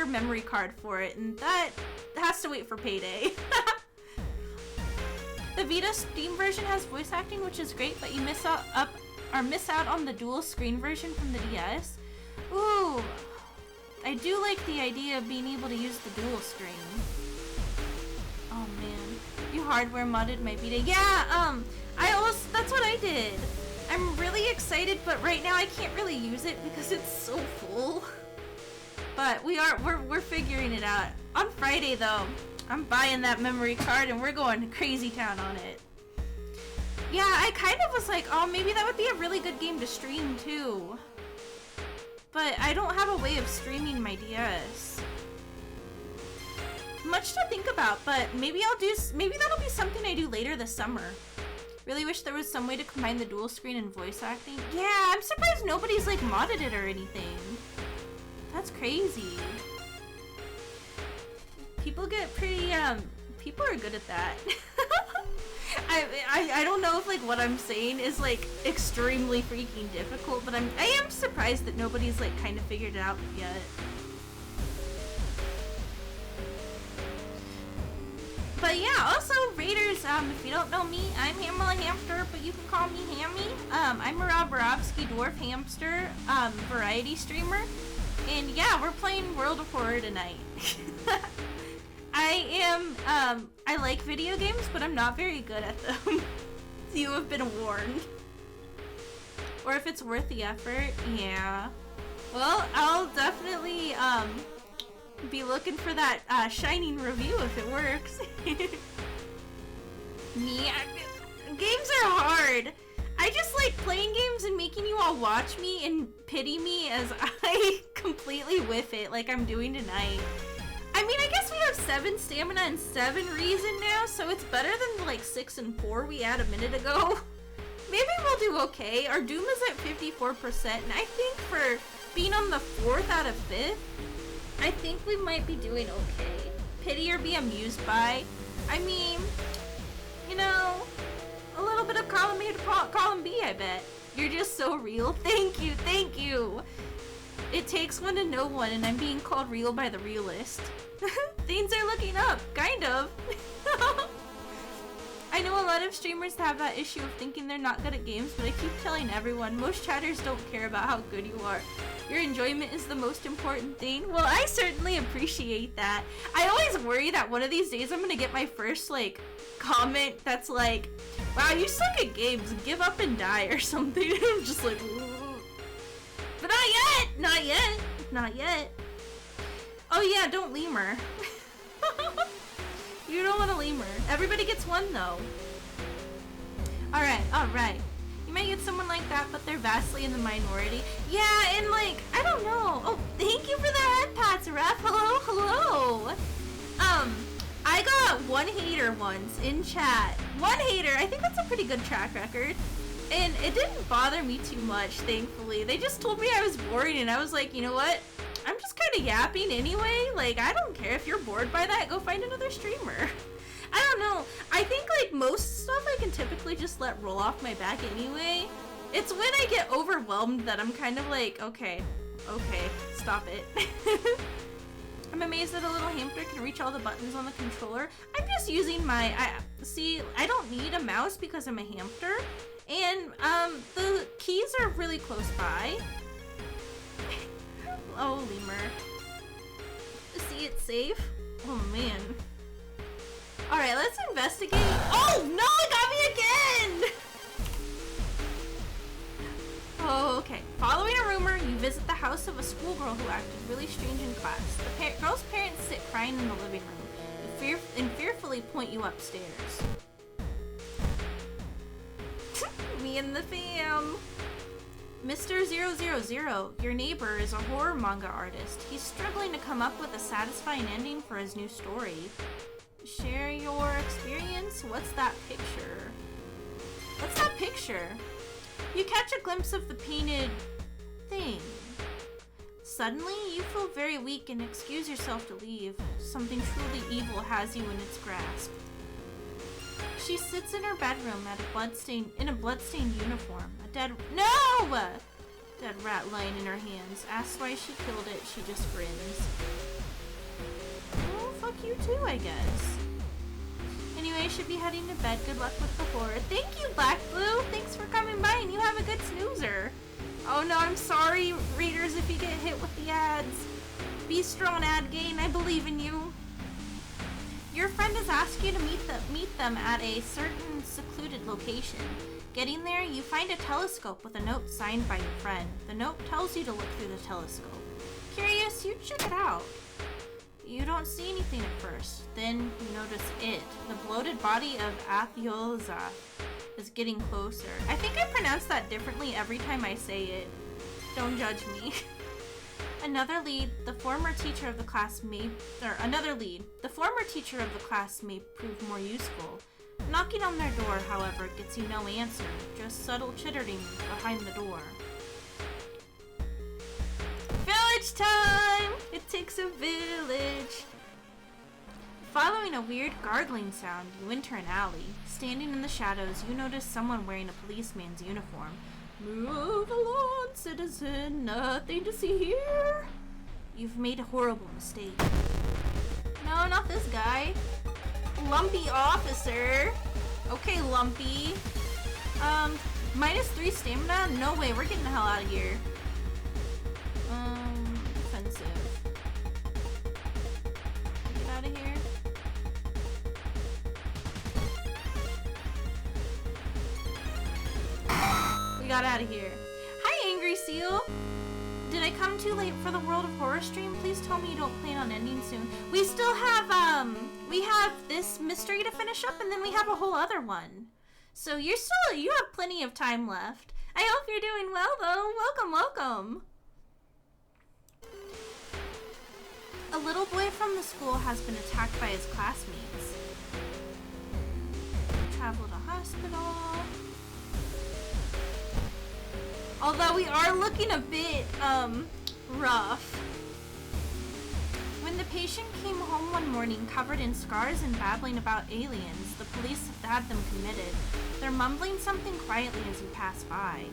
memory card for it, and that has to wait for payday. The Vita Steam version has voice acting, which is great, but you miss out on the dual screen version from the DS. Ooh, I do like the idea of being able to use the dual screen. Oh man, you hardware modded my Vita. Yeah, that's what I did. I'm really excited, but right now I can't really use it because it's so full. But we're figuring it out. On Friday though, I'm buying that memory card and we're going to crazy town on it. Yeah, I kind of was like, oh, maybe that would be a really good game to stream too. But I don't have a way of streaming my DS. Much to think about, but maybe that'll be something I do later this summer. Really wish there was some way to combine the dual screen and voice acting. Yeah, I'm surprised nobody's like modded it or anything. That's crazy. People get pretty, people are good at that. I don't know if like what I'm saying is like extremely freaking difficult, but I am surprised that nobody's like kind of figured it out yet. But yeah, also Raiders, if you don't know me, I'm Hamela Hampter, but you can call me Hammie. I'm a Roborovski Dwarf Hamster, variety streamer. And yeah, we're playing World of Horror tonight. I like video games, but I'm not very good at them. You have been warned. Or if it's worth the effort, yeah. Well, I'll definitely, be looking for that, shining review if it works. Games are hard. I just like playing games and making you all watch me and pity me as I completely whiff it like I'm doing tonight. I mean, I guess we have 7 stamina and 7 reason now, so it's better than like 6 and 4 we had a minute ago. Maybe we'll do okay. Our Doom is at 54%, and I think for being on the 4th out of 5th, I think we might be doing okay. Pity or be amused by. I mean, you know, a little bit of column A to column B, I bet. You're just so real. Thank you, thank you. It takes one to know one, and I'm being called real by the realist. Things are looking up, kind of. I know a lot of streamers have that issue of thinking they're not good at games, but I keep telling everyone, most chatters don't care about how good you are. Your enjoyment is the most important thing. Well, I certainly appreciate that. I always worry that one of these days I'm gonna get my first, like, comment that's like, wow, you suck at games, give up and die, or something. I'm just like, ugh. But not yet! Not yet! Not yet. Oh yeah, don't lemur. You don't want a lemur. Everybody gets one, though. Alright, alright. You might get someone like that, but they're vastly in the minority. Yeah, and like, I don't know. Oh, thank you for the head pats, Ref. Hello, hello. I got one hater once in chat. One hater. I think that's a pretty good track record. And it didn't bother me too much, thankfully. They just told me I was boring, and I was like, you know what? I'm just kind of yapping anyway. Like, I don't care. If you're bored by that, go find another streamer. I don't know. I think, like, most stuff I can typically just let roll off my back anyway. It's when I get overwhelmed that I'm kind of like, okay, stop it. I'm amazed that a little hamster can reach all the buttons on the controller. I'm just using my, see, I don't need a mouse because I'm a hamster. And, the keys are really close by. Oh, lemur. See it safe? Oh, man. Alright, let's investigate. Oh, no, it got me again! Oh, okay. Following a rumor, you visit the house of a schoolgirl who acted really strange in class. The girl's parents sit crying in the living room and fearfully point you upstairs. Me and the fam. Mr. 000, your neighbor, is a horror manga artist. He's struggling to come up with a satisfying ending for his new story. Share your experience? What's that picture? What's that picture? You catch a glimpse of the painted thing. Suddenly, you feel very weak and excuse yourself to leave. Something truly evil has you in its grasp. She sits in her bedroom in a bloodstained uniform. Dead rat lying in her hands. Asks why she killed it. She just grins. Oh, fuck you too, I guess. Anyway, I should be heading to bed. Good luck with the horror. Thank you, Black Blue. Thanks for coming by, and you have a good snoozer. Oh no, I'm sorry, readers, if you get hit with the ads. Be strong, ad gain. I believe in you. Your friend has asked you to meet them at a certain secluded location. Getting there, you find a telescope with a note signed by your friend. The note tells you to look through the telescope. Curious, you check it out. You don't see anything at first. Then you notice it. The bloated body of Athioza is getting closer. I think I pronounce that differently every time I say it. Don't judge me. Another lead, the former teacher of the class may prove more useful. Knocking on their door, however, gets you no answer, just subtle chittering behind the door. Village time! It takes a village. Following a weird gargling sound, you enter an alley. Standing in the shadows, you notice someone wearing a policeman's uniform. Move along, citizen, nothing to see here. You've made a horrible mistake. No, not this guy. Lumpy officer. Okay, Lumpy. -3 stamina? No way, we're getting the hell out of here. Defensive. Get out of here. We got out of here. Hi, Angry Seal. Did I come too late for the World of Horror stream? Please tell me you don't plan on ending soon. We still have, we have this mystery to finish up, and then we have a whole other one. So you have plenty of time left. I hope you're doing well, though. Welcome, welcome. A little boy from the school has been attacked by his classmates. Travel to hospital. Although we are looking a bit, rough. When the patient came home one morning covered in scars and babbling about aliens, the police had them committed. They're mumbling something quietly as you pass by.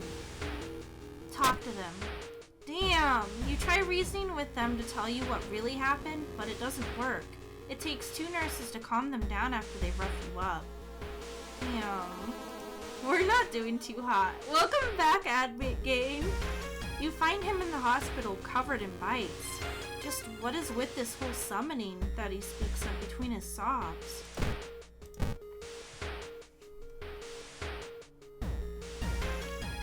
Talk to them. Damn, you try reasoning with them to tell you what really happened, but it doesn't work. It takes 2 nurses to calm them down after they rough you up. Damn. We're not doing too hot. Welcome back, Admit Gang. You find him in the hospital covered in bites. Just what is with this whole summoning that he speaks of between his sobs?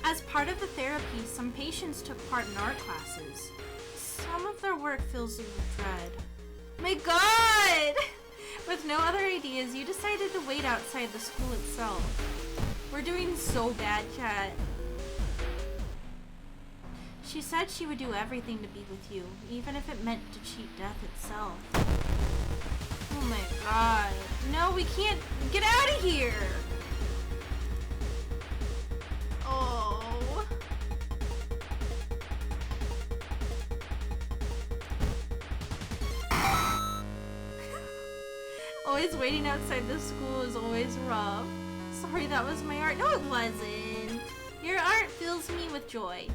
As part of the therapy, some patients took part in art classes. Some of their work fills you with dread. My God! With no other ideas, you decided to wait outside the school itself. We're doing so bad, chat. She said she would do everything to be with you, even if it meant to cheat death itself. Oh my God. No, we can't. Get out of here! Oh. Always waiting outside the school is always rough. Sorry, that was my art. No, it wasn't. Your art fills me with joy.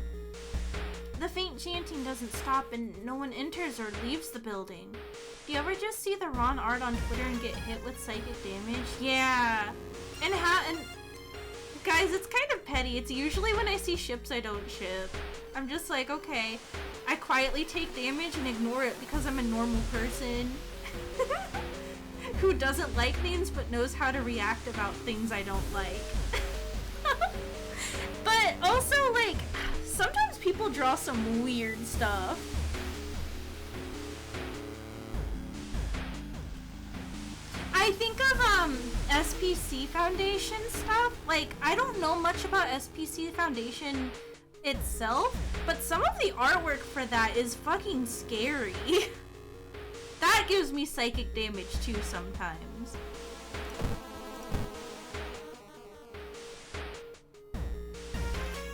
The faint chanting doesn't stop and no one enters or leaves the building. Do you ever just see the Ron art on Twitter and get hit with psychic damage? Yeah. And guys, it's kind of petty. It's usually when I see ships I don't ship. I'm just like, okay. I quietly take damage and ignore it because I'm a normal person. Who doesn't like things but knows how to react about things I don't like. But also, like, sometimes people draw some weird stuff. I think of SPC Foundation stuff. Like, I don't know much about SPC Foundation itself, but some of the artwork for that is fucking scary. That gives me psychic damage too sometimes.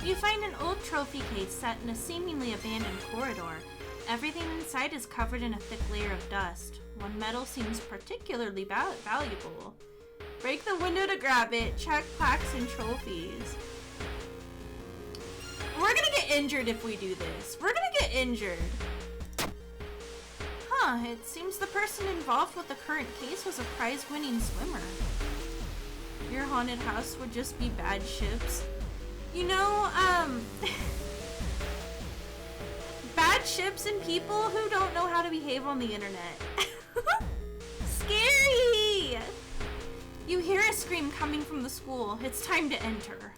You find an old trophy case set in a seemingly abandoned corridor. Everything inside is covered in a thick layer of dust. One metal seems particularly valuable. Break the window to grab it. Check plaques and trophies. We're gonna get injured if we do this. We're gonna get injured. Huh, it seems the person involved with the current case was a prize-winning swimmer. Your haunted house would just be bad ships. You know, bad ships and people who don't know how to behave on the internet. Scary! You hear a scream coming from the school. It's time to enter.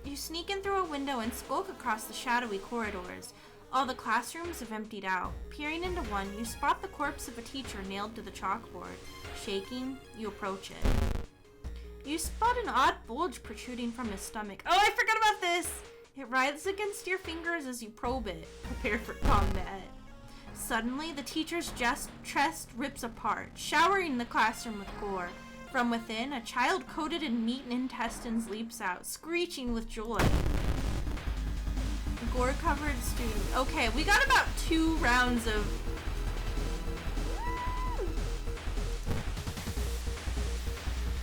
You sneak in through a window and skulk across the shadowy corridors. All the classrooms have emptied out. Peering into one, you spot the corpse of a teacher nailed to the chalkboard. Shaking, you approach it. You spot an odd bulge protruding from his stomach. Oh, I forgot about this! It writhes against your fingers as you probe it. Prepare for combat. Suddenly, the teacher's chest rips apart, showering the classroom with gore. From within, a child coated in meat and intestines leaps out, screeching with joy. Gore-covered student. Okay, we got about 2 rounds of...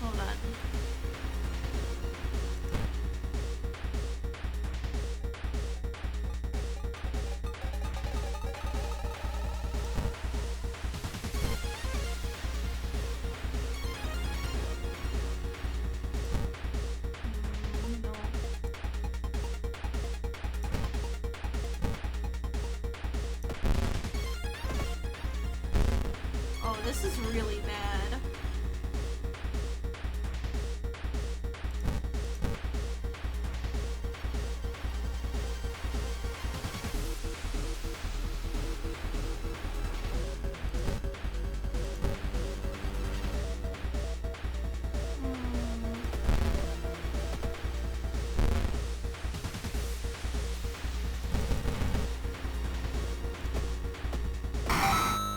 Hold on. This is really bad.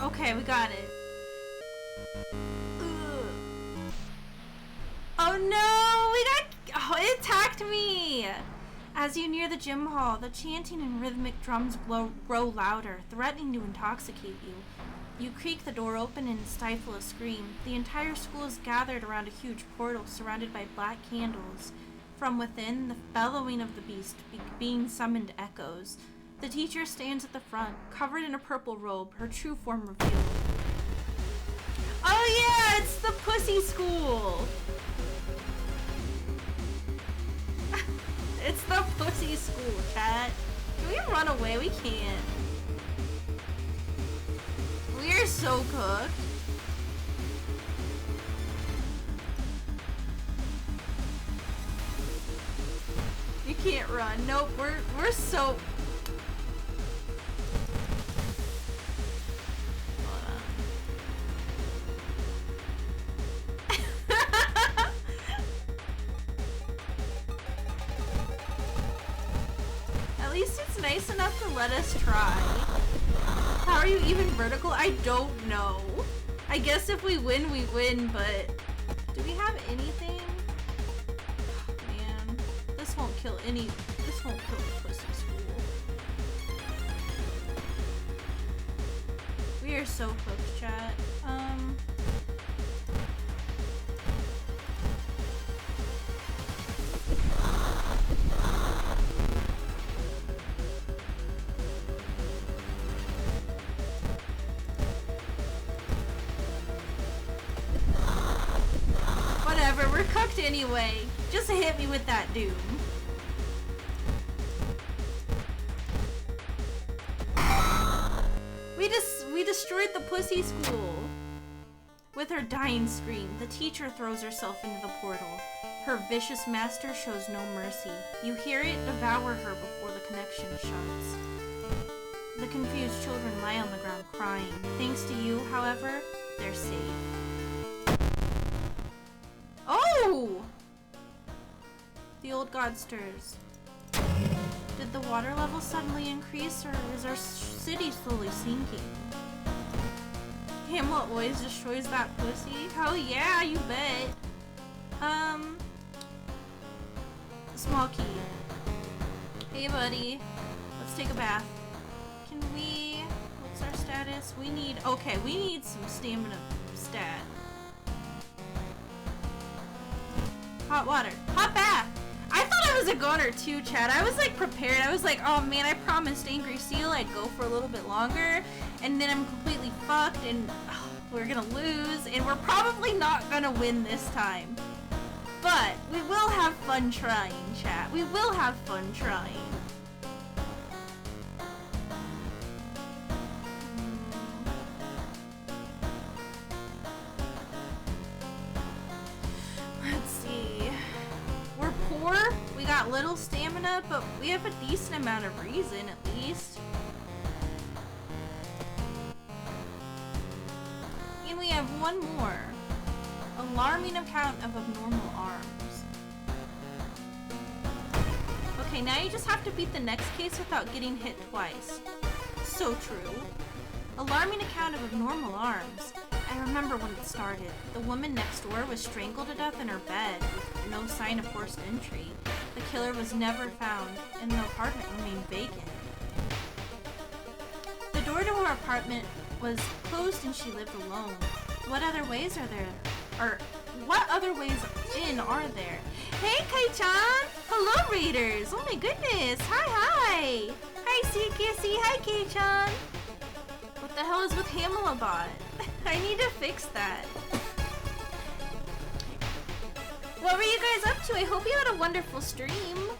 Okay, we got it. Oh no, it attacked me! As you near the gym hall, the chanting and rhythmic drums grow louder, threatening to intoxicate you. You creak the door open and stifle a scream. The entire school is gathered around a huge portal surrounded by black candles. From within, the bellowing of the beast being summoned echoes. The teacher stands at the front, covered in a purple robe, her true form revealed. Oh yeah, it's the pussy school! It's the pussy school, chat. Can we run away? We can't. We are so cooked. You can't run. Nope, we're so... At least it's nice enough to let us try. How are you even vertical? I don't know. I guess if we win, we win, but... Do we have anything? Oh, man. This won't kill the pussy school. We are so cooked, chat. Whatever, we're cooked anyway. Just hit me with that doom. We destroyed the pussy school. With her dying scream, the teacher throws herself into the portal. Her vicious master shows no mercy. You hear it devour her before the connection shuts. The confused children lie on the ground crying. Thanks to you, however, they're safe. Oh! The old god stirs. Did the water level suddenly increase, or is our city slowly sinking? Hamlet always destroys that pussy? Hell yeah, you bet. Small key. Hey buddy, let's take a bath. Can we, what's our status? We need some stamina stat. Hot water. Hot bath! I thought I was a goner too, Chad. I was like prepared. I was like, oh man, I promised Angry Seal I'd go for a little bit longer. And then I'm completely fucked and we're gonna lose. And we're probably not gonna win this time. But we will have fun trying, chat. We will have fun trying. Let's see. We're poor. We got little stamina, but we have a decent amount of reason, at least. And we have one more. Alarming account of abnormal arms. Okay, now you just have to beat the next case without getting hit twice. So true. Alarming account of abnormal arms. I remember when it started. The woman next door was strangled to death in her bed with no sign of forced entry. The killer was never found, and the apartment remained vacant. The door to her apartment was closed and she lived alone. What other ways are there? Or what other ways in are there? Hey, Kai-chan! Hello, readers! Oh my goodness! Hi! Hi, CKC! Hi, Kai-chan! What the hell is with Hamela bot? I need to fix that. What were you guys up to? I hope you had a wonderful stream.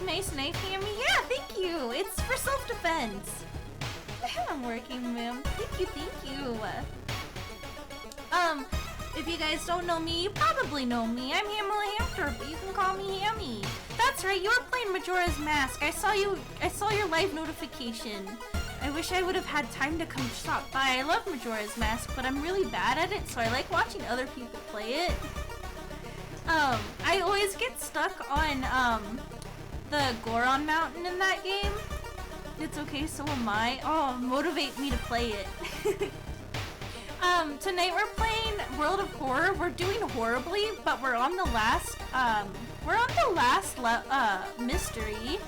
Nice knife, Hammie. Yeah, thank you. It's for self-defense. I'm working, ma'am. Thank you. If you guys don't know me, you probably know me. I'm Hamela Hampter, but you can call me Hammie. That's right, you were playing Majora's Mask. I saw your live notification. I wish I would have had time to come stop by. I love Majora's Mask, but I'm really bad at it, so I like watching other people play it. I always get stuck on, the Goron Mountain in that game. It's okay, so am I. Oh, motivate me to play it. Tonight we're playing World of Horror. We're doing horribly, but we're on the last, mystery.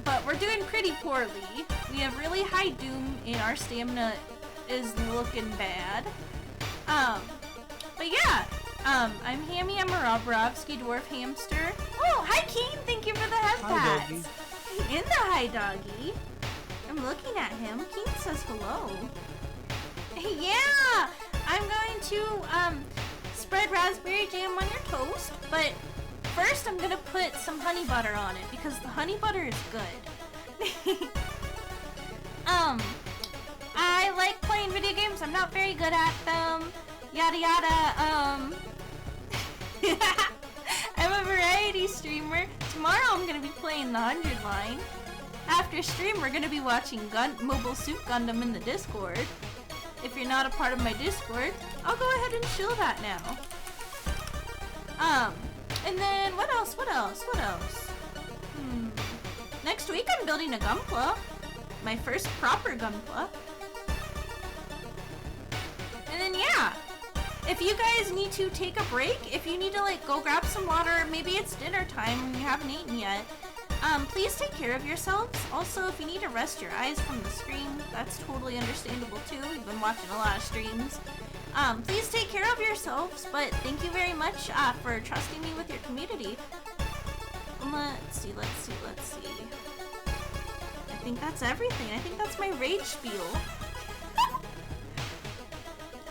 But we're doing pretty poorly. We have really high doom and our stamina is looking bad. But yeah, I'm Hammie, I'm a Roborovski Dwarf Hamster. Oh, hi Keen, thank you for the head pats. In the hi doggy. I'm looking at him. Keen says hello. Yeah, I'm going to spread raspberry jam on your toast, but first I'm gonna put some honey butter on it because the honey butter is good. I like playing video games. I'm not very good at them. Yada yada. I'm a variety streamer. Tomorrow I'm gonna be playing the 100 line. After stream, we're gonna be watching Mobile Suit Gundam in the Discord. If you're not a part of my Discord, I'll go ahead and show that now. And then what else? Next week I'm building a Gunpla. My first proper Gunpla. And then yeah, if you guys need to take a break, if you need to like go grab some water, maybe it's dinner time and you haven't eaten yet, please take care of yourselves. Also, if you need to rest your eyes from the screen, that's totally understandable too. We've been watching a lot of streams. Please take care of yourselves, but thank you very much for trusting me with your community. Let's see. I think that's everything. I think that's my rage spiel.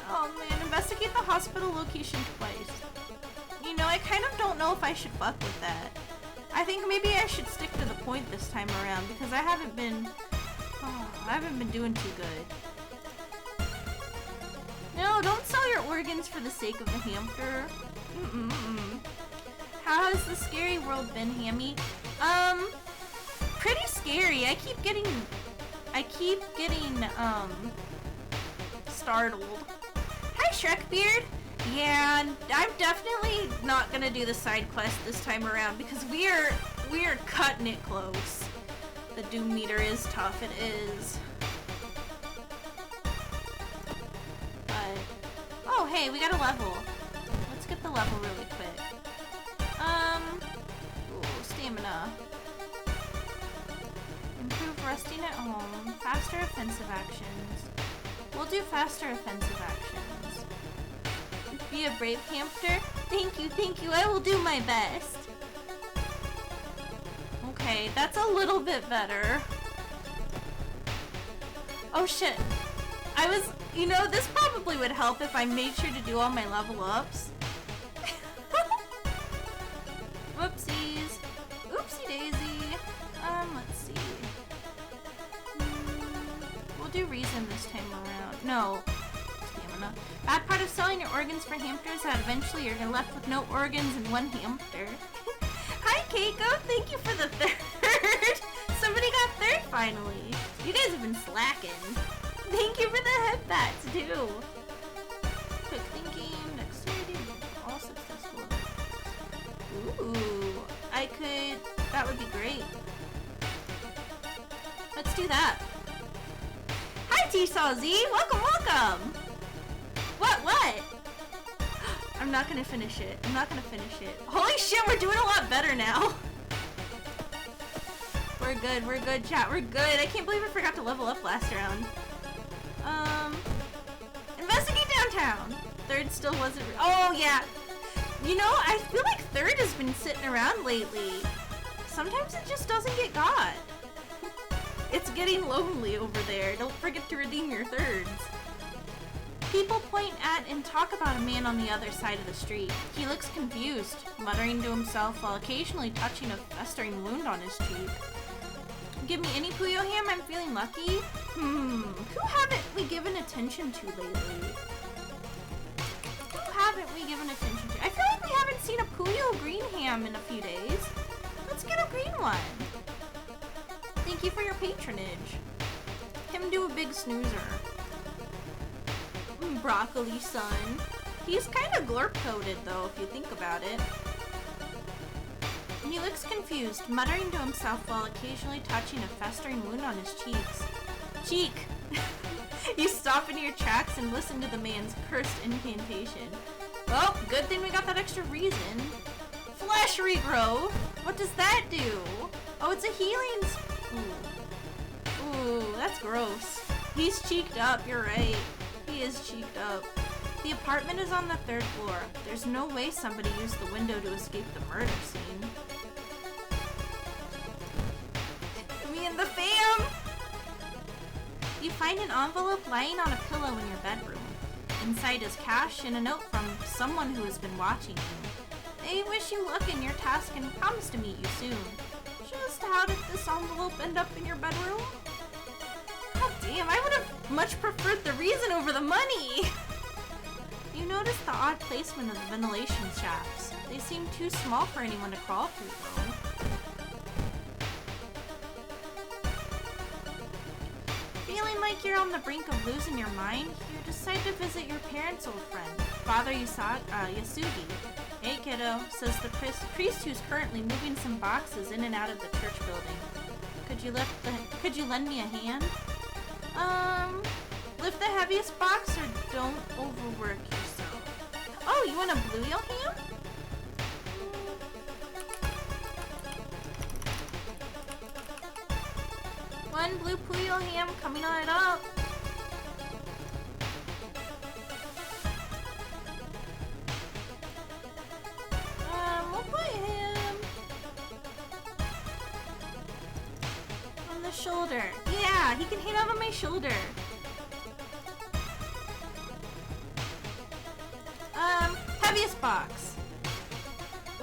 Oh man, investigate the hospital location twice. You know, I kind of don't know if I should fuck with that. I think maybe I should stick to the point this time around because I haven't been doing too good. No, don't sell your organs for the sake of the hamster. How has the scary world been, Hammie? Pretty scary. I keep getting startled. Hi, Shrekbeard. Yeah, I'm definitely not gonna do the side quest this time around because we are cutting it close. The doom meter is tough. It is. But oh, hey, we got a level. Let's get the level really quick. Ooh, stamina. Improve resting at home. Faster offensive actions. We'll do faster offensive actions. Be a brave hamster. Thank you. I will do my best. Okay, that's a little bit better. Oh shit. You know, this probably would help if I made sure to do all my level ups. Whoopsies. Oopsie daisy. Let's see. We'll do reason this time around. No. Stamina. Bad part of selling your organs for hamsters is that eventually you're left with no organs and one hamster. Hi, Keiko. Thank you for the third. Somebody got third finally. You guys have been slacking. Thank you for the headbats too. Quick thinking, dexterity, all successful. Ooh, that would be great. Let's do that. Hi Seesaw Z. Welcome, welcome. What? I'm not gonna finish it. Holy shit, we're doing a lot better now. We're good, chat. We're good. I can't believe I forgot to level up last round. Investigate downtown. Third still wasn't. Oh yeah. You know, I feel like third has been sitting around lately. Sometimes it just doesn't get got. It's getting lonely over there. Don't forget to redeem your thirds. People point at and talk about a man on the other side of the street. He looks confused, muttering to himself while occasionally touching a festering wound on his cheek. Give me any Puyo Ham, I'm feeling lucky. Who haven't we given attention to lately? I feel like we haven't seen a Puyo green ham in a few days. Let's get a green one. Thank you for your patronage. Him do a big snoozer. Broccoli son. He's kind of glorp-coated though, if you think about it. He looks confused, muttering to himself while occasionally touching a festering wound on his cheeks. Cheek! You stop in your tracks and listen to the man's cursed incantation. Well, good thing we got that extra reason. Flesh regrow! What does that do? Oh, it's a healing... Ooh, that's gross. He's cheeked up, you're right. He is cheeked up. The apartment is on the 3rd floor. There's no way somebody used the window to escape the murder scene. Me and the fam! You find an envelope lying on a pillow in your bedroom. Inside is cash and a note from someone who has been watching you. They wish you luck in your task and promise to meet you soon. Just how did this envelope end up in your bedroom? God damn, I would have much preferred the reason over the money! You notice the odd placement of the ventilation shafts. They seem too small for anyone to crawl through though. Feeling like you're on the brink of losing your mind, you decide to visit your parents' old friend, Father Yasugi. Hey kiddo, says the priest who's currently moving some boxes in and out of the church building. Could you lend me a hand? Lift the heaviest box or don't overwork yourself. Oh, you want a blue yell ham? One blue Puyo ham coming on it up. We'll put him on the shoulder. Yeah, he can hang out on my shoulder. Heaviest box.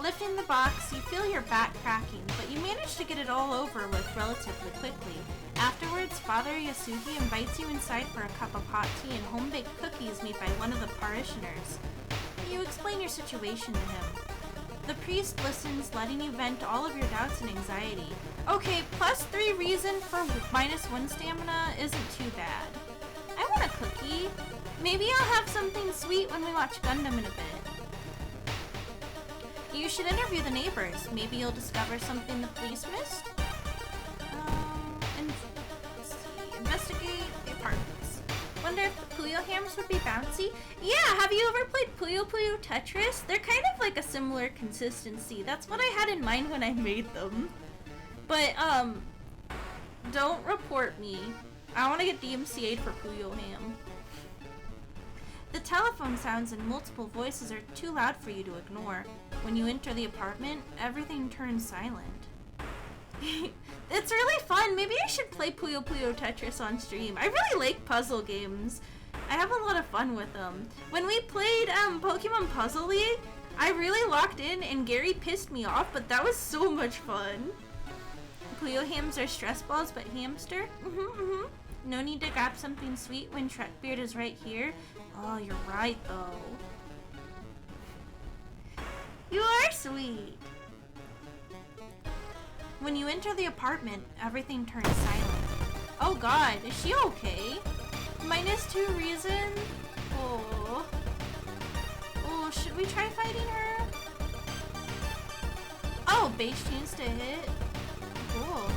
Lifting the box, you feel your back cracking, but you manage to get it all over with relatively quickly. Afterwards, Father Yasugi invites you inside for a cup of hot tea and home-baked cookies made by one of the parishioners. You explain your situation to him. The priest listens, letting you vent all of your doubts and anxiety. Okay, +3 reason for -1 stamina isn't too bad. I want a cookie. Maybe I'll have something sweet when we watch Gundam in a bit. You should interview the neighbors. Maybe you'll discover something the police missed. Let's see. Investigate the apartments. Wonder if the Puyo hams would be bouncy? Yeah, have you ever played Puyo Puyo Tetris? They're kind of like a similar consistency. That's what I had in mind when I made them. But, don't report me. I want to get DMCA'd for Puyo ham. The telephone sounds and multiple voices are too loud for you to ignore. When you enter the apartment, everything turns silent. It's really fun. Maybe I should play Puyo Puyo Tetris on stream. I really like puzzle games. I have a lot of fun with them. When we played Pokemon Puzzle League, I really locked in and Gary pissed me off, but that was so much fun. Puyo hams are stress balls, but hamster? No need to grab something sweet when Trekbeard is right here. Oh, you're right, though. You are sweet. When you enter the apartment, everything turns silent. Oh god, is she okay? -2 reason? Oh. Oh, should we try fighting her? Oh, base chance to hit. Cool.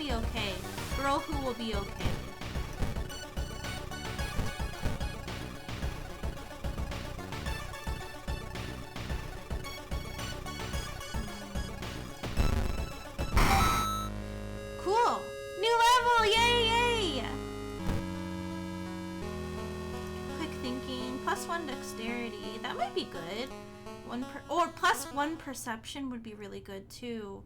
be okay. Girl who will be okay. Cool! New level! Yay, yay! Quick thinking. +1 dexterity. That might be good. Or +1 perception would be really good too.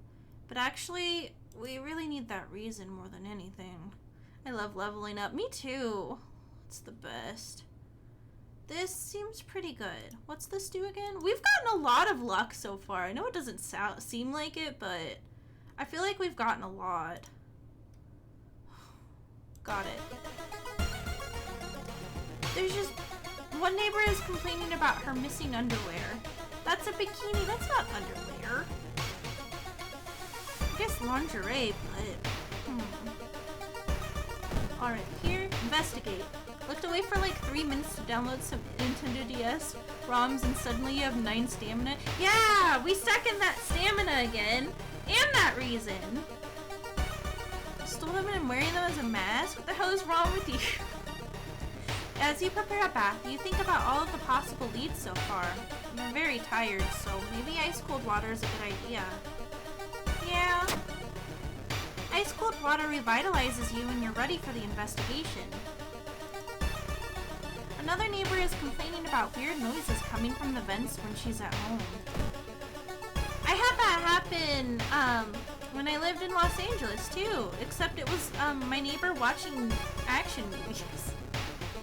But actually, we really need that reason more than anything. I love leveling up. Me too. It's the best. This seems pretty good. What's this do again? We've gotten a lot of luck so far. I know it doesn't seem like it, but I feel like we've gotten a lot. Got it. There's just... one neighbor is complaining about her missing underwear. That's a bikini. That's not underwear. I guess lingerie, but... Alright, here. Investigate. Looked away for like 3 minutes to download some Nintendo DS ROMs and suddenly you have 9 stamina. Yeah! We second that stamina again! And that reason! Stole them and I'm wearing them as a mask? What the hell is wrong with you? As you prepare a bath, you think about all of the possible leads so far. You're very tired, so maybe ice-cold water is a good idea. Yeah. Ice-cold water revitalizes you and you're ready for the investigation. Another neighbor is complaining about weird noises coming from the vents when she's at home. I had that happen when I lived in Los Angeles too, except it was my neighbor watching action movies.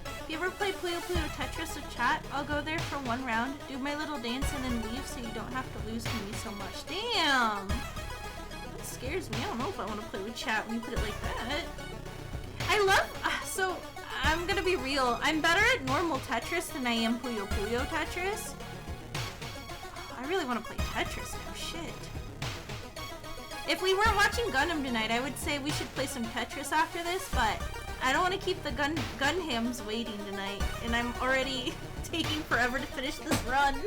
If you ever play Puyo Puyo Tetris with chat, I'll go there for 1 round, do my little dance, and then leave so you don't have to lose to me so much. Damn! That scares me. I don't know if I want to play with chat when you put it like that. I love... so, I'm gonna be real. I'm better at normal Tetris than I am Puyo Puyo Tetris. I really want to play Tetris now. Shit. If we weren't watching Gundam tonight, I would say we should play some Tetris after this, but... I don't want to keep the gun hams waiting tonight, and I'm already taking forever to finish this run.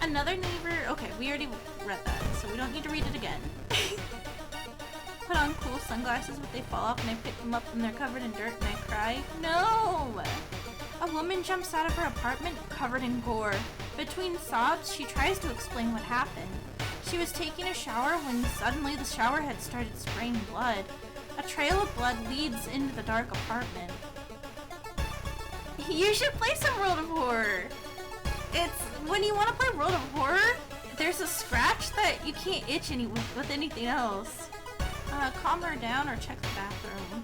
Another neighbor... Okay, we already read that, so we don't need to read it again. Put on cool sunglasses, but they fall off, and I pick them up, and they're covered in dirt, and I cry. No! A woman jumps out of her apartment, covered in gore. Between sobs, she tries to explain what happened. She was taking a shower when suddenly the shower head started spraying blood. A trail of blood leads into the dark apartment. You should play some World of Horror! It's... when you want to play World of Horror, there's a scratch that you can't itch with anything else. Calm her down or check the bathroom.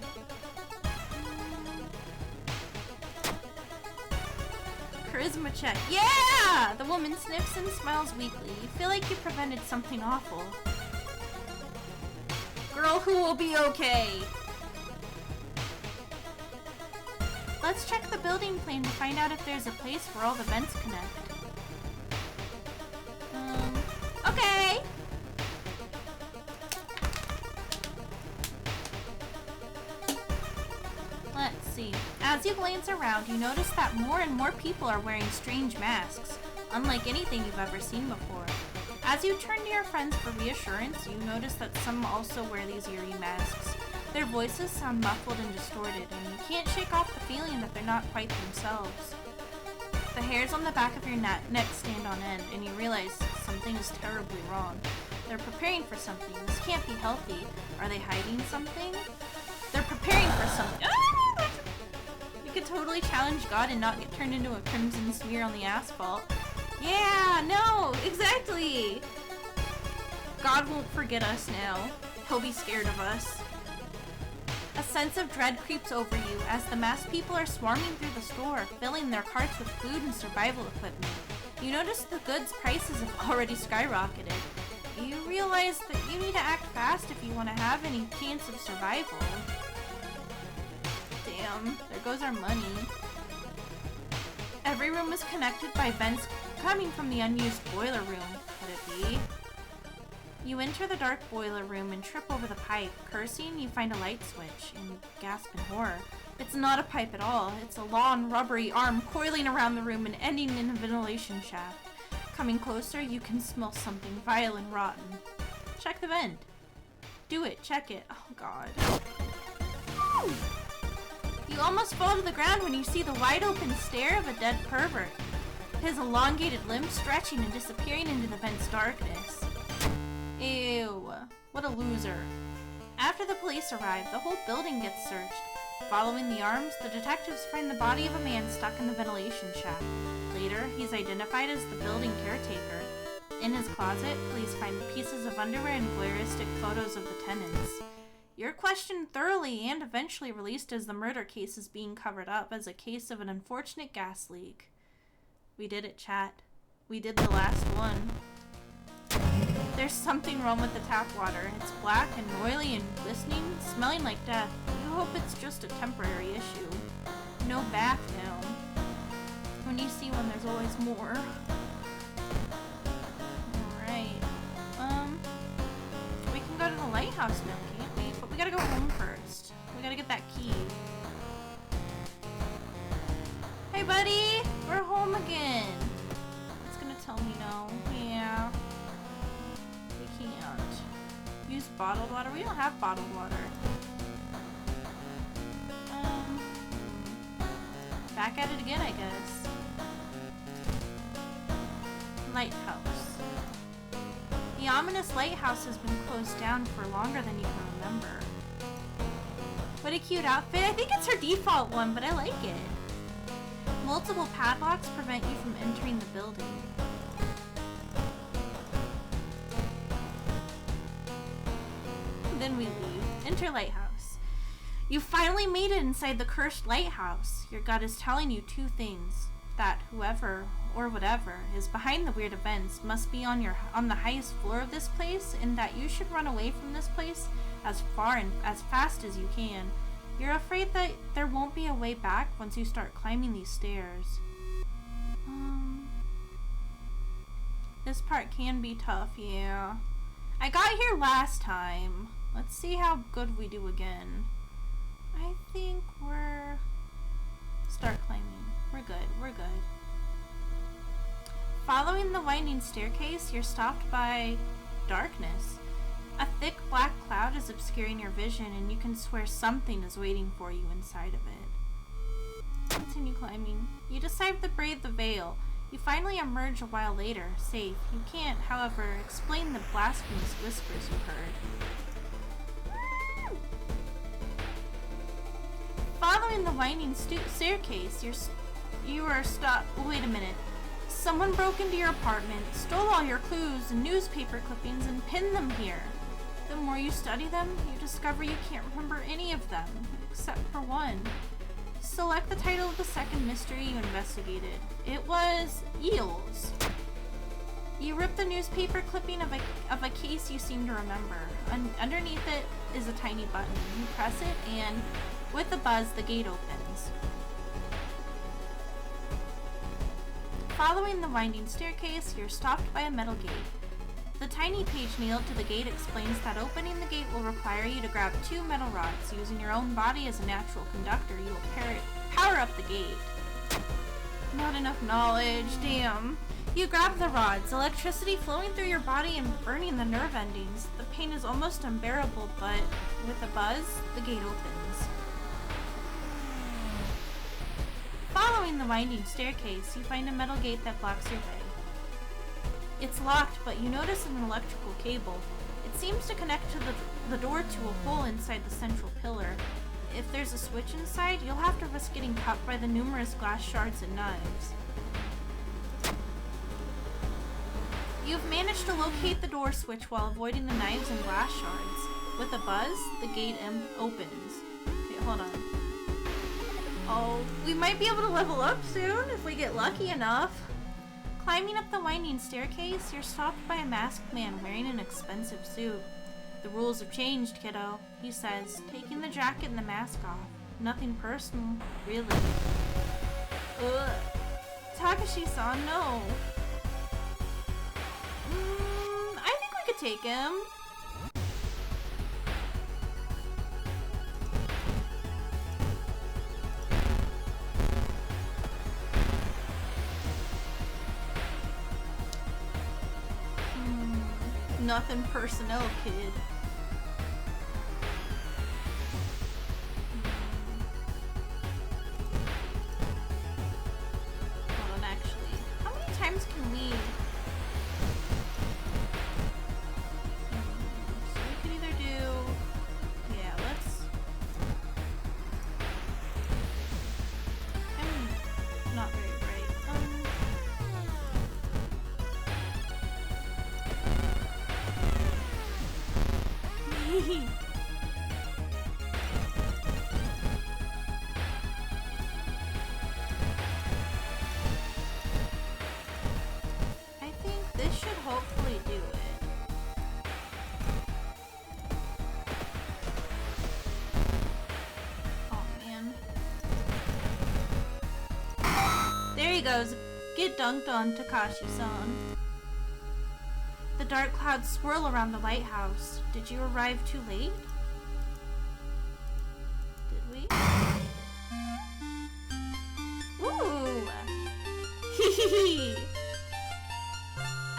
Charisma check. Yeah! The woman sniffs and smiles weakly. You feel like you prevented something awful. Girl who will be okay. Let's check the building plan to find out if there's a place where all the vents connect. Okay. Let's see. As you glance around, you notice that more and more people are wearing strange masks, unlike anything you've ever seen before. As you turn to your friends for reassurance, you notice that some also wear these eerie masks. Their voices sound muffled and distorted, and you can't shake off the feeling that they're not quite themselves. The hairs on the back of your neck stand on end, and you realize something is terribly wrong. They're preparing for something. This can't be healthy. Are they hiding something? They're preparing for something. Ah! You could totally challenge God and not get turned into a crimson smear on the asphalt. Yeah, no, exactly. God won't forget us now. He'll be scared of us. A sense of dread creeps over you as the masked people are swarming through the store, filling their carts with food and survival equipment. You notice the goods' prices have already skyrocketed. You realize that you need to act fast if you want to have any chance of survival. Damn, there goes our money. Every room is connected by vents coming from the unused boiler room. Could it be? You enter the dark boiler room and trip over the pipe. Cursing, you find a light switch and gasp in horror. It's not a pipe at all. It's a long, rubbery arm coiling around the room and ending in a ventilation shaft. Coming closer, you can smell something vile and rotten. Check the vent. Do it. Check it. Oh, God. You almost fall to the ground when you see the wide-open stare of a dead pervert. His elongated limbs stretching and disappearing into the vent's darkness. Ew. What a loser. After the police arrive, the whole building gets searched. Following the arms, the detectives find the body of a man stuck in the ventilation shaft. Later, he's identified as the building caretaker. In his closet, police find pieces of underwear and voyeuristic photos of the tenants. You're questioned thoroughly and eventually released as the murder case is being covered up as a case of an unfortunate gas leak. We did it, chat. We did the last one. There's something wrong with the tap water. It's black and oily and glistening, smelling like death. You hope it's just a temporary issue. No bath now. When you see one, there's always more. Alright. We can go to the lighthouse now, can't we? But we gotta go home first. We gotta get that key. Hey, buddy! We're home again. It's gonna tell me no. Yeah. We can't. Use bottled water? We don't have bottled water. Back at it again, I guess. Lighthouse. The ominous lighthouse has been closed down for longer than you can remember. What a cute outfit. I think it's her default one, but I like it. Multiple padlocks prevent you from entering the building. Then we leave. Enter lighthouse. You finally made it inside the cursed lighthouse. Your gut is telling you two things. That whoever or whatever is behind the weird events must be on the highest floor of this place, and that you should run away from this place as far and as fast as you can. You're afraid that there won't be a way back once you start climbing these stairs. This part can be tough, yeah. I got here last time. Let's see how good we do again. I think we're... Start climbing. We're good. We're good. Following the winding staircase, you're stopped by darkness. A thick black cloud is obscuring your vision, and you can swear something is waiting for you inside of it. Continue climbing. You decide to brave the veil. You finally emerge a while later, safe. You can't, however, explain the blasphemous whispers you heard. Following the winding staircase, you are stopped. Wait a minute. Someone broke into your apartment, stole all your clues and newspaper clippings, and pinned them here. The more you study them, you discover you can't remember any of them, except for one. Select the title of the second mystery you investigated. It was Eels. You rip the newspaper clipping of a case you seem to remember. Underneath it is a tiny button. You press it, and with a buzz, the gate opens. Following the winding staircase, you're stopped by a metal gate. The tiny page nailed to the gate explains that opening the gate will require you to grab 2 metal rods. Using your own body as a natural conductor, you will power up the gate. Not enough knowledge, damn. You grab the rods, electricity flowing through your body and burning the nerve endings. The pain is almost unbearable, but with a buzz, the gate opens. Following the winding staircase, you find a metal gate that blocks your way. It's locked, but you notice an electrical cable. It seems to connect to the door to a hole inside the central pillar. If there's a switch inside, you'll have to risk getting cut by the numerous glass shards and knives. You've managed to locate the door switch while avoiding the knives and glass shards. With a buzz, the gate opens. Wait, hold on. Oh, we might be able to level up soon if we get lucky enough. Climbing up the winding staircase, you're stopped by a masked man wearing an expensive suit. The rules have changed, kiddo, he says, taking the jacket and the mask off. Nothing personal, really. Ugh. Takashi-san, no. I think we could take him. Nothing personnel, kid. I think this should hopefully do it. Oh man. There he goes. Get dunked on, Takashi-san. The dark clouds swirl around the lighthouse. Did you arrive too late? Did we? Ooh! Hehehe!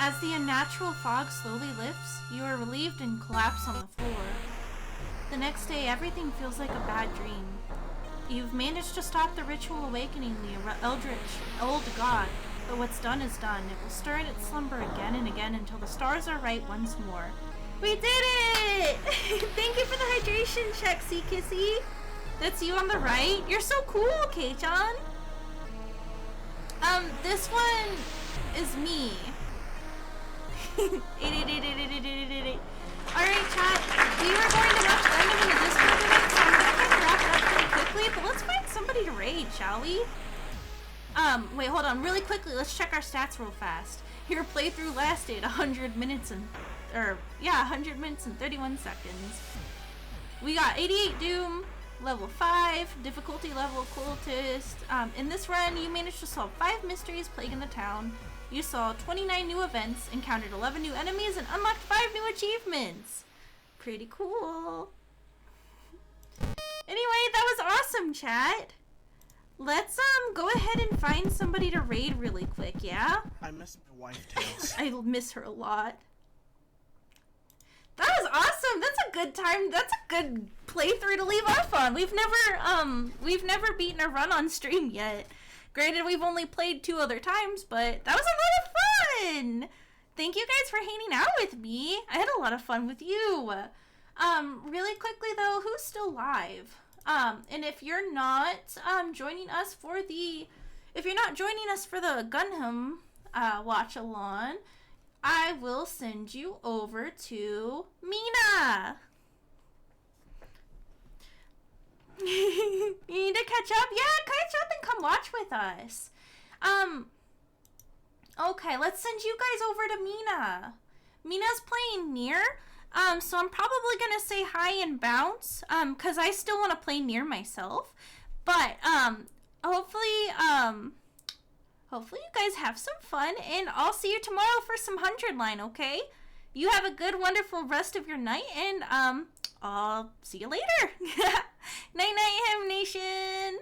As the unnatural fog slowly lifts, you are relieved and collapse on the floor. The next day, everything feels like a bad dream. You've managed to stop the ritual awakening the eldritch old god, but what's done is done. It will stir in its slumber again and again until the stars are right once more. We did it! Thank you for the hydration check, C Kissy. That's you on the right. You're so cool, K-chan. This one is me. Alright, chat. We were going to watch Gundam in the Discord tonight, so I'm gonna kind of wrap it up pretty quickly, but let's find somebody to raid, shall we? Wait, hold on. Really quickly, let's check our stats real fast. Your playthrough lasted 100 minutes and 100 minutes and 31 seconds. We got 88 Doom, level 5, difficulty level Cultist. In this run, you managed to solve 5 mysteries plaguing the town. You saw 29 new events, encountered 11 new enemies, and unlocked 5 new achievements. Pretty cool. Anyway, that was awesome, chat. Let's go ahead and find somebody to raid really quick, yeah? I miss my wife, Tails. I miss her a lot. That was awesome. That's a good time. That's a good playthrough to leave off on. We've never beaten a run on stream yet. Granted, we've only played 2 other times, but that was a lot of fun. Thank you guys for hanging out with me. I had a lot of fun with you. Really quickly though, who's still live? And if you're not joining us for the Gundam watch along, I will send you over to Mina. You need to catch up? Yeah, catch up and come watch with us. Okay, let's send you guys over to Mina. Mina's playing Nier. So I'm probably gonna say hi and bounce, cause I still want to play Nier myself. But hopefully you guys have some fun, and I'll see you tomorrow for some 100 line. Okay? You have a good, wonderful rest of your night, and I'll see you later. Night, night, Ham Nation.